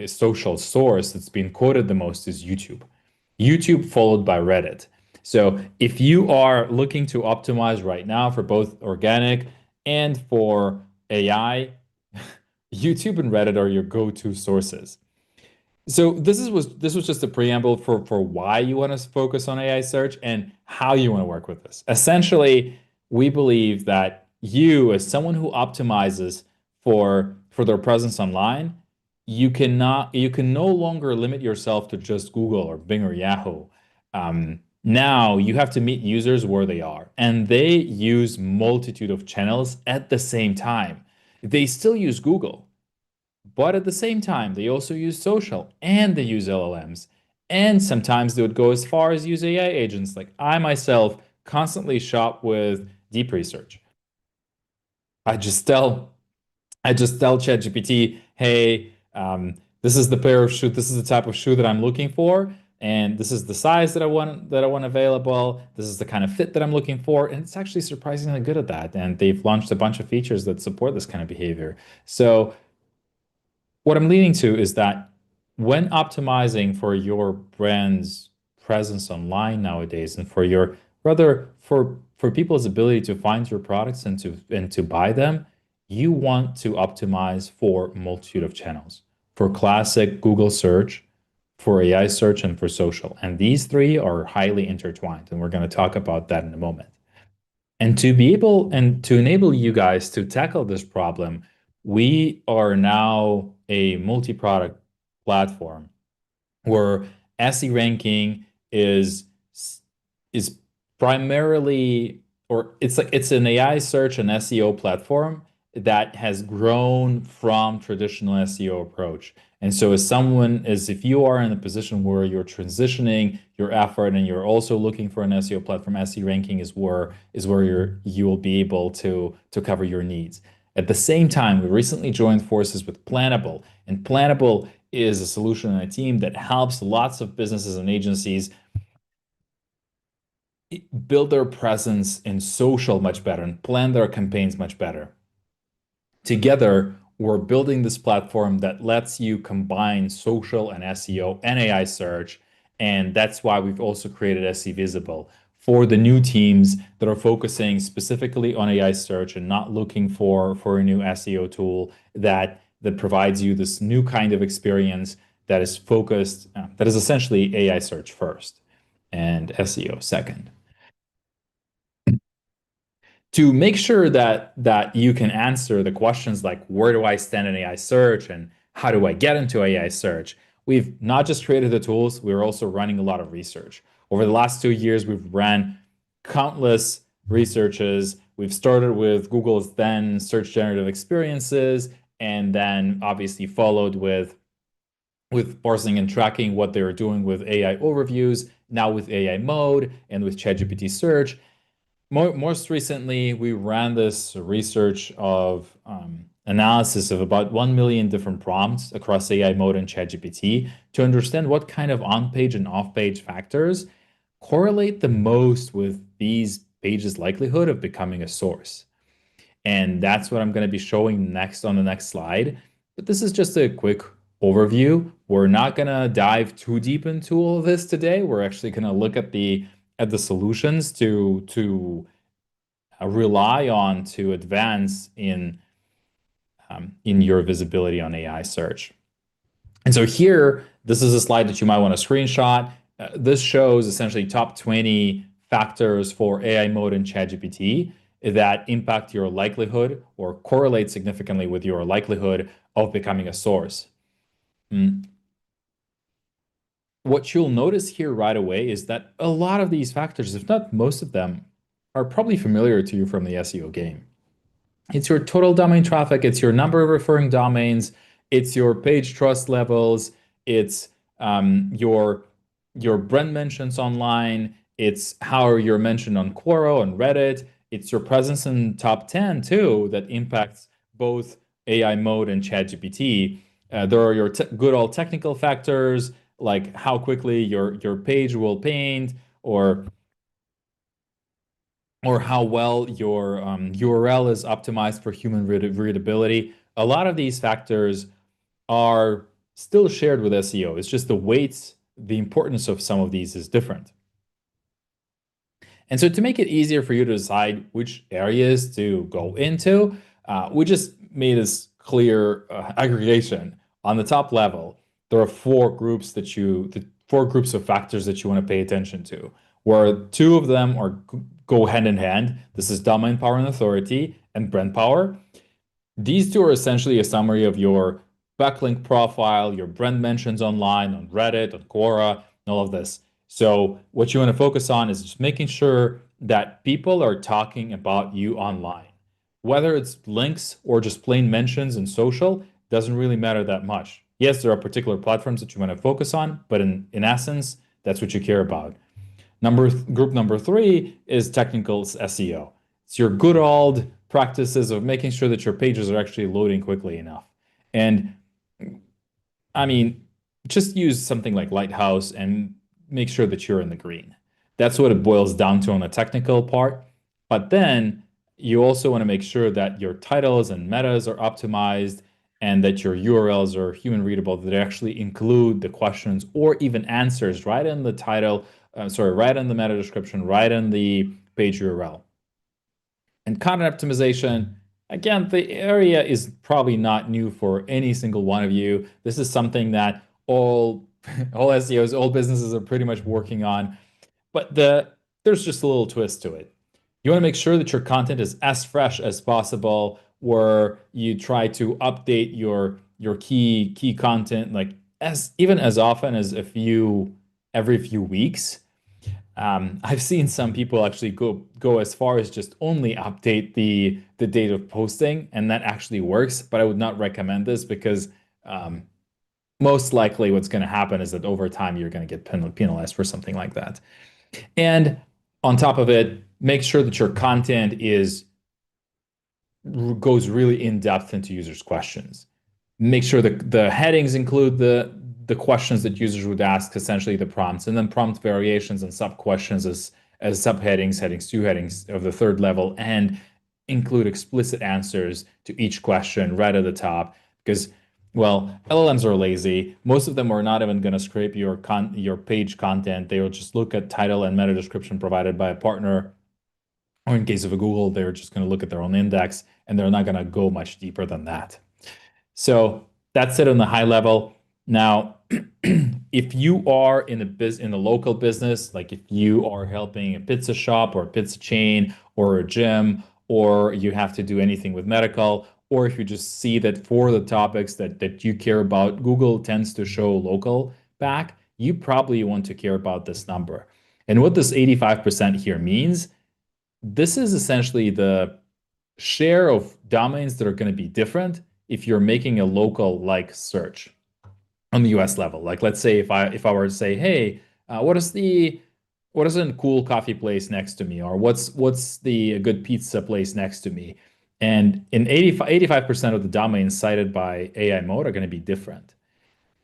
social source that's been quoted the most is YouTube. YouTube followed by Reddit. So if you are looking to optimize right now for both organic and for AI, YouTube and Reddit are your go-to sources. So this was just a preamble for why you want to focus on AI search and how you want to work with this. Essentially, we believe that you, as someone who optimizes for their presence online, you can no longer limit yourself to just Google or Bing or Yahoo. Now you have to meet users where they are, and they use multitude of channels at the same time. They still use Google, but at the same time, they also use social and they use LLMs. And sometimes they would go as far as use AI agents. Like I myself constantly shop with deep research. I just tell ChatGPT, hey, this is the pair of shoe, this is the type of shoe that I'm looking for, and this is the size that I want available. This is the kind of fit that I'm looking for, and it's actually surprisingly good at that. And they've launched a bunch of features that support this kind of behavior. So what I'm leading to is that when optimizing for your brand's presence online nowadays, and for your rather for people's ability to find your products and to buy them, you want to optimize for multitude of channels, for classic Google search, for AI search, and for social. And these three are highly intertwined, and we're going to talk about that in a moment. And to enable you guys to tackle this problem, we are now a multi-product platform where SE ranking is primarily, or it's an AI search and SEO platform that has grown from traditional SEO approach. And so if you are in a position where you're transitioning your effort and you're also looking for an SEO platform, SE ranking is where you will be able to cover your needs. At the same time, we recently joined forces with Planable, and Planable is a solution and a team that helps lots of businesses and agencies build their presence in social much better and plan their campaigns much better. Together, we're building this platform that lets you combine social and SEO and AI search. And that's why we've also created SE Visible for the new teams that are focusing specifically on AI search and not looking for a new SEO tool that provides you this new kind of experience that is focused, that is essentially AI search first and SEO second. To make sure that you can answer the questions like where do I stand in AI search and how do I get into AI search, we've not just created the tools, we're also running a lot of research. Over the last 2 years, we've ran countless researches. We've started with Google's then search generative experiences, and then obviously followed with parsing and tracking what they were doing with AI overviews, now with AI mode and with ChatGPT search. Most recently, we ran this research of analysis of about 1 million different prompts across AI mode and ChatGPT to understand what kind of on-page and off-page factors correlate the most with these pages' likelihood of becoming a source. And that's what I'm going to be showing next on the next slide. But this is just a quick overview. We're not going to dive too deep into all of this today. We're actually going to look at the solutions to rely on to advance in your visibility on AI search. And so here, this is a slide that you might want to screenshot. This shows essentially top 20 factors for AI mode in ChatGPT that impact your likelihood or correlate significantly with your likelihood of becoming a source. What you'll notice here right away is that a lot of these factors, if not most of them, are probably familiar to you from the SEO game. It's your total domain traffic, it's your number of referring domains, it's your page trust levels, it's your brand mentions online, it's how you're mentioned on Quora and Reddit, it's your presence in top 10 too that impacts both AI mode and ChatGPT. There are your good old technical factors like how quickly your page will paint, or how well your URL is optimized for human readability. A lot of these factors are still shared with SEO. It's just the weights, the importance of some of these is different. And so to make it easier for you to decide which areas to go into, we just made this clear aggregation. On the top level, there are four groups of factors that you want to pay attention to, where two of them go hand in hand. This is domain power and authority and brand power. These two are essentially a summary of your backlink profile, your brand mentions online, on Reddit, on Quora, and all of this. So what you want to focus on is just making sure that people are talking about you online. Whether it's links or just plain mentions in social, doesn't really matter that much. Yes, there are particular platforms that you want to focus on, but in essence, that's what you care about. Group number three is technical SEO. It's your good old practices of making sure that your pages are actually loading quickly enough. And I mean, just use something like Lighthouse and make sure that you're in the green. That's what it boils down to on the technical part. But then you also want to make sure that your titles and metas are optimized and that your URLs are human readable, that they actually include the questions or even answers right in the title, right in the meta description, right in the page URL. And content optimization, again, the area is probably not new for any single one of you. This is something that all SEOs, all businesses are pretty much working on, but there's just a little twist to it. You want to make sure that your content is as fresh as possible, where you try to update your key content like even as often as every few weeks. I've seen some people actually go as far as just only update the date of posting, and that actually works. But I would not recommend this because most likely what's going to happen is that over time you're going to get penalized for something like that. And on top of it, make sure that your content goes really in depth into users' questions. Make sure that the headings include the questions that users would ask, essentially the prompts, and then prompt variations and sub questions as subheadings, headings, two headings of the third level, and include explicit answers to each question right at the top. Because, well, LLMs are lazy. Most of them are not even going to scrape your page content. They will just look at title and meta description provided by a partner. Or in case of a Google, they're just going to look at their own index, and they're not going to go much deeper than that. So that's it on the high level. Now, if you are in a local business, like if you are helping a pizza shop or a pizza chain or a gym, or you have to do anything with medical, or if you just see that for the topics that you care about, Google tends to show local back, you probably want to care about this number. And what this 85% here means, this is essentially the share of domains that are going to be different if you're making a local like search on the US level. Like, let's say if I were to say, hey, what is a cool coffee place next to me, or what's the good pizza place next to me, and in 85% of the domains cited by AI mode are going to be different.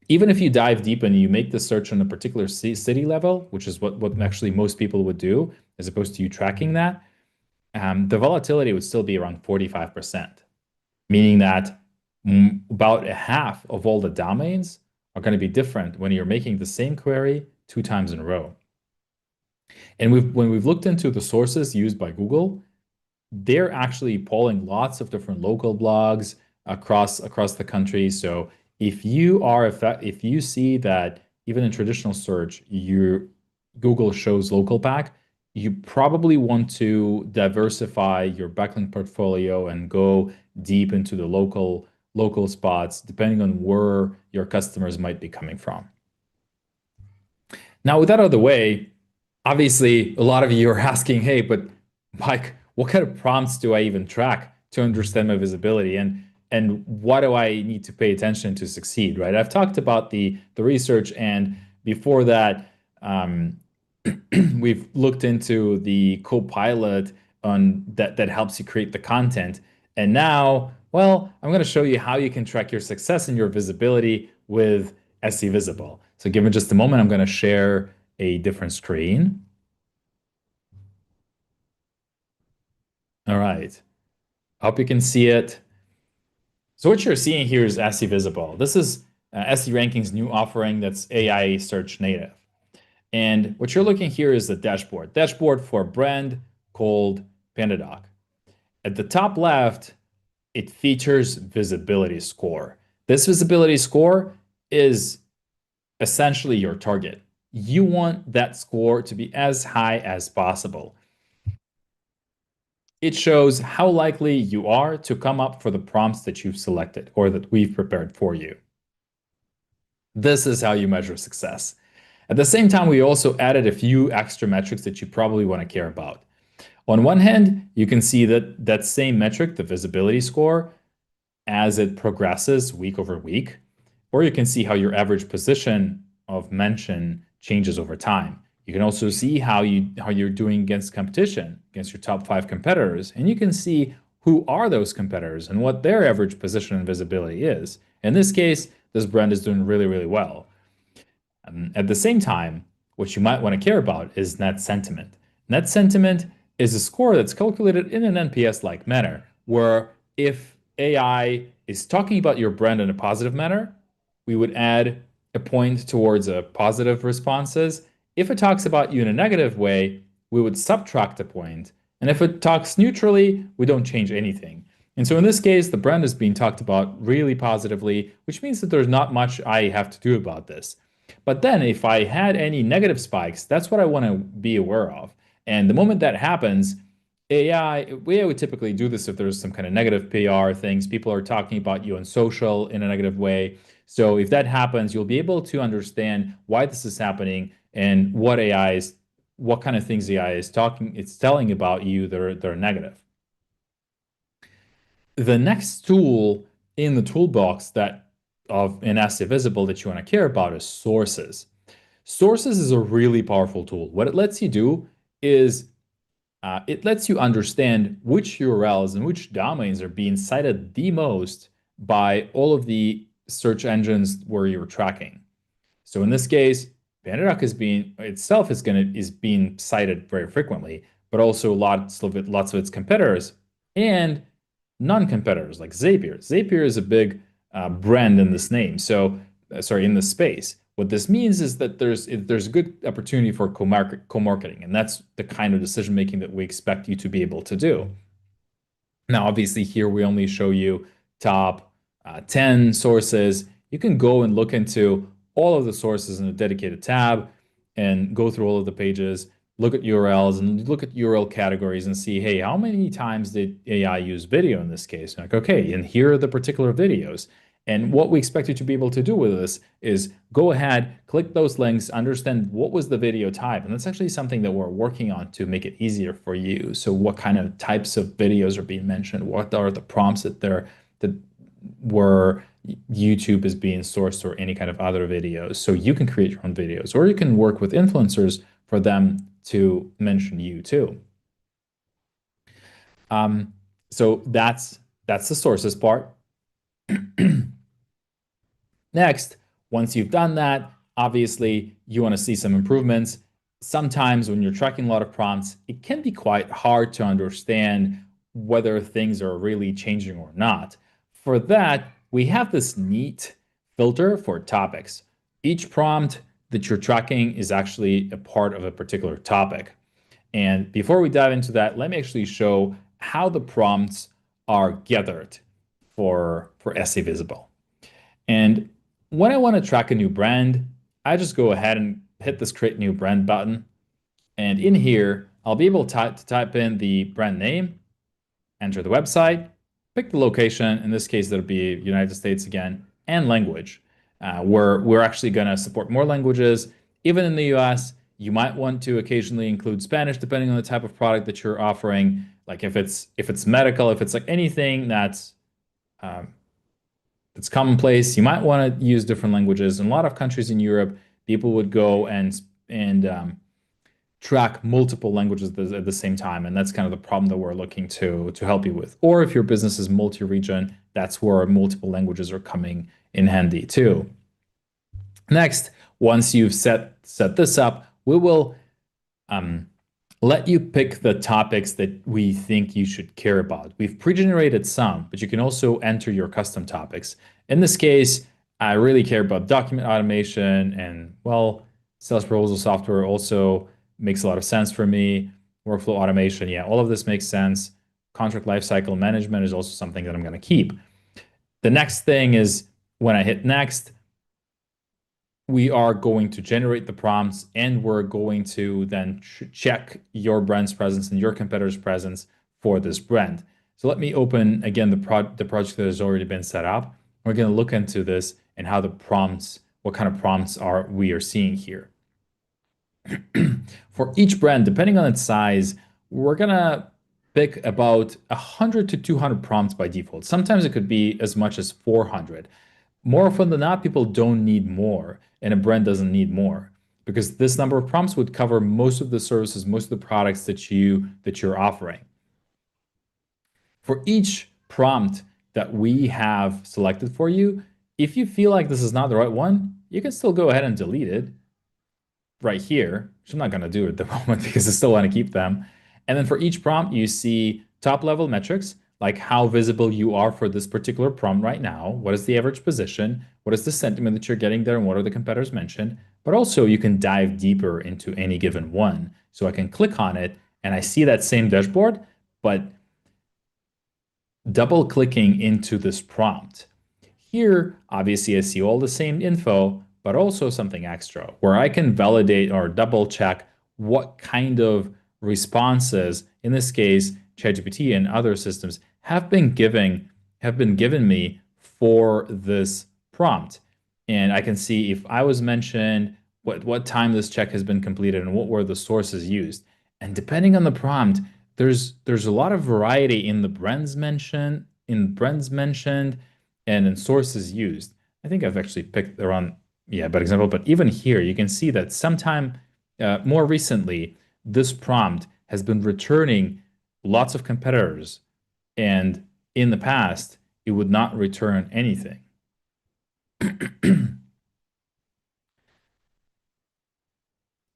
Even if you dive deep and you make the search on a particular city level, which is what actually most people would do, as opposed to you tracking that, the volatility would still be around 45%, meaning that about a half of all the domains are going to be different when you're making the same query 2 times in a row. And when we've looked into the sources used by Google, they're actually polling lots of different local blogs across the country. So if you see that even in traditional search, Google shows local back, you probably want to diversify your backlink portfolio and go deep into the local spots, depending on where your customers might be coming from. Now, with that out of the way, obviously, a lot of you are asking, hey, but Mike, what kind of prompts do I even track to understand my visibility? And what do I need to pay attention to succeed, right? I've talked about the research, and before that, we've looked into the Copilot that helps you create the content. And now, well, I'm going to show you how you can track your success and your visibility with SE Visible. So give me just a moment. I'm going to share a different screen. All right. Hope you can see it. So what you're seeing here is SE Visible. This is SE Ranking's new offering that's AI search native. And what you're looking here is the dashboard for a brand called PandaDoc. At the top left, it features visibility score. This visibility score is essentially your target. You want that score to be as high as possible. It shows how likely you are to come up for the prompts that you've selected or that we've prepared for you. This is how you measure success. At the same time, we also added a few extra metrics that you probably want to care about. On one hand, you can see that that same metric, the visibility score, as it progresses week over week, or you can see how your average position of mention changes over time. You can also see how you're doing against competition, against your top 5 competitors, and you can see who are those competitors and what their average position and visibility is. In this case, this brand is doing really, really well. At the same time, what you might want to care about is net sentiment. Net sentiment is a score that's calculated in an NPS-like manner, where if AI is talking about your brand in a positive manner, we would add a point towards a positive responses. If it talks about you in a negative way, we would subtract a point. And if it talks neutrally, we don't change anything. And so in this case, the brand is being talked about really positively, which means that there's not much I have to do about this. But then if I had any negative spikes, that's what I want to be aware of. And the moment that happens, we would typically do this if there's some kind of negative PR things. People are talking about you on social in a negative way. So if that happens, you'll be able to understand why this is happening and what kind of things AI is telling about you that are negative. The next tool in the toolbox in SEO Visible that you want to care about is sources. Sources is a really powerful tool. What it lets you do is it lets you understand which URLs and which domains are being cited the most by all of the search engines where you're tracking. So in this case, PandaDoc is being cited very frequently, but also lots of its competitors and non-competitors like Zapier. Zapier is a big brand in this name. So, in this space. What this means is that there's a good opportunity for co-marketing, and that's the kind of decision making that we expect you to be able to do. Now, obviously, here we only show you top 10 sources. You can go and look into all of the sources in a dedicated tab and go through all of the pages, look at URLs and look at URL categories and see, hey, how many times did AI use video in this case? Like, okay, and here are the particular videos. And what we expect you to be able to do with this is go ahead, click those links, understand what was the video type. And that's actually something that we're working on to make it easier for you. So what kind of types of videos are being mentioned? What are the prompts that were YouTube is being sourced or any kind of other videos? So you can create your own videos, or you can work with influencers for them to mention you too. So that's the sources part. Next, once you've done that, obviously you want to see some improvements. Sometimes when you're tracking a lot of prompts, it can be quite hard to understand whether things are really changing or not. For that, we have this neat filter for topics. Each prompt that you're tracking is actually a part of a particular topic. And before we dive into that, let me actually show how the prompts are gathered for SEO Visible. And when I want to track a new brand, I just go ahead and hit this Create New Brand button. And in here, I'll be able to type in the brand name, enter the website, pick the location. In this case, that'll be United States again, and language. We're actually going to support more languages. Even in the US, you might want to occasionally include Spanish, depending on the type of product that you're offering. Like if it's medical, if it's like anything that's commonplace, you might want to use different languages. In a lot of countries in Europe, people would go and track multiple languages at the same time, and that's kind of the problem that we're looking to help you with. Or if your business is multi-region, that's where multiple languages are coming in handy too. Next, once you've set this up, we will let you pick the topics that we think you should care about. We've pre-generated some, but you can also enter your custom topics. In this case, I really care about document automation, and well, sales proposal software also makes a lot of sense for me. Workflow automation, yeah, all of this makes sense. Contract lifecycle management is also something that I'm going to keep. The next thing is when I hit next, we are going to generate the prompts, and we're going to then check your brand's presence and your competitor's presence for this brand. So let me open again the project that has already been set up. We're going to look into this and how the prompts, what kind of prompts we are seeing here. For each brand, depending on its size, we're gonna pick about 100 to 200 prompts by default. Sometimes it could be as much as 400. More often than not, people don't need more, and a brand doesn't need more because this number of prompts would cover most of the services, most of the products that you're offering. For each prompt that we have selected for you, if you feel like this is not the right one, you can still go ahead and delete it right here, which I'm not going to do at the moment because I still want to keep them. And then for each prompt, you see top level metrics, like how visible you are for this particular prompt right now. What is the average position? What is the sentiment that you're getting there? And what are the competitors mentioned? But also you can dive deeper into any given one. So I can click on it and I see that same dashboard, but double clicking into this prompt. Here, obviously, I see all the same info, but also something extra where I can validate or double check what kind of responses, in this case, ChatGPT and other systems, have been given me for this prompt. And I can see if I was mentioned, what time this check has been completed, and what were the sources used. And depending on the prompt, there's a lot of variety in the brands mentioned, and in sources used. I think I've actually picked around, yeah, bad example, but even here you can see that sometime more recently, this prompt has been returning lots of competitors, and in the past, it would not return anything.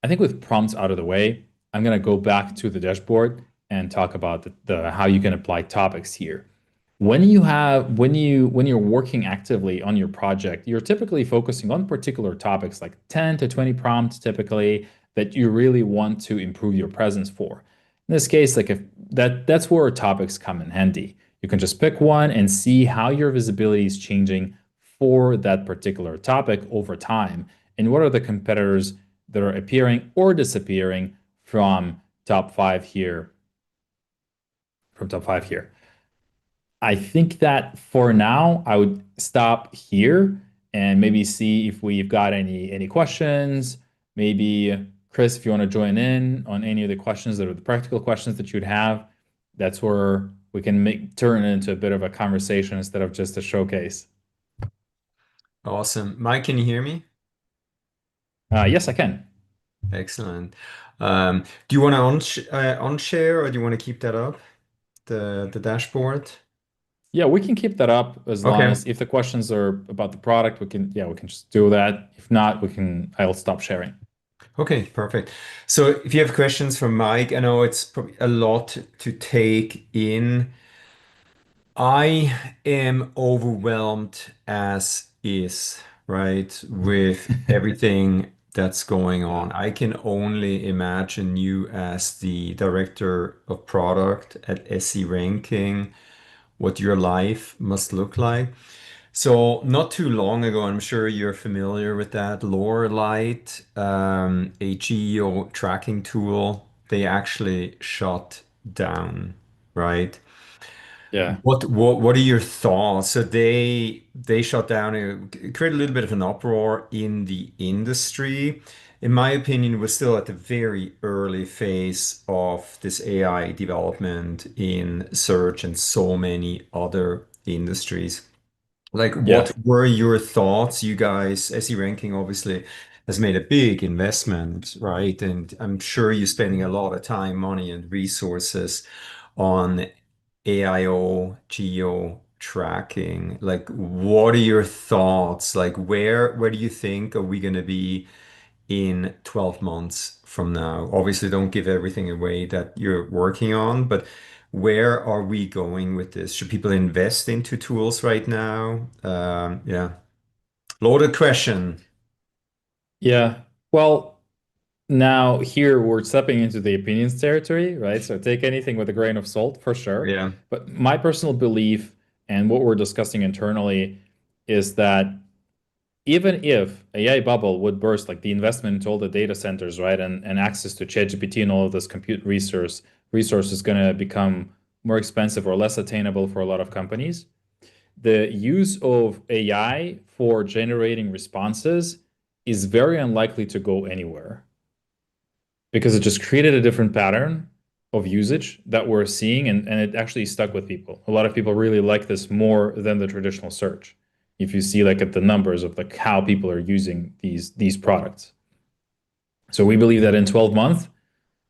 I think with prompts out of the way, I'm going to go back to the dashboard and talk about the how you can apply topics here. When you're working actively on your project, you're typically focusing on particular topics like 10 to 20 prompts typically that you really want to improve your presence for. In this case, like if that's where topics come in handy. You can just pick one and see how your visibility is changing for that particular topic over time, and what are the competitors that are appearing or disappearing from top five here. From top five here. I think that for now, I would stop here and maybe see if we've got any questions. Maybe Chris, if you want to join in on any of the questions that are the practical questions that you'd have, that's where we can turn it into a bit of a conversation instead of just a showcase. Awesome. Mike, can you hear me? Yes, I can. Excellent. Do you want to unshare or do you want to keep that up, the dashboard? Yeah, we can keep that up as long Okay. as if the questions are about the product, we can just do that. If not, I'll stop sharing. Okay, perfect. So if you have questions for Mike, I know it's probably a lot to take in. I am overwhelmed as is, right, with everything that's going Yeah. on. I can only imagine you as the director of product at SE Ranking, what your life must look like. So not too long ago, I'm sure you're familiar with that, Lorelite, a geo tracking tool, they actually shut down, right? Yeah. What are your thoughts? So they shut down, it created a little bit of an uproar in the industry. In my opinion, we're still at the very early phase of this AI development in search and so many other industries. Like, what Yeah. were your thoughts? You guys, SE Ranking obviously has made a big investment, right? And I'm sure you're spending a lot of time, money, and resources on AIO geo tracking. Like, what are your thoughts? Like, where do you think are we going to be in 12 months from now? Obviously, don't give everything away that you're working on, but where are we going with this? Should people invest into tools right now? Yeah, loaded question. Yeah. Well, now here we're stepping into the opinions territory, right? So take anything with a grain of salt for sure. Yeah, But my personal belief and what we're discussing internally is that even if AI bubble would burst, like the investment into all the data centers, right, and access to ChatGPT and all of this compute resource is going to become more expensive or less attainable for a lot of companies, the use of AI for generating responses is very unlikely to go anywhere. because it just created a different pattern of usage that we're seeing, and it actually stuck with people. A lot of people really like this more than the traditional search. If you see like at the numbers of like how people are using these products. So we believe that in 12 months,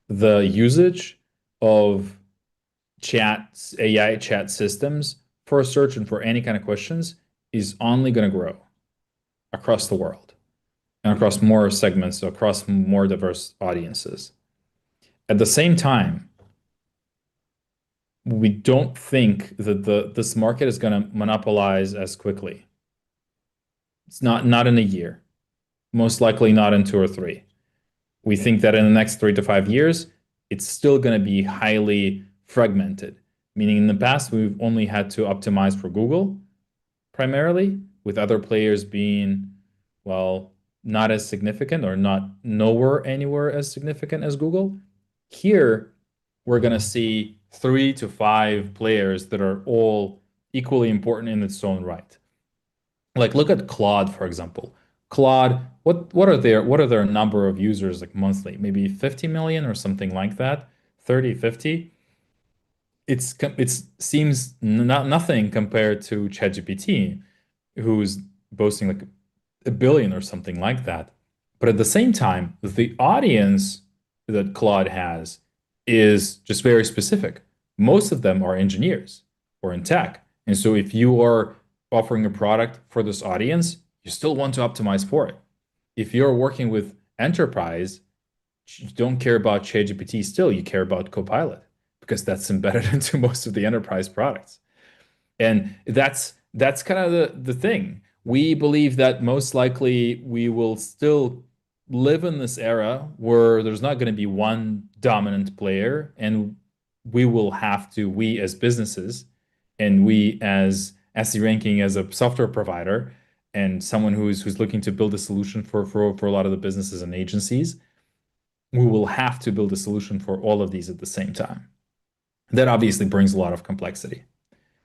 the usage of AI chat systems for search and for any kind of questions is only going to grow across the world and across more segments, across more diverse audiences. At the same time, we don't think that this market is going to monopolize as quickly. It's not in a year, most likely not in 2 or 3. We think that in the next 3 to 5 years, it's still going to be highly fragmented, meaning in the past, we've only had to optimize for Google primarily, with other players being, well, not as significant or not nowhere anywhere as significant as Google. Here, we're going to see 3 to 5 players that are all equally important in its own right. Like look at Claude, for example. Claude, what are their number of users like monthly? Maybe 50 million or something like that, 30, 50. It seems nothing compared to ChatGPT, who's boasting like a billion or something like that. But at the same time, the audience that Claude has is just very specific. Most of them are engineers or in tech. And so if you are offering a product for this audience, you still want to optimize for it. If you're working with enterprise, you don't care about ChatGPT still, you care about Copilot because that's embedded into most of the enterprise products. And that's kind of the thing. We believe that most likely we will still live in this era where there's not going to be one dominant player, and we as businesses and we as SE Ranking as a software provider and someone who's looking to build a solution for a lot of the businesses and agencies, we will have to build a solution for all of these at the same time. That obviously brings a lot of complexity.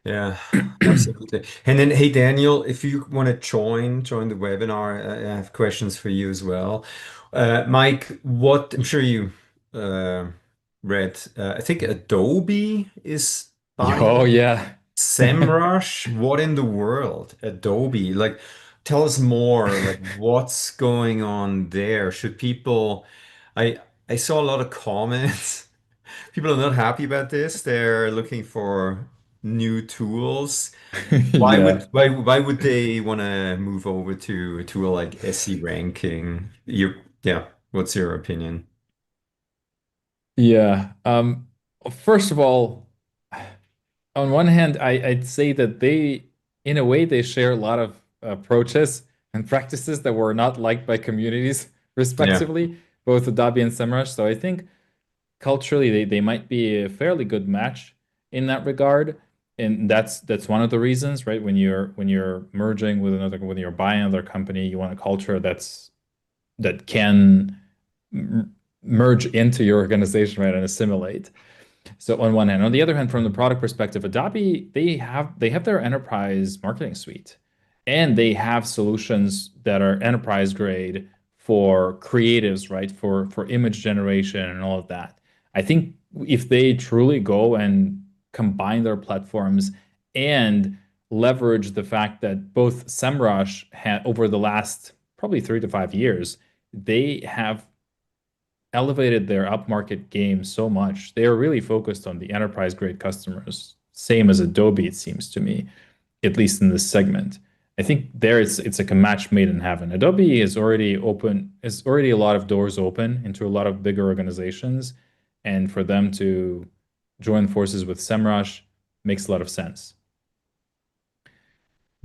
Yeah, absolutely. And then, hey, Daniel, if you want to join the webinar, I have questions for you as well. Mike, what I'm sure you read, I think Adobe is Oh buying yeah. SEMrush. What in the world? Adobe. Like, tell us more. Like, what's going on there? Should people, I I saw a lot of comments. People are not happy about this. They're looking for new tools. Yeah. Why would they want to move over to a tool like SE ranking? Yeah, what's your opinion? Yeah. First of all, on one hand, I'd say that in a way, they share a lot of approaches and practices that were not liked by communities, Yeah. respectively, both Adobe and SEMrush. So I think culturally, they might be a fairly good match in that regard. And that's one of the reasons, right? When you're merging with another, when you're buying another company, you want a culture that can merge into your organization, right, and assimilate. So on one hand, on the other hand, from the product perspective, Adobe, they have their enterprise marketing suite, and they have solutions that are enterprise grade for creatives, right? For image generation and all of that. I think if they truly go and combine their platforms and leverage the fact that both SEMrush had over the last probably 3 to 5 years, they have elevated their upmarket game so much. They are really focused on the enterprise grade customers, same as Adobe, it seems to me, at least in this segment. I think there it's like a match made in heaven. Adobe is already a lot of doors open into a lot of bigger organizations, and for them to join forces with SEMrush makes a lot of sense.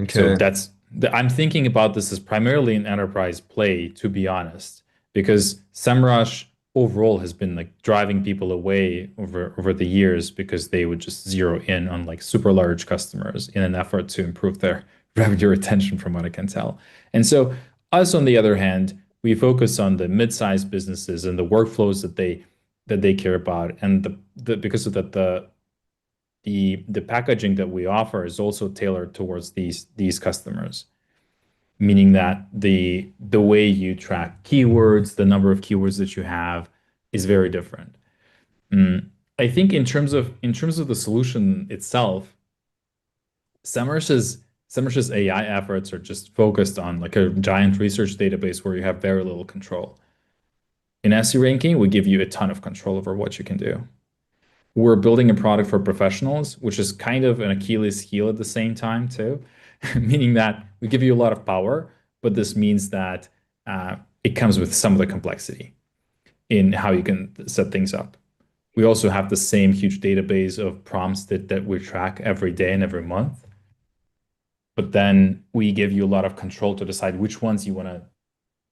So Okay. I'm thinking about this as primarily an enterprise play, to be honest, because SEMrush overall has been like driving people away over the years because they would just zero in on like super large customers in an effort to improve their revenue retention, from what I can tell. And so us, on the other hand, we focus on the mid-sized businesses and the workflows that they care about, and because of that the packaging that we offer is also tailored towards these customers, meaning that the way you track keywords, the number of keywords that you have, is very different. I think in terms of the solution itself, SEMrush's AI efforts are just focused on like a giant research database where you have very little control. In SE ranking, we give you a ton of control over what you can do. We're building a product for professionals, which is kind of an Achilles heel at the same time too, meaning that we give you a lot of power, but this means that it comes with some of the complexity in how you can set things up. We also have the same huge database of prompts that we track every day and every month. But then we give you a lot of control to decide which ones you want to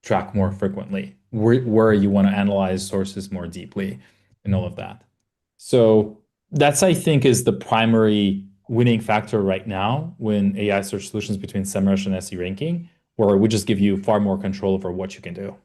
track more frequently, where you want to analyze sources more deeply, and all of that. So that's, I think, is the primary winning factor right now when AI search solutions between SEMrush and SE ranking, where we just give you far more control over what you can do.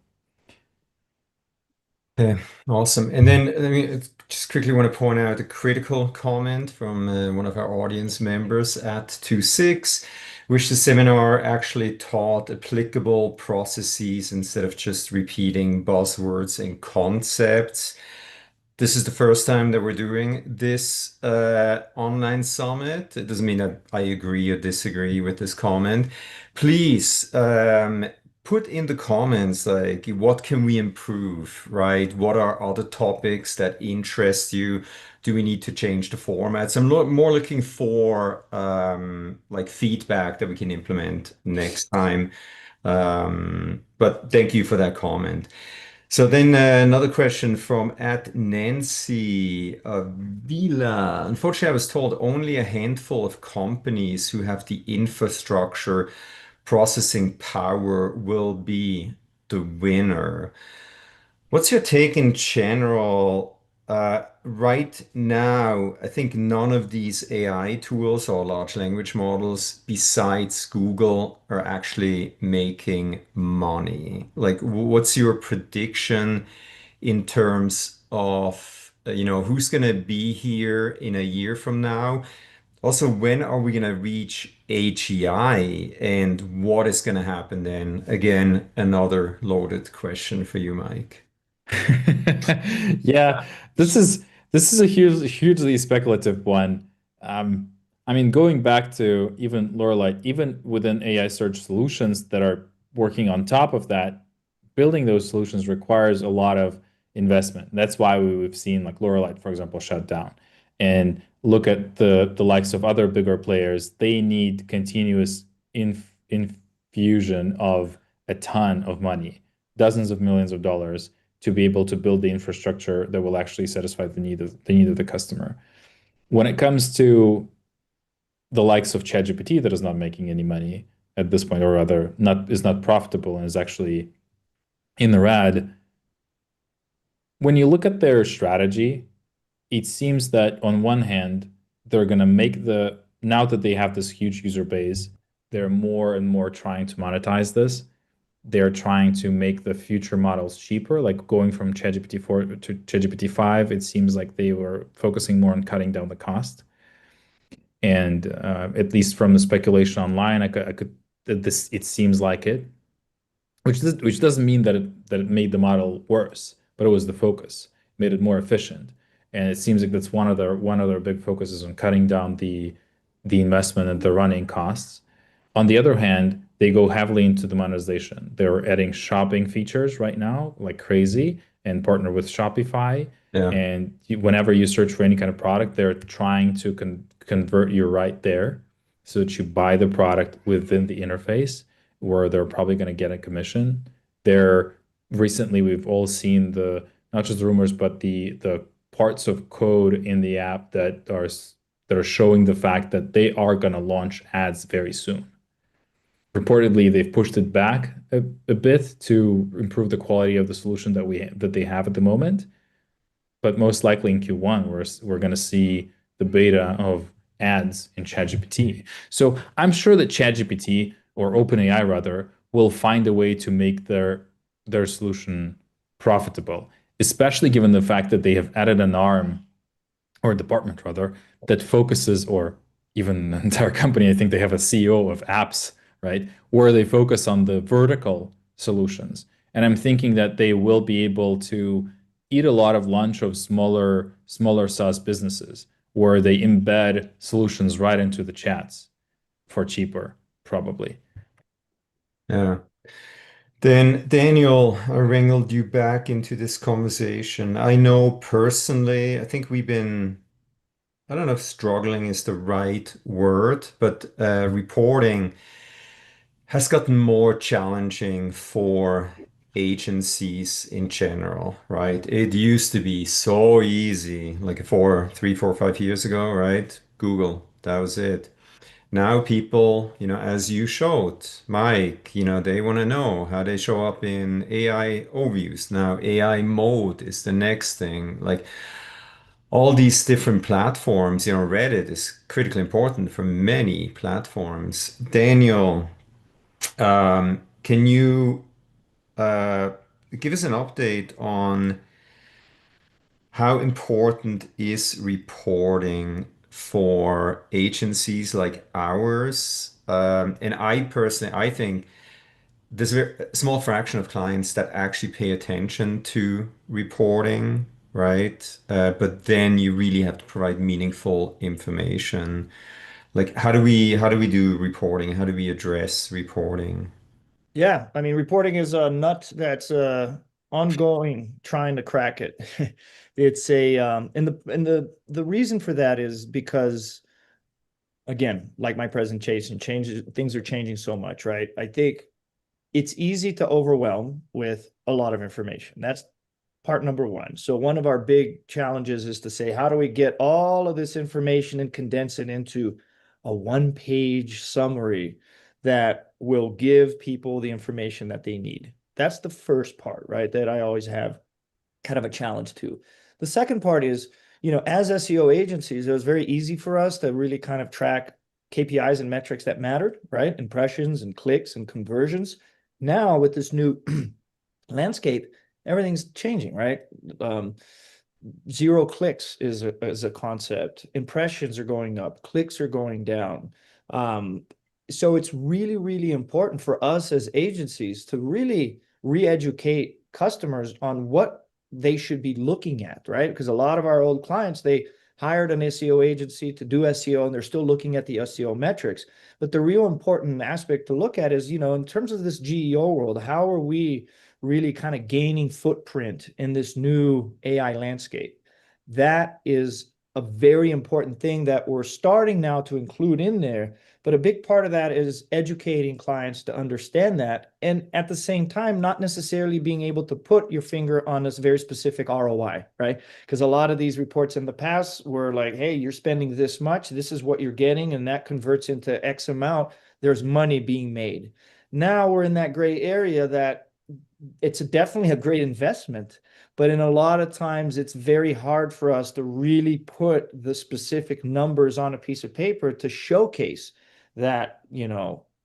Okay, awesome. And then I just quickly want to point out a critical comment from one of our audience members at 26, which the seminar actually taught applicable processes instead of just repeating buzzwords and concepts. This is the first time that we're doing this online summit. It doesn't mean that I agree or disagree with this comment. Please put in the comments like what can we improve, right? What are other topics that interest you? Do we need to change the formats? I'm more looking for like feedback that we can implement next time. But thank you for that comment. So then another question from at Nancy Vila. Unfortunately, I was told only a handful of companies who have the infrastructure processing power will be the winner. What's your take in general? Right now, I think none of these AI tools or large language models besides Google are actually making money. Like, what's your prediction in terms of, who's going to be here in a year from now? Also, when are we going to reach AGI and what is going to happen then? Again, another loaded question for you, Mike. Yeah, this is a hugely speculative one. Um, I mean, going back to even Lorelite, even within AI search solutions that are working on top of that, building those solutions requires a lot of investment. That's why we've seen like Lorelite, for example, shut down. And look at the likes of other bigger players. They need continuous infusion of a ton of money, dozens of millions of dollars to be able to build the infrastructure that will actually satisfy the need of the customer. When it comes to the likes of ChatGPT that is not making any money at this point, or rather is not profitable and is actually in the red, when you look at their strategy, it seems that on one hand, they're going to now that they have this huge user base, they're more and more trying to monetize this. They're trying to make the future models cheaper, like going from ChatGPT 4 to ChatGPT 5. It seems like they were focusing more on cutting down the cost. And at least from the speculation online, it seems like it, which doesn't mean that it made the model worse, but it was the focus, made it more efficient. And it seems like that's one of their big focuses on cutting down the investment and the running costs. On the other hand, they go heavily into the monetization. They're adding shopping features right now, like crazy, and partner with Shopify. Yeah. And whenever you search for any kind of product, they're trying to convert you right there so that you buy the product within the interface where they're probably going to get a commission. Recently, we've all seen not just the rumors, but the parts of code in the app that are showing the fact that they are going to launch ads very soon. Reportedly, they've pushed it back a bit to improve the quality of the solution that they have at the moment. But most likely in Q1, we're going to see the beta of ads in ChatGPT. So I'm sure that ChatGPT, or OpenAI rather, will find a way to make their solution profitable, especially given the fact that they have added an arm, or a department rather, that focuses, or even an entire company, I think they have a CEO of apps, right? Where they focus on the vertical solutions. And I'm thinking that they will be able to eat a lot of lunch of smaller SaaS businesses where they embed solutions right into the chats for cheaper, probably. Yeah. Then, Daniel, I wrangled you back into this conversation. I know personally, I think we've been, I don't know if struggling is the right word, but reporting has gotten more challenging for agencies in general, right? It used to be so easy, like 5 years ago, right? Google, that was it. Now people, as you showed, Mike, they want to know how they show up in AI overviews. Now AI mode is the next thing. Like all these different platforms, Reddit is critically important for many platforms. Daniel, can you uh, give us an update on how important is reporting for agencies like ours? And I personally, I think there's a small fraction of clients that actually pay attention to reporting, right? But then you really have to provide meaningful information. Like how do we do reporting? How do we address reporting? Yeah, I mean, reporting is a nut that's ongoing, trying to crack it. It's a and the reason for that is because again, like my presentation changes, things are changing so much, right? I think it's easy to overwhelm with a lot of information. That's part number one. So one of our big challenges is to say, how do we get all of this information and condense it into a one-page summary that will give people the information that they need? That's the first part, right? That I always have kind of a challenge to. The second part is, as SEO agencies, it was very easy for us to really kind of track KPIs and metrics that mattered, right? Impressions and clicks and conversions. Now with this new landscape, everything's changing, right? Um, Zero clicks is a concept. Impressions are going up, clicks are going down. So it's really, really important for us as agencies to really re-educate customers on what they should be looking at, right? Because a lot of our old clients, they hired an SEO agency to do SEO and they're still looking at the SEO metrics. But the real important aspect to look at is, in terms of this GEO world, how are we really kind of gaining footprint in this new AI landscape? That is a very important thing that we're starting now to include in there. But a big part of that is educating clients to understand that. And at the same time, not necessarily being able to put your finger on this very specific ROI, right? Because a lot of these reports in the past were like, hey, you're spending this much, this is what you're getting, and that converts into X amount. There's money being made. Now we're in that gray area that it's definitely a great investment, but in a lot of times it's very hard for us to really put the specific numbers on a piece of paper to showcase that,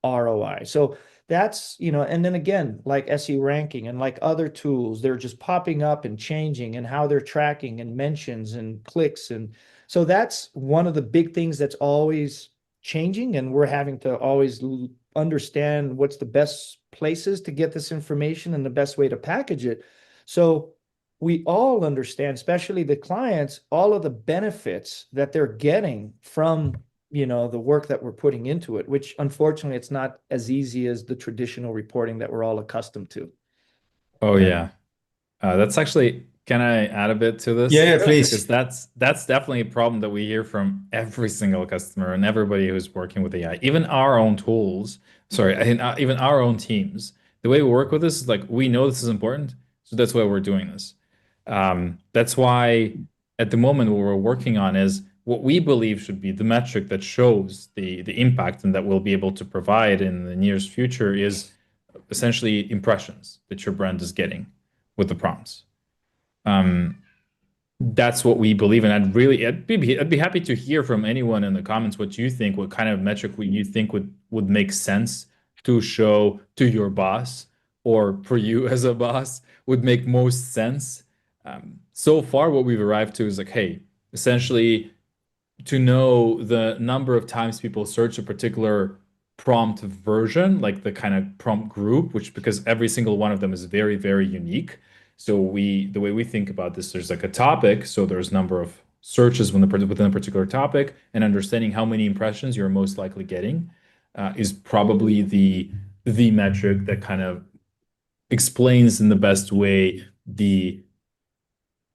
ROI. So that's, and then again, like SE ranking and like other tools, they're just popping up and changing and how they're tracking and mentions and clicks. And so that's one of the big things that's always changing. And we're having to always understand what's the best places to get this information and the best way to package it. So we all understand, especially the clients, all of the benefits that they're getting from the work that we're putting into it, which unfortunately it's not as easy as the traditional reporting that we're all accustomed to. Oh yeah. That's actually, can I add a bit to this? Yeah, Because please. that's definitely a problem that we hear from every single customer and everybody who's working with AI, even our own tools. Sorry, even our own teams. The way we work with this is like we know this is important, so that's why we're doing this. That's why at the moment what we're working on is what we believe should be the metric that shows the impact and that we'll be able to provide in the nearest future is essentially impressions that your brand is getting with the prompts. Um, that's what we believe in. I'd be happy to hear from anyone in the comments what you think, what kind of metric you think would make sense to show to your boss or for you as a boss would make most sense. So far, what we've arrived to is like, hey, essentially to know the number of times people search a particular prompt version, like the kind of prompt group, which because every single one of them is very, very unique. So the way we think about this, there's like a topic. So there's number of searches within a particular topic, and understanding how many impressions you're most likely getting is probably the metric that kind of explains in the best way the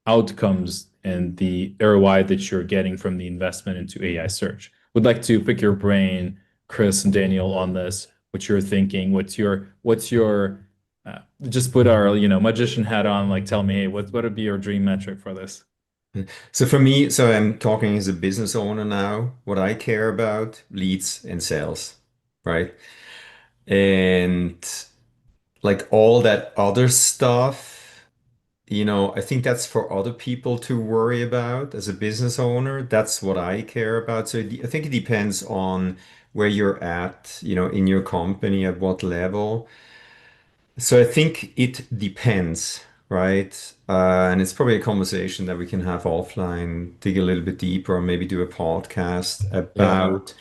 outcomes and the ROI that you're getting from the investment into AI search. Would like to pick your brain, Chris and Daniel, on this. What you're thinking? What's your just put our magician hat on. Like, tell me, hey, what would be your dream metric for this? So for me, so I'm talking as a business owner now, what I care about, leads and sales, right? And like all that other stuff, I think that's for other people to worry about. As a business owner, that's what I care about. So I think it depends on where you're at, in your company, at what level. So I think it depends, right? And it's probably a conversation that we can have offline, dig a little bit deeper, or maybe do a podcast Yeah. about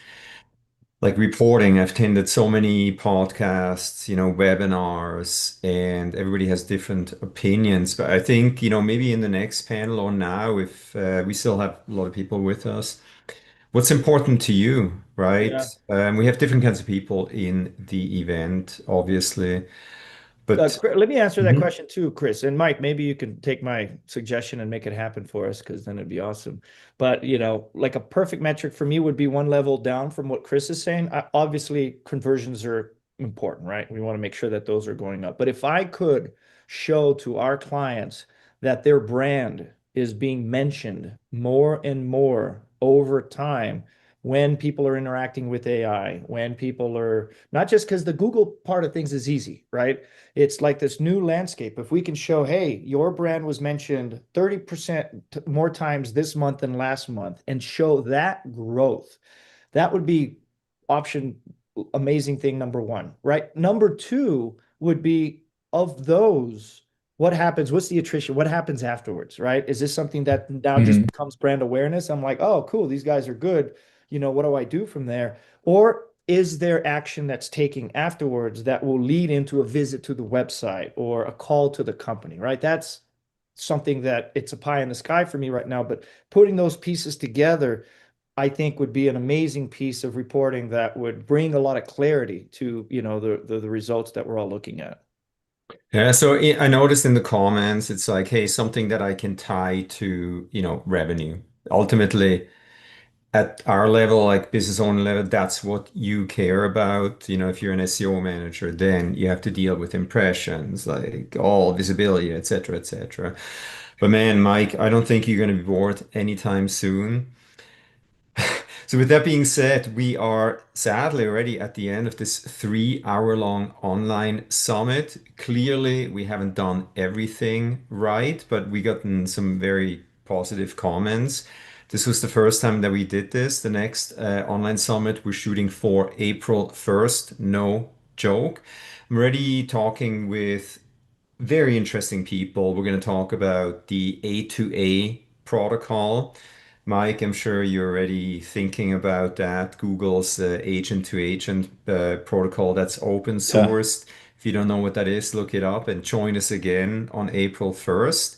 like reporting. I've attended so many podcasts, webinars, and everybody has different opinions. But I think, maybe in the next panel or now, if we still have a lot of people with us, what's important to you, right? Yeah. We have different kinds of people in the event, obviously. But Let me answer that Mhm. question too, Chris. And Mike, maybe you can take my suggestion and make it happen for us, because then it'd be awesome. But, like a perfect metric for me would be one level down from what Chris is saying. Obviously, conversions are important, right? We want to make sure that those are going up. But if I could show to our clients that their brand is being mentioned more and more over time, when people are interacting with AI, when people are not just because the Google part of things is easy, right? It's like this new landscape. If we can show, hey, your brand was mentioned 30% more times this month than last month, and show that growth, that would be option amazing thing number one, right? Number two would be, of those, what happens? What's the attrition? What happens afterwards, right? Is this something that now just Mhm. becomes brand awareness? I'm like, oh, cool, these guys are good. What do I do from there? Or is there action that's taking afterwards that will lead into a visit to the website or a call to the company, right? That's something that it's a pie in the sky for me right now. But putting those pieces together, I think would be an amazing piece of reporting that would bring a lot of clarity to, the results that we're all looking at. Yeah, so I noticed in the comments, it's like, hey, something that I can tie to, revenue. Ultimately, at our level, like business owner level, that's what you care about. If you're an SEO manager, then you have to deal with impressions, like all visibility, et cetera, et cetera. But man, Mike, I don't think you're going to be bored anytime soon. So with that being said, we are sadly already at the end of this 3 hour long online summit. Clearly, we haven't done everything right, but we gotten some very positive comments. This was the first time that we did this. The next online summit we're shooting for April 1st. No joke. I'm already talking with very interesting people. We're going to talk about the A2A protocol. Mike, I'm sure you're already thinking about that. Google's agent-to-agent protocol that's open Yeah. sourced. If you don't know what that is, look it up and join us again on April 1st.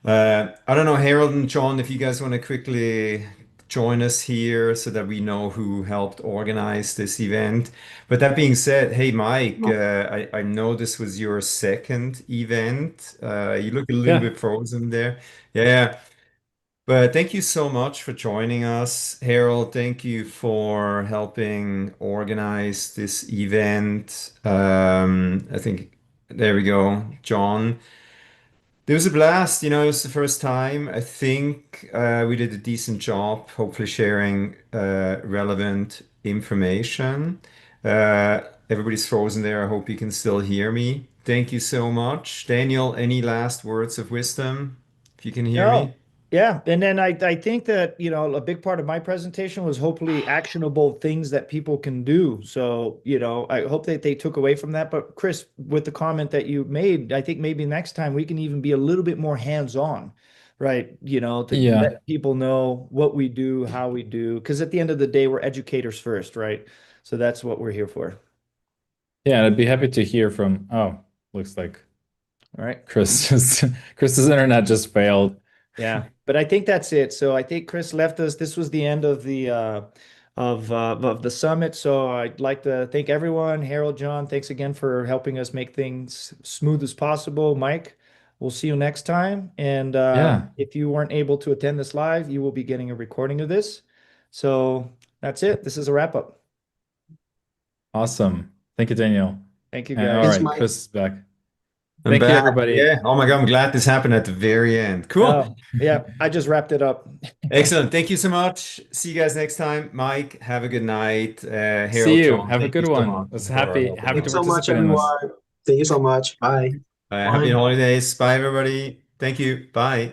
I don't know, Harold and John, if you guys want to quickly join us here so that we know who helped organize this event. But that being said, hey, Mike, I know this was your second event. You look a little Yeah. bit frozen there. Yeah. But thank you so much for joining us. Harold, thank you for helping organize this event. I think there we go. John. It was a blast, it was the first time. I think we did a decent job, hopefully sharing relevant information. Everybody's frozen there. I hope you can still hear me. Thank you so much. Daniel, any last words of wisdom, if you can hear me? No, yeah. And then I think that, a big part of my presentation was hopefully actionable things that people can do. So, I hope that they took away from that. But Chris, with the comment that you made, I think maybe next time we can even be a little bit more hands-on, right? To Yeah. let people know what we do, how we do. Because at the end of the day, we're educators first, right? So that's what we're here for. Yeah. I'd be happy to hear from, oh, looks like All right. Chris's internet just failed. Yeah, but I think that's it. So I think Chris left us. This was the end of the summit. So I'd like to thank everyone. Harold, John, thanks again for helping us make things smooth as possible. Mike, we'll see you next time. And Yeah, if you weren't able to attend this live, you will be getting a recording of this. So that's it. This is a wrap up. awesome. Thank you, Daniel. Thank you, And all guys. Thanks, right, Mike. Chris is back. I'm Thank you, back. everybody. Yeah. Oh my God, I'm glad this happened at the very end. Cool. Oh, yeah, I just wrapped it up. Excellent. Thank you so much. See you guys next time. Mike, have a good night. Harold, See you. John, Have a thank you good so one. much Was for happy helping to Thanks so us. much, participate in this. everyone. Thank you so much. Bye. Happy Bye. holidays. Bye, everybody. Thank you. Bye.